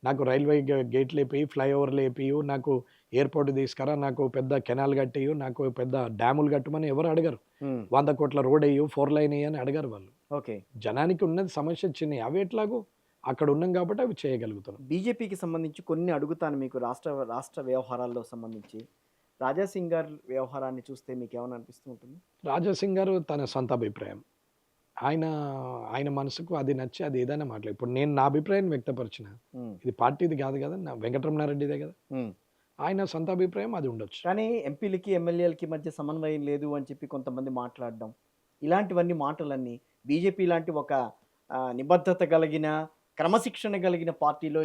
నాకు రైల్వే గేట్లు వేపియు, ఫ్లైఓవర్లు వేపియు, నాకు ఎయిర్పోర్ట్ తీసుకురా, నాకు పెద్ద కెనాల్ కట్టియు, నాకు పెద్ద డ్యాములు కట్టమని ఎవరు అడగరు. ఉమ్. 100 కోట్ల రోడ్ వేయు, 4 లైన్ వేయు అని అడగరు వాళ్ళు. ఓకే. జనానికి ఉన్నది సమస్య చిన్నవి, అవి ఎట్లాగో అక్కడ ఉన్నాం కాబట్టి అవి చేయగలుగుతున్నాం. బీజేపీకి సంబంధించి కొన్ని అడుగుతాను మీకు, రాష్ట్ర వ్యవహారాల్లో సంబంధించి. రాజాసింగ్ గారి వ్యవహారాన్ని చూస్తే మీకు ఏమైనా అనిపిస్తూ ఉంటుంది? రాజాసింగ్ గారు తన సొంత అభిప్రాయం, ఆయన మనసుకు అది నచ్చి అది ఏదైనా మాట్లాడు. ఇప్పుడు నేను నా అభిప్రాయం వ్యక్తపరిచిన, ఉమ్, ఇది పార్టీది కాదు కదా, నా వెంకటరమణారెడ్డిదే కదా, ఉమ్. ఆయన సొంత అభిప్రాయం అది ఉండొచ్చు. కానీ ఎంపీలకి ఎమ్మెల్యేలకి మధ్య సమన్వయం లేదు అని చెప్పి కొంతమంది మాట్లాడడం, ఇలాంటివన్నీ మాటలన్నీ బీజేపీ లాంటి ఒక నిబద్ధత కలిగిన, క్రమశిక్షణ కలిగిన పార్టీలో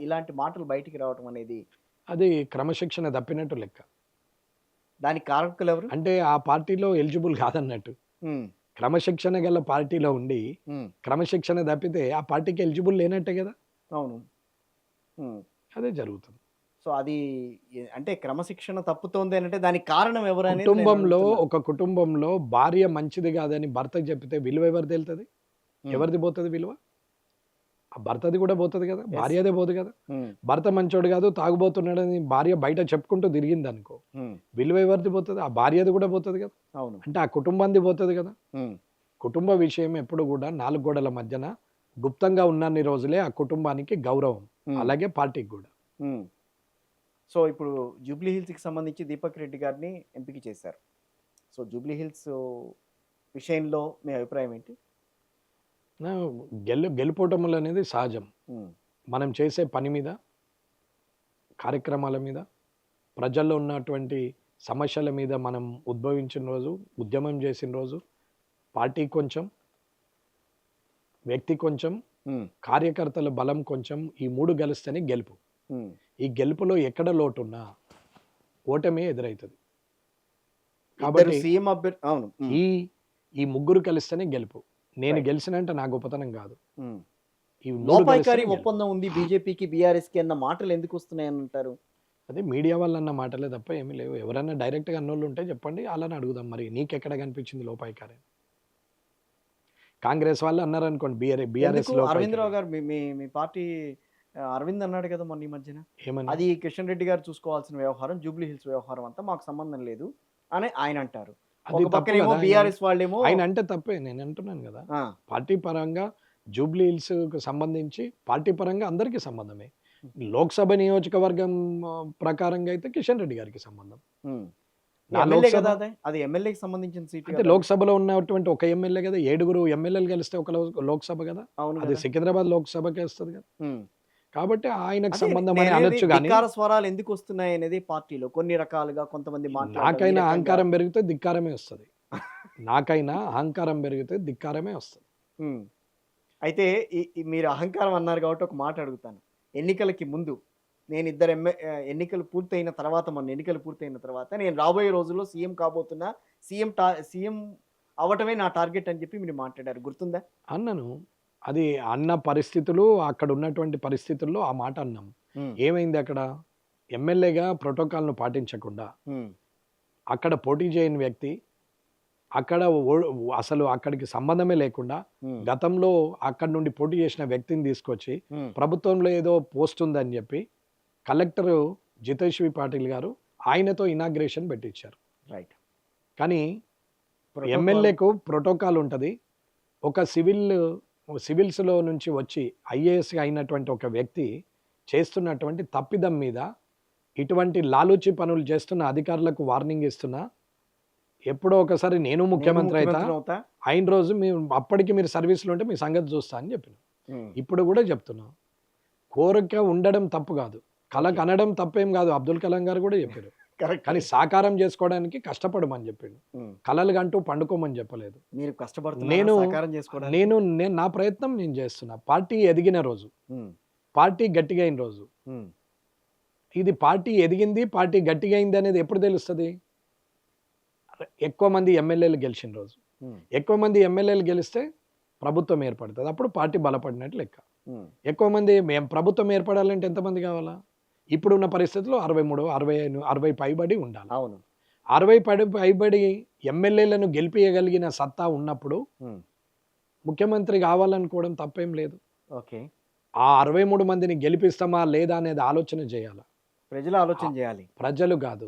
ఇలాంటి మాటలు బయటికి రావడం అనేది, అది క్రమశిక్షణ తప్పినట్టు లెక్క. దానికి కారకులు ఎవరు? అంటే ఆ పార్టీలో ఎలిజిబుల్ కాదన్నట్టు. ఉమ్, క్రమశిక్షణ గల పార్టీలో ఉండి ఉమ్, క్రమశిక్షణ తప్పితే ఆ పార్టీకి ఎలిజిబుల్ లేనట్టే కదా, అవును. ఉమ్. అదే జరుగుతుంది. సో అది అంటే క్రమశిక్షణ తప్పుతోంది అంటే దానికి కారణం ఎవరు అనేది నేను కుటుంబంలో, అడుగుతున్నా. ఒక కుటుంబంలో భార్య మంచిది కాదని భర్తకు చెప్తే విలువ ఎవరు తెలుస్తుంది? ఉమ్, ఎవరిది పోతుంది విలువ? ఆ భర్తది కూడా పోతుంది కదా, భార్యదే పోదు కదా. ఉమ్, భర్త మంచోడు కాదు, తాగుబోతున్నాడని భార్య బయట చెప్పుకుంటూ తిరిగింది అనుకో, ఉమ్, విలువ ఎవరిది పోతుంది? ఆ భార్యది కూడా పోతుంది కదా, అవును. అంటే ఆ కుటుంబాన్ని పోతుంది కదా. ఉమ్, కుటుంబ విషయం ఎప్పుడు కూడా 4 గోడల మధ్యన గుప్తంగా ఉన్నన్ని రోజులే ఆ కుటుంబానికి గౌరవం, ఉమ్, అలాగే పార్టీకి కూడా. ఉమ్. సో ఇప్పుడు జూబ్లీ హిల్స్కి సంబంధించి దీపక్ రెడ్డి గారిని ఎంపిక చేశారు. సో జూబ్లీ హిల్స్ విషయంలో మీ అభిప్రాయం ఏంటి? గెలుపోటములు అనేది సహజం. ఉమ్, మనం చేసే పని మీద, కార్యక్రమాల మీద, ప్రజల్లో ఉన్నటువంటి సమస్యల మీద మనం ఉద్భవించిన రోజు, ఉద్యమం చేసిన రోజు, పార్టీ కొంచెం, వ్యక్తి కొంచెం, ఉమ్, కార్యకర్తల బలం కొంచెం, ఈ 3 కలిస్తేనే గెలుపు. ఉమ్, ఈ గెలుపులో ఎక్కడ లోటున్నా ఓటమే ఎదురవుతుంది. ఇద్దరు కాబట్టి సీఎం అభ్యర్థి, అవును. ఉమ్, ఈ 3 కలిస్తేనే గెలుపు. నేను Right. గెలిచినంటే నా గొప్పతనం కాదు, ఉమ్. ఈ 3 లోపాయికారి కలిస్తేనే గెలుపు. ఒప్పందం ఉంది బీజేపీకి బీఆర్ఎస్కి అన్న మాటలు ఎందుకు వస్తున్నాయని అంటారు? అదే మీడియా వాళ్ళు అన్న మాటలే తప్ప ఏమీ లేవు. ఎవరైనా డైరెక్ట్గా అన్నోళ్ళు ఉంటే చెప్పండి, అలానే అడుగుదాం. మరి నీకెక్కడ కనిపించింది లోపాయికారి? కాంగ్రెస్ వాళ్ళు అన్నారు అనుకోండి, బీఆర్ఎస్ ఎందుకు? అరవిందరావు గారు మీ పార్టీ అరవింద్ అన్నాడు కదా మొన్న ఈ మధ్యన, ఏమని? అది కిషన్ రెడ్డి గారు చూసుకోవాల్సిన వ్యవహారం, జూబ్లీ హిల్స్ వ్యవహారం అంతా మాకు సంబంధం లేదు అని ఆయన అంటారు. అది ఒక తప్పు పక్కనేమో కదా. బీఆర్ఎస్ వాళ్ళేమో ఆయన అంటే తప్పే, నేను అంటున్నాను కదా, ఆ, పార్టీ పరంగా జూబ్లీ హిల్స్కు సంబంధించి పార్టీ పరంగా అందరికీ సంబంధమే. లోక్సభ నియోజకవర్గం ప్రకారంగా అయితే కిషన్ రెడ్డి గారికి సంబంధం. ఉమ్. నా ఎమ్మెల్యే లోక్సభ కదా అది ఎమ్మెల్యేకి సంబంధించిన సీట్ అంటే లోక్సభలో ఉన్నటువంటి ఒక ఎమ్మెల్యే కదా, 7 ఎమ్మెల్యేలు కలిస్తే ఒక లోక్సభ కదా, అవును అది కదా. సికింద్రాబాద్ లోక్సభకే వస్తుంది కదా. ఉమ్. కాబట్టి ఆయనకు అదే సంబంధం అని నేనేది అనొచ్చు. కానీ ధిక్కార స్వరాలు ఎందుకు వస్తున్నాయి అనేది పార్టీలో కొన్ని రకాలుగా కొంతమంది మాట్లాడడం, ఈ నాకైనా రకంగా. అహంకారం పెరిగితే ధిక్కారమే వస్తుంది. నాకైనా అహంకారం పెరిగితే ధిక్కారమే వస్తుంది. ఉమ్. అయితే మీరు అహంకారం అన్నారు కాబట్టి ఒక మాట అడుగుతాను. ఎన్నికలకి ముందు నేను ఎన్నికలు పూర్తయిన తర్వాత, మొన్న ఎన్నికలు పూర్తయిన తర్వాత నేను రాబోయే రోజుల్లో సీఎం కాబోతున్నా, సీఎం అవటమే నా టార్గెట్ అని చెప్పి మీరు మాట్లాడారు, గుర్తుందా? అన్నను అది అన్న పరిస్థితులు, అక్కడ ఉన్నటువంటి పరిస్థితుల్లో ఆ మాట అన్నాం. ఉమ్. ఏమైంది అక్కడ? ఎమ్మెల్యేగా ప్రోటోకాల్ను పాటించకుండా అక్కడ పోటీ చేయని వ్యక్తి, అక్కడ అసలు అక్కడికి సంబంధమే లేకుండా గతంలో అక్కడి నుండి పోటీ చేసిన వ్యక్తిని తీసుకొచ్చి ప్రభుత్వంలో ఏదో పోస్ట్ ఉందని చెప్పి కలెక్టర్ జితేశ్వరి పాటిల్ గారు ఆయనతో ఇనాగ్రేషన్ పెట్టించారు. రైట్. కానీ ఎమ్మెల్యేకు ప్రోటోకాల్ ఉంటుంది. ఒక సివిల్స్లో నుంచి వచ్చి ఐఏఎస్ అయినటువంటి ఒక వ్యక్తి చేస్తున్నటువంటి తప్పిదం మీద ఇటువంటి లాలూచి పనులు చేస్తున్న అధికారులకు వార్నింగ్ ఇస్తున్నా, ఎప్పుడో ఒకసారి నేను ముఖ్యమంత్రి అవుతా, అయిన రోజు అప్పటికి మీరు సర్వీస్లో ఉంటే మీ సంగతి చూస్తా అని చెప్పిన. ఇప్పుడు కూడా చెప్తున్నా, కోరిక ఉండడం తప్పు కాదు, కళ కనడం తప్పేం కాదు. అబ్దుల్ కలాం గారు కూడా చెప్పారు. కానీ సాకారం చేసుకోవడానికి కష్టపడమని చెప్పిండు. కళలు కంటూ పండుకోమని చెప్పలేదు. మీరు కష్టపడుతున్నారు. నేను నా ప్రయత్నం నేను చేస్తున్నా. పార్టీ ఎదిగిన రోజు, పార్టీ గట్టిగా అయిన రోజు, ఇది పార్టీ ఎదిగింది, పార్టీ గట్టిగా అయింది అనేది ఎప్పుడు తెలుస్తుంది? ఎక్కువ మంది ఎమ్మెల్యేలు గెలిచిన రోజు. ఎక్కువ మంది ఎమ్మెల్యేలు గెలిస్తే ప్రభుత్వం ఏర్పడుతుంది, అప్పుడు పార్టీ బలపడినట్టు లెక్క. ఎక్కువ మంది ప్రభుత్వం ఏర్పడాలంటే ఎంతమంది కావాలా? ఇప్పుడున్న పరిస్థితుల్లో 63, 60 పైబడి ఉండాలి. అవును. 60 పైబడి ఎమ్మెల్యేలను గెలిపించగలిగిన సత్తా ఉన్నప్పుడు ముఖ్యమంత్రి కావాలనుకోవడం తప్పేం లేదు. ఓకే. ఆ 63 మందిని గెలిపిస్తామా లేదా అనేది ఆలోచన చేయాలి. ప్రజలు ఆలోచన చేయాలి, ప్రజలు కాదు.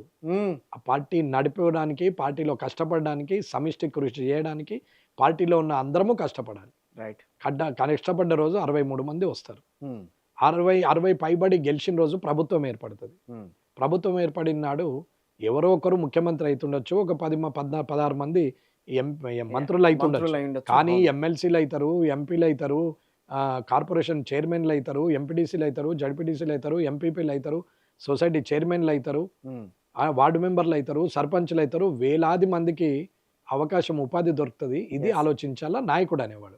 ఆ పార్టీ నడిపడానికి, పార్టీలో కష్టపడడానికి, సమిష్టి కృషి చేయడానికి పార్టీలో ఉన్న అందరము కష్టపడాలి. రైట్. కష్టపడ్డ రోజు 63 మంది వస్తారు. 60 పైబడి గెలిచిన రోజు ప్రభుత్వం ఏర్పడుతుంది. ప్రభుత్వం ఏర్పడిన నాడు ఎవరో ఒకరు ముఖ్యమంత్రి అవుతుండొచ్చు, ఒక 16 మంది మంత్రులు అవుతుండొచ్చు. కానీ ఎమ్మెల్సీలు అవుతారు, ఎంపీలు అవుతారు, కార్పొరేషన్ చైర్మన్లు అవుతారు, ఎంపీడీసీలు అవుతారు, జడ్పీడీసీలు అవుతారు, ఎంపీపీలు అవుతారు, సొసైటీ చైర్మన్లు అవుతారు, వార్డు మెంబర్లు అవుతారు, సర్పంచ్లు అవుతారు. వేలాది మందికి అవకాశం, ఉపాధి దొరుకుతుంది. ఇది ఆలోచించాలా నాయకుడు అనేవాడు.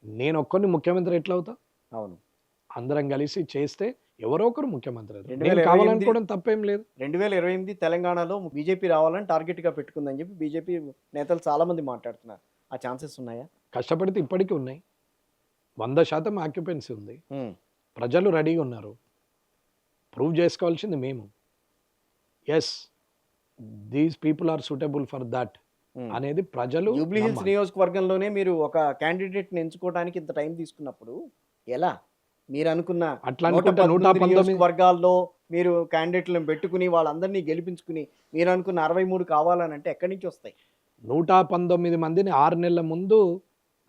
నేను ఒక్కరిని ముఖ్యమంత్రి ఎట్లా అవుతా? అవును. అందరం కలిసి చేస్తే ఎవరో ఒకరు ముఖ్యమంత్రి కావాలనుకోవడం తప్పేం లేదు. 2028 తెలంగాణలో బీజేపీ రావాలని టార్గెట్ గా పెట్టుకుందని చెప్పి బీజేపీ నేతలు చాలా మంది మాట్లాడుతున్నారు. ఆ ఛాన్సెస్ ఉన్నాయా? కష్టపడితే ఇప్పటికీ ఉన్నాయి. 100% ఆక్యుపెన్సీ ఉంది. ప్రజలు రెడీగా ఉన్నారు. ప్రూవ్ చేసుకోవాల్సింది మేము. Yes, these people are suitable for that అనేది ప్రజలు. జూబ్లీ హిల్స్ నియోజకవర్గంలోనే మీరు ఒక క్యాండిడేట్ ని ఎంచుకోవడానికి ఇంత టైం తీసుకున్నప్పుడు ఎలా మీరు అనుకున్న అట్లా 119 వర్గాల్లో మీరు క్యాండిడేట్లను పెట్టుకుని వాళ్ళందరినీ గెలిపించుకుని మీరు అనుకున్న 63 కావాలని అంటే ఎక్కడి నుంచి వస్తాయి? 119 మందిని 6 నెలల ముందు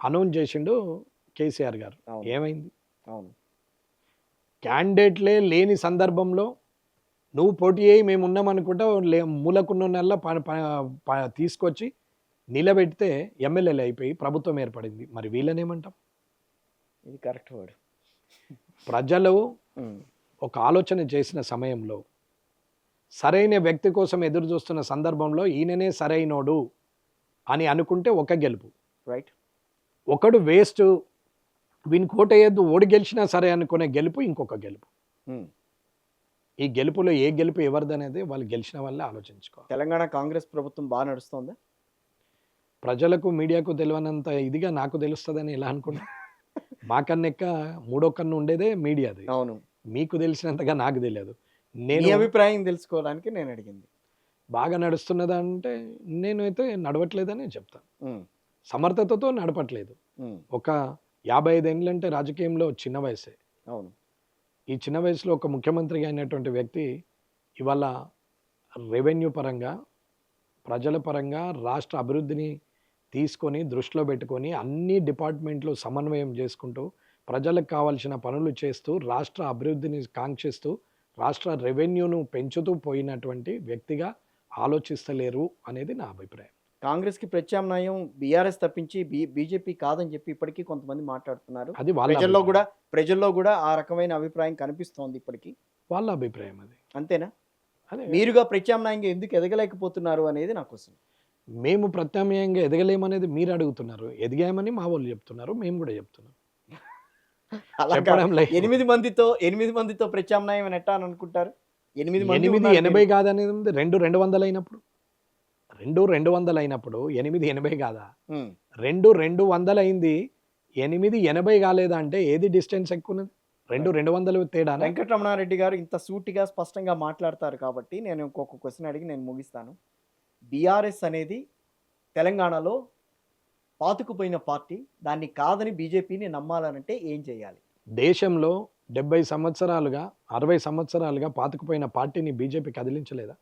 అనౌన్స్ చేసిండు కేసీఆర్ గారు. ఏమైంది? అవును. క్యాండిడేట్లే లేని సందర్భంలో నువ్వు పోటీ అయ్యి మేము ఉన్నామనుకుంటా మూలకున్న నెల తీసుకొచ్చి నిలబెడితే ఎమ్మెల్యేలు అయిపోయి ప్రభుత్వం ఏర్పడింది. మరి వీళ్ళనేమంటాం? ఇది కరెక్ట్ వర్డ్. ప్రజలు ఒక ఆలోచన చేసిన సమయంలో, సరైన వ్యక్తి కోసం ఎదురు చూస్తున్న సందర్భంలో ఈయననే సరైనోడు అని అనుకుంటే ఒక గెలుపు. రైట్. ఒకడు వేస్ట్, వీని కోటేయద్దు, ఓడి గెలిచినా సరే అనుకునే గెలుపు ఇంకొక గెలుపు. ఈ గెలుపులో ఏ గెలుపు ఎవరిదనేది వాళ్ళు గెలిచిన వాళ్ళే ఆలోచించుకోవాలి. తెలంగాణ కాంగ్రెస్ ప్రభుత్వం బాగా నడుస్తుందా? ప్రజలకు, మీడియాకు తెలియనంత ఇదిగా నాకు తెలుస్తుందని ఎలా అనుకుంటా? మాకన్నెక్క మూడో కన్ను ఉండేదే మీడియాది. అవును. మీకు తెలిసినంతగా నాకు తెలియదు. నేను అభిప్రాయం తెలుసుకోవడానికి నేను అడిగింది. బాగా నడుస్తున్నదా అంటే నేనైతే నడవట్లేదని చెప్తాను. సమర్థతతో నడపట్లేదు. ఒక 55 ఏళ్ళంటే రాజకీయంలో చిన్న వయసే. అవును. ఈ చిన్న వయసులో ఒక ముఖ్యమంత్రిగా అయినటువంటి వ్యక్తి ఇవాళ రెవెన్యూ పరంగా, ప్రజల పరంగా రాష్ట్ర అభివృద్ధిని తీసుకొని దృష్టిలో పెట్టుకొని అన్ని డిపార్ట్మెంట్లు సమన్వయం చేసుకుంటూ ప్రజలకు కావాల్సిన పనులు చేస్తూ రాష్ట్ర అభివృద్ధిని కాంక్షిస్తూ రాష్ట్ర రెవెన్యూను పెంచుతూ పోయినటువంటి వ్యక్తిగా ఆలోచిస్తలేరు అనేది నా అభిప్రాయం. కాంగ్రెస్కి ప్రత్యామ్నాయం బీఆర్ఎస్ తప్పించి బీజేపీ కాదని చెప్పి ఇప్పటికీ కొంతమంది మాట్లాడుతున్నారు. అది ప్రజల్లో కూడా ఆ రకమైన అభిప్రాయం కనిపిస్తోంది ఇప్పటికీ. వాళ్ళ అభిప్రాయం అది. అంతేనా? మీరుగా ప్రత్యామ్నాయంగా ఎందుకు ఎదగలేకపోతున్నారు అనేది నా క్వశ్చన్. మేము ప్రత్యామ్నాయంగా ఎదగలేమనేది మీరు అడుగుతున్నారు. ఎదిగామని మా వాళ్ళు చెప్తున్నారు, మేము కూడా చెప్తున్నాం. 8 మందితో ప్రత్యామ్నాయం అని ఎట్టా అని అనుకుంటారు? 880 కాదనేది 200 అయినప్పుడు 200 అయినప్పుడు 880 కాదా? 200 అయింది, 880 కాలేదా అంటే ఏది డిస్టెన్స్ ఎక్కువ ఉన్నది? రెండు వందలు తేడానా? వెంకటరమణారెడ్డి గారు ఇంత సూటిగా స్పష్టంగా మాట్లాడతారు కాబట్టి నేను ఇంకొక క్వశ్చన్ అడిగి నేను ముగిస్తాను. బీఆర్ఎస్ అనేది తెలంగాణలో పాతుకుపోయిన పార్టీ. దాన్ని కాదని బీజేపీని నమ్మాలనంటే ఏం చేయాలి? దేశంలో 70 సంవత్సరాలుగా 60 సంవత్సరాలుగా పాతుకుపోయిన పార్టీని బీజేపీ కదిలించలేదా?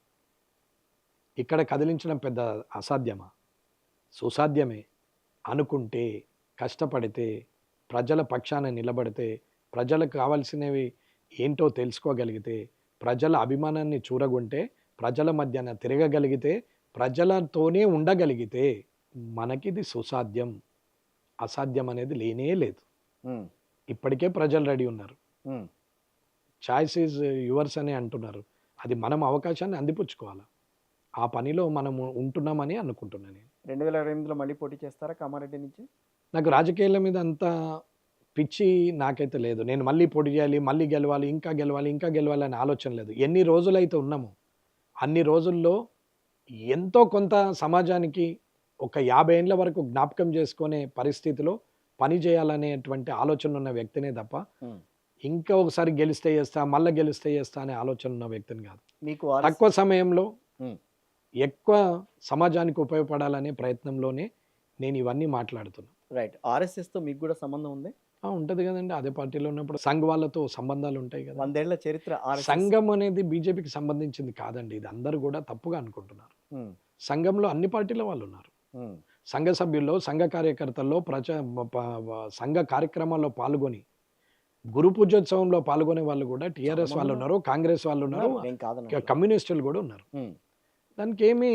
ఇక్కడ కదిలించడం పెద్ద అసాధ్యమా? సుసాధ్యమే. అనుకుంటే, కష్టపడితే, ప్రజల పక్షాన నిలబడితే, ప్రజలకు కావాల్సినవి ఏంటో తెలుసుకోగలిగితే, ప్రజల అభిమానాన్ని చూరగొంటే, ప్రజల మధ్యన తిరగగలిగితే, ప్రజలతోనే ఉండగలిగితే మనకిది సుసాధ్యం. అసాధ్యం అనేది లేనే లేదు. ఉమ్, ఇప్పటికే ప్రజలు రెడీ ఉన్నారు. ఉమ్, చాయిస్ ఈజ్ యువర్స్ అని అంటున్నారు. అది మనం అవకాశాన్ని అందిపుచ్చుకోవాలి. ఆ పనిలో మనము ఉంటున్నామని అనుకుంటున్నాను నేను. 2028లో మళ్ళీ పోటీ చేస్తారా కామారెడ్డి నుంచి? నాకు రాజకీయాల మీద అంత పిచ్చి నాకైతే లేదు. నేను మళ్ళీ పోటీ చేయాలి, మళ్ళీ గెలవాలి, ఇంకా గెలవాలి, ఇంకా గెలవాలి అనే ఆలోచన లేదు. ఎన్ని రోజులైతే ఉన్నామో అన్ని రోజుల్లో ఎంతో కొంత సమాజానికి ఒక 50 ఏళ్ళ వరకు జ్ఞాపకం చేసుకునే పరిస్థితిలో పని చేయాలనేటువంటి ఆలోచన ఉన్న వ్యక్తినే తప్ప ఉమ్. ఇంకా ఒకసారి గెలిస్తే చేస్తా, మళ్ళీ గెలిస్తే చేస్తా అనే ఆలోచన ఉన్న వ్యక్తిని కాదు. మీకు తక్కువ సమయంలో ఉమ్, ఎక్కువ సమాజానికి ఉపయోగపడాలనే ప్రయత్నంలోనే నేను ఇవన్నీ మాట్లాడుతున్నాను. రైట్. ఆర్ఎస్ఎస్తో మీకు కూడా సంబంధం ఉంది? ఉంటుంది కదండి. అదే పార్టీలో ఉన్నప్పుడు సంఘ్ వాళ్ళతో సంబంధాలు ఉంటాయి కదా. 100 ఏళ్ల చరిత్ర ఆర్ఎస్ఎస్. సంఘం అనేది బీజేపీకి సంబంధించింది కాదండి. ఇది అందరూ కూడా తప్పుగా అనుకుంటున్నారు. ఉమ్, సంఘంలో అన్ని పార్టీల వాళ్ళు ఉన్నారు. ఉమ్, సంఘ సభ్యుల్లో, సంఘ కార్యకర్తల్లో, సంఘ కార్యక్రమాల్లో పాల్గొని గురు పూజోత్సవంలో పాల్గొనే వాళ్ళు కూడా టీఆర్ఎస్ వాళ్ళు ఉన్నారు, కాంగ్రెస్ వాళ్ళు ఉన్నారు, నేను కాదనట్లేదు. కమ్యూనిస్టులు కూడా ఉన్నారు. ఉమ్. దానికి ఏమి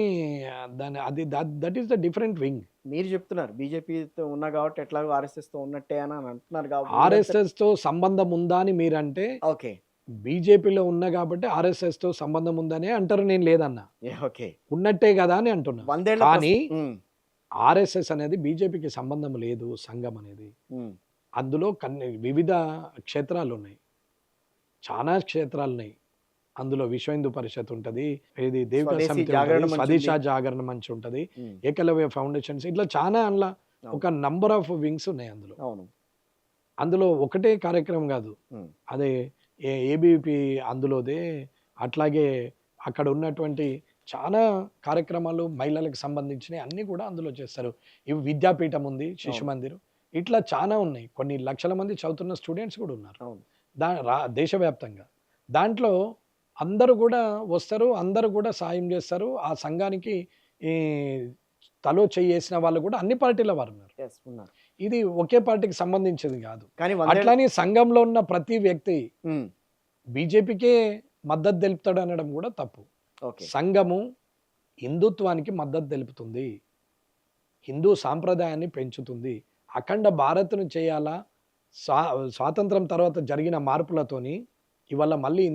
దాని అది that is the different wing. మీరు చెప్తున్నారు బీజేపీతో ఉన్నా కాబట్టి ఎట్లాగో ఆర్ఎస్ఎస్తో ఉన్నట్టే అని అంటున్నారు కాబట్టి ఆర్ఎస్ఎస్తో సంబంధం ఉందా అని మీరంటే, ఓకే బీజేపీలో ఉన్నా కాబట్టి ఆర్ఎస్ఎస్తో సంబంధం ఉందనే అంటారు. నేను లేదన్నా, ఓకే. ఉన్నట్టే కదా అని అంటున్నా. 100 ఏళ్ల కానీ ఉమ్, ఆర్ఎస్ఎస్ అనేది బీజేపీకి సంబంధం లేదు. సంఘం అనేది ఉమ్, అందులో వివిధ క్షేత్రాలు ఉన్నాయి, చాలా క్షేత్రాలు ఉన్నాయి. అందులో విశ్వ హిందూ పరిషత్ ఉంటుంది, ఇది దేవిక స్వదేశీ సమితి జాగరణ ఉంటుంది, మంచ్ స్వదేశ ఉంది. జాగరణ మంచ్ ఉంటుంది, ఉమ్, ఏకలవ్య ఫౌండేషన్స్, ఇట్లా చాలా అందులో ఒక నంబర్ ఆఫ్ వింగ్స్ ఉన్నాయి. అవును. అందులో ఒకటే కార్యక్రమం కాదు. ఉమ్, అదే ఏబీపీ అందులోదే. అట్లాగే అక్కడ ఉన్నటువంటి చాలా కార్యక్రమాలు మహిళలకు సంబంధించినవి అన్నీ కూడా అందులో చేస్తారు. ఇవి విద్యాపీఠం ఉంది, శిశు మందిరం, ఇట్లా చాలా ఉన్నాయి. కొన్ని లక్షల మంది చదువుతున్న స్టూడెంట్స్ కూడా ఉన్నారు అవును. దేశవ్యాప్తంగా. దాంట్లో అందరూ కూడా వస్తారు, అందరూ కూడా సాయం చేస్తారు. ఆ సంఘానికి ఈ తలో చేసిన వాళ్ళు కూడా అన్ని పార్టీల వారు ఉన్నారు. Yes, ఉన్నారు. ఇది ఒకే పార్టీకి సంబంధించింది కాదు. కానీ 100 ఏళ్ల- అట్లానే సంఘంలో ఉన్న ప్రతి వ్యక్తి ఉమ్, బీజేపీకే మద్దతు తెలుపుతాడు అనడం కూడా తప్పు. ఓకే. సంఘము హిందుత్వానికి మద్దతు తెలుపుతుంది, హిందూ సాంప్రదాయాన్ని పెంచుతుంది. అఖండ భారత్ను చేయాలా, స్వాతంత్రం తర్వాత జరిగిన మార్పులతోని ఇవాళ మళ్ళీ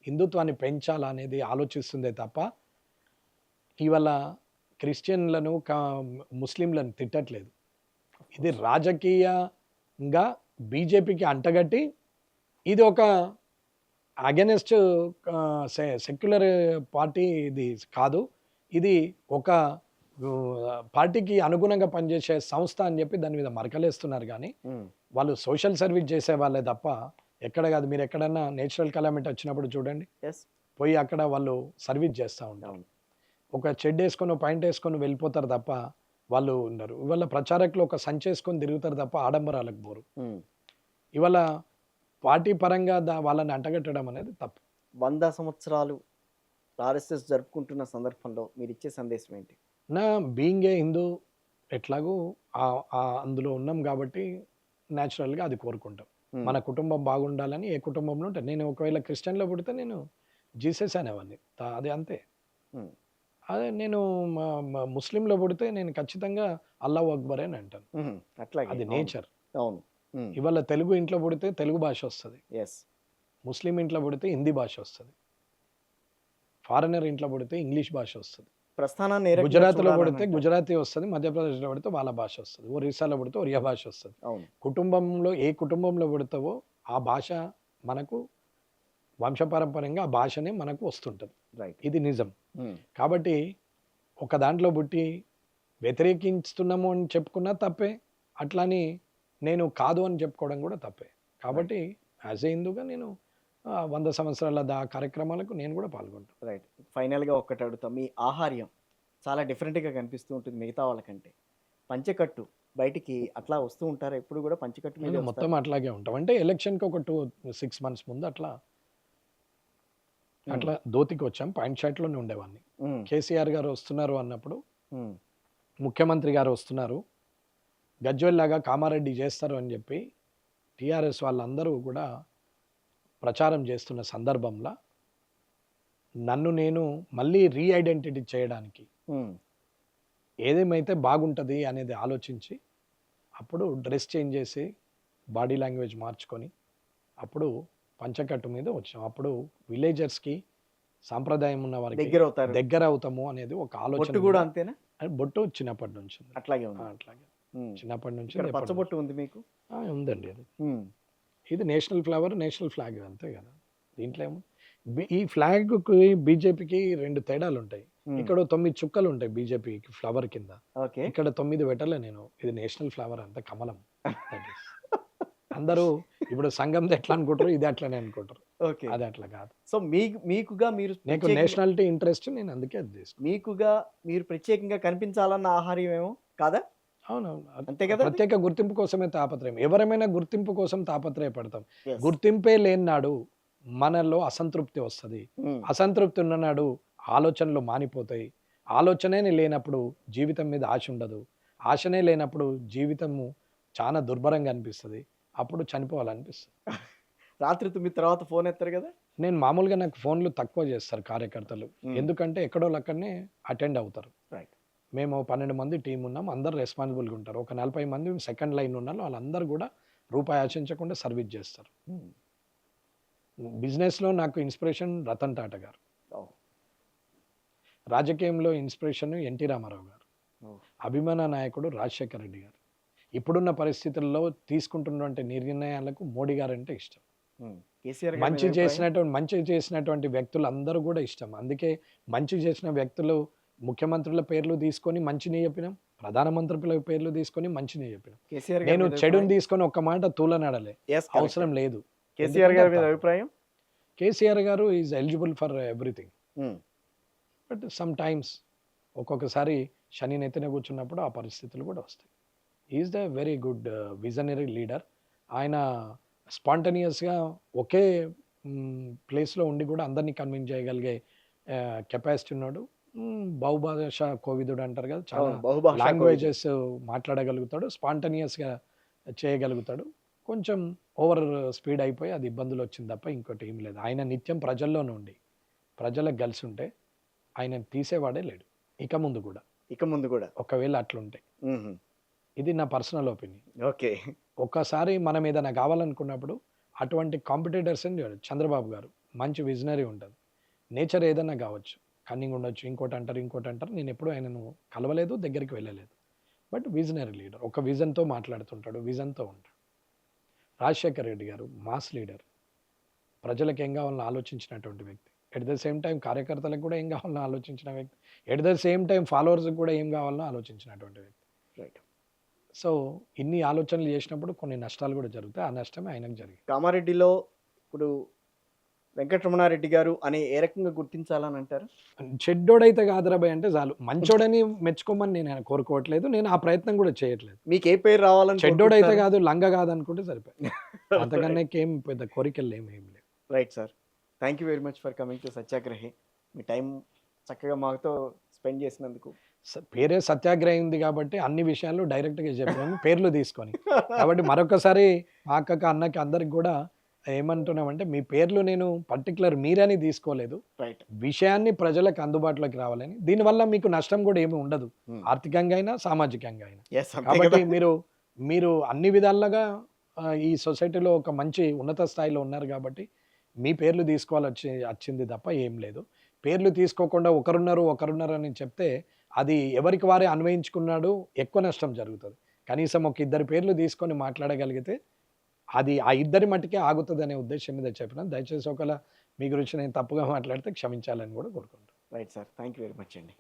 హిందుత్వాన్ని పెంచాలా అనేది ఆలోచిస్తుందే తప్ప ఇవాళ క్రిస్టియన్లను ముస్లింలను తిట్టట్లేదు. ఇది రాజకీయంగా బీజేపీకి అంటగట్టి ఇది ఒక అగెనెస్ట్ సెక్యులర్ పార్టీ ఇది కాదు, ఇది ఒక పార్టీకి అనుగుణంగా పనిచేసే సంస్థ అని చెప్పి దాని మీద మరకలేస్తున్నారు. కానీ ఉమ్, వాళ్ళు సోషల్ సర్వీస్ చేసే వాళ్ళే తప్ప ఎక్కడ కాదు. మీరు ఎక్కడన్నా నేచురల్ కెలామిటీ వచ్చినప్పుడు చూడండి, yes, పోయి అక్కడ వాళ్ళు సర్వీస్ చేస్తూ ఉంటారు. అవును. ఒక చెడ్ వేసుకొని పాయింట్ వేసుకొని వెళ్ళిపోతారు తప్ప వాళ్ళు ఉన్నారు. ఇవాళ ప్రచారకులు ఒక సంచి వేసుకొని తిరుగుతారు తప్ప ఆడంబరాలకు పోరు. ఉమ్. ఇవాళ పార్టీ పరంగా వాళ్ళని అంటగట్టడం అనేది తప్పు. 100 సంవత్సరాలు ఆర్ఎస్ఎస్ జరుపుకుంటున్న సందర్భంలో మీరు ఇచ్చే సందేశం ఏంటి? నా బీయింగ్ ఏ హిందూ ఎట్లాగూ అందులో ఉన్నాం కాబట్టి న్యాచురల్గా అది కోరుకుంటాం. ఉమ్, మన కుటుంబం బాగుండాలని ఏ కుటుంబంలో ఉంటే, నేను ఒకవేళ క్రిస్టియన్లో పుడితే నేను జీసస్ అనేవాడిని, అది అంతే. ఉమ్, అదే నేను ముస్లింలో పుడితే నేను ఖచ్చితంగా అల్లాహు అక్బర్ అని అంటాను. ఉమ్, అట్లాగే. అది అవును, నేచర్. అవును. ఉమ్, ఇవాళ తెలుగు ఇంట్లో పుడితే తెలుగు భాష వస్తుంది, yes, ముస్లిం ఇంట్లో పుడితే హిందీ భాష వస్తుంది, ఫారినర్ ఇంట్లో పుడితే ఇంగ్లీష్ భాష వస్తుంది, ప్రస్థానాన్ని ఏ రకంగా గుజరాత్లో చూడాలని పుడితే అంటారు? గుజరాతీ వస్తుంది, మధ్యప్రదేశ్లో పుడితే వాళ్ళ భాష వస్తుంది, ఒరిస్సాలో పుడితే ఒరియా భాష వస్తుంది. అవును. కుటుంబంలో ఏ కుటుంబంలో పుడతావో ఆ భాష మనకు వంశపారంపర్యంగా ఆ భాషనే మనకు వస్తుంటుంది. రైట్. ఇది నిజం. ఉమ్, కాబట్టి ఒక దాంట్లో పుట్టి వ్యతిరేకిస్తున్నాము అని చెప్పుకున్నా తప్పే, అట్లాని నేను కాదు అని చెప్పుకోవడం కూడా తప్పే. కాబట్టి యాజ్ ఏ హిందూగా నేను 100 సంవత్సరాల కార్యక్రమాలకు నేను కూడా పాల్గొంటాను. రైట్. ఫైనల్‌గా ఒక్కటి అడుగుతా. మీ ఆహార్యం చాలా డిఫరెంట్‌గా కనిపిస్తూ ఉంటుంది మిగతా వాళ్ళకంటే. పంచెకట్టు బయటికి అట్లా వస్తూ ఉంటారా? ఎప్పుడు కూడా పంచెకట్టు మీదే నేను వస్తారా? మొత్తం అట్లాగే ఉంటాం. అంటే ఎలక్షన్‌కి ఒక 6 మంత్స్ ముందు అట్లా హ్మ్. ధోతికి వచ్చాం. పాయింట్ షర్ట్‌లోనే ఉండేవాడిని. హ్మ్. కేసీఆర్ గారు వస్తున్నారు అన్నప్పుడు, హ్మ్. ముఖ్యమంత్రి గారు వస్తున్నారు, గజ్వేల్‌లాగా కామారెడ్డి చేస్తారు అని చెప్పి టీఆర్ఎస్ వాళ్ళందరూ కూడా ప్రచారం చేస్తున్న సందర్భంలో నన్ను నేను మళ్ళీ రీఐడెంటిటీ చేయడానికి హ్మ్. ఏదేమైతే బాగుంటుంది అనేది ఆలోచించి అప్పుడు డ్రెస్ చేంజ్ చేసి బాడీ లాంగ్వేజ్ మార్చుకొని అప్పుడు పంచకట్టు మీద వచ్చాం. అప్పుడు విలేజర్స్కి సాంప్రదాయం ఉన్న వారికి దగ్గరవుతారు. దగ్గర అవుతాము అనేది ఒక ఆలోచన బొట్టు కూడా అంతేనా? బొట్టు చిన్నప్పటి నుంచి ఉంది. అట్లాగే ఉంది. అట్లాగే హ్మ్. చిన్నప్పటి నుంచి ఇక్కడ ఉంది, ఎప్పటి పచ్చబొట్టు ఉంది మీకు? నుంచి. ఉందండి అది. హ్మ్. ఇది నేషనల్ ఫ్లవర్, నేషనల్ ఫ్లాగ్ అంతే కదా. దీంట్లో ఏమో ఈ ఫ్లాగ్కి బీజేపీకి 2 తేడాలు ఉంటాయి. హ్మ్. ఇక్కడ 9 చుక్కలు ఉంటాయి బీజేపీకి ఫ్లవర్ కింద. ఓకే. ఇక్కడ 9 పెట్టలే నేను. ఇది నేషనల్ ఫ్లవర్ అంత కమలం. That is. అందరూ ఇప్పుడు సంఘంది ఎట్లా అనుకుంటారు, ఇది అట్లనే అనుకుంటారు. ఓకే. అది అట్లా కాదు. సో మీకుగా మీరు నాకు ప్రత్యేకంగా నేషనాలిటీ ఇంట్రెస్ట్, నేను అందుకే అది తీసుకున్నాను. మీకుగా మీరు ప్రత్యేకంగా కనిపించాలన్న ఆహార్యం ఏమో కాదా? అవునవును. అంతే కదా అది? ప్రత్యేక గుర్తింపు కోసమే తాపత్రయం. ఎవరమైనా గుర్తింపు కోసం తాపత్రయపడతాం. యెస్. గుర్తింపే లేని నాడు మనలో అసంతృప్తి వస్తది. హ్మ్. అసంతృప్తి ఉన్ననాడు ఆలోచనలు మానిపోతాయి. ఆలోచనే లేనప్పుడు జీవితం మీద ఆశ ఉండదు. ఆశనే లేనప్పుడు జీవితము చాలా దుర్భరంగా అనిపిస్తది. అప్పుడు చనిపోవాలనిపిస్తది. రాత్రి 9 తర్వాత ఫోన్ ఎత్తారు కదా? నేను మామూలుగా నాకు ఫోన్లు తక్కువ చేస్తారు కార్యకర్తలు. హ్మ్. ఎందుకంటే ఎక్కడోళ్ళు అక్కడనే అటెండ్ అవుతారు. రైట్. మేము 12 మంది టీమ్ ఉన్నాం. అందరూ రెస్పాన్సిబుల్‌గా ఉంటారు. ఒక 40 మంది సెకండ్ లైన్ ఉన్నారు. వాళ్ళందరూ కూడా రూపాయి ఆశించకుండా సర్వీస్ చేస్తారు. హ్మ్. బిజినెస్‌లో నాకు ఇన్స్పిరేషన్ రతన్ టాటా గారు. ఓహ్! రాజకీయంలో ఇన్స్పిరేషన్ ఎన్టీ రామారావు గారు. ఓహ్! అభిమాన నాయకుడు రాజశేఖర్ రెడ్డి గారు. ఇప్పుడున్న పరిస్థితుల్లో తీసుకుంటున్నటువంటి నిర్ణయాలకు మోడీ గారంటే ఇష్టం. హ్మ్. కేసీఆర్ గారి మీద అభిప్రాయం? మంచి చేసినటువంటి వ్యక్తులు అందరూ కూడా ఇష్టం. అందుకే మంచి చేసిన వ్యక్తులు ముఖ్యమంత్రుల పేర్లు తీసుకొని మంచిని చెప్పినాం. ప్రధానమంత్రుల పేర్లు తీసుకొని మంచిని చెప్పినాం. కేసీఆర్ గారి నేను మీద చెడుని అభిప్రాయం? తీసుకొని ఒక్క మాట తూలనాడలే. యెస్. కరెక్ట్. అవసరం లేదు. కేసీఆర్ ఎందుకంటే గారి మీద తప్పు. అభిప్రాయం? కేసీఆర్ గారు ఈజ్ ఎలిజిబుల్ ఫర్ ఎవ్రీథింగ్. హ్మ్. బట్ సమ్ టైమ్స్ ఒక్కొక్కసారి శని నెత్తిన కూర్చున్నప్పుడు ఆ పరిస్థితులు కూడా వస్తాయి. Is the very good visionary leader. ఆయన స్పాంటేనియస్‌గా ఒకే ప్లేస్‌లో ఉండి కూడా అందరిని కన్విన్స్ చేయగలిగే కెపాసిటీ ఉన్నాడు. బహుభాషా కోవిదుడు అంటారు కదా. చాలా అవును. బహుభాషా కోవిదుడు. లాంగ్వేజెస్ మాట్లాడగలుగుతాడు. స్పాంటేనియస్‌గా చేయగలుగుతాడు. కొంచెం ఓవర్ స్పీడ్ అయిపోయి అది ఇబ్బందులు వచ్చింది తప్ప ఇంకోటి ఏం లేదు. ఆయన నిత్యం ప్రజల్లోనే ఉండి ప్రజలకు కలిసి ఉంటే ఆయనను తీసేవాడే లేడు. ఇక ముందు కూడా. ఇక ముందు కూడా. ఒకవేళ అట్లుంటే. హుహు. ఇది నా పర్సనల్ ఒపీనియన్. ఓకే. ఒక్కసారి మనం ఏదైనా కావాలనుకున్నప్పుడు అటువంటి కాంపిటీటర్స్ చంద్రబాబు గారు మంచి విజనరీ ఉంటుంది. నేచర్ ఏదైనా కావచ్చు, కన్నింగ్ ఉండొచ్చు, ఇంకోటి అంటారు. నేను ఎప్పుడూ ఆయనను కలవలేదు, దగ్గరికి వెళ్ళలేదు. But visionary leader. ఒక విజన్తో మాట్లాడుతుంటాడు, విజన్తో ఉంటాడు. రాజశేఖర్ రెడ్డి గారు మాస్ లీడర్. ప్రజలకు ఏం కావాలని ఆలోచించినటువంటి వ్యక్తి. ఎట్ ద సేమ్ టైం కార్యకర్తలకు కూడా ఏం కావాలని ఆలోచించిన వ్యక్తి. ఎట్ ద సేమ్ టైం ఫాలోవర్స్కి కూడా ఏం కావాలని ఆలోచించినటువంటి వ్యక్తి. రైట్. సో ఇన్ని ఆలోచనలు చేసినప్పుడు కొన్ని నష్టాలు కూడా జరుగుతాయి. ఆ నష్టమే ఆయనకు జరిగింది. కామారెడ్డిలో ఇప్పుడు వెంకటరమణారెడ్డి గారు అని ఏ రకంగా గుర్తించాలని అంటారు? చెడ్డోడైతే కాదురాబాయ్ అంటే చాలు. మంచోడని మెచ్చుకోమని నేను ఆయన కోరుకోవట్లేదు. నేను ఆ ప్రయత్నం కూడా చేయట్లేదు. మీకు ఏ పేరు రావాలని చెడ్డోడైతే కోరుకుంటున్నారు? కాదు, లంగ కాదనుకుంటే సరిపోయింది. అంతకన్నా ఏం పెద్ద కోరికలు ఏం లేవు. Right sir. Thank you very much for coming to సత్యాగ్రహి. Me time చక్కగా మాతో స్పెండ్ చేసినందుకు. పేరే సత్యాగ్రహం ఉంది కాబట్టి అన్ని విషయాలు డైరెక్ట్గా చెప్పాము పేర్లు తీసుకొని. కాబట్టి మరొకసారి మా అక్కకి, అన్నకి అందరికి కూడా ఏమంటున్నామంటే మీ పేర్లు నేను పర్టికులర్ మీరని తీసుకోలేదు. రైట్. విషయాన్ని ప్రజలకు అందుబాటులోకి రావాలని. దీనివల్ల మీకు నష్టం కూడా ఏమి ఉండదు. Hmm. ఆర్థికంగా అయినా, సామాజికంగా అయినా. ఎస్. అంతే కాబట్టి కదా. మీరు అన్ని విధాలుగా ఈ సొసైటీలో ఒక మంచి ఉన్నత స్థాయిలో ఉన్నారు కాబట్టి మీ పేర్లు వచ్చింది తప్ప ఏం లేదు. పేర్లు తీసుకోకుండా ఒకరున్నారు అని చెప్తే అది ఎవరికి వారే అన్వయించుకున్నాడు, ఎక్కువ నష్టం జరుగుతుంది. కనీసం ఒక 2 పేర్లు తీసుకొని మాట్లాడగలిగితే అది ఆ ఇద్దరి మట్టుకే ఆగుతుంది అనే ఉద్దేశం మీద చెప్పినాను. దయచేసి ఒకవేళ మీ గురించి నేను తప్పుగా మాట్లాడితే క్షమించాలని కూడా కోరుకుంటాను. Right sir. Thank you very much అండి.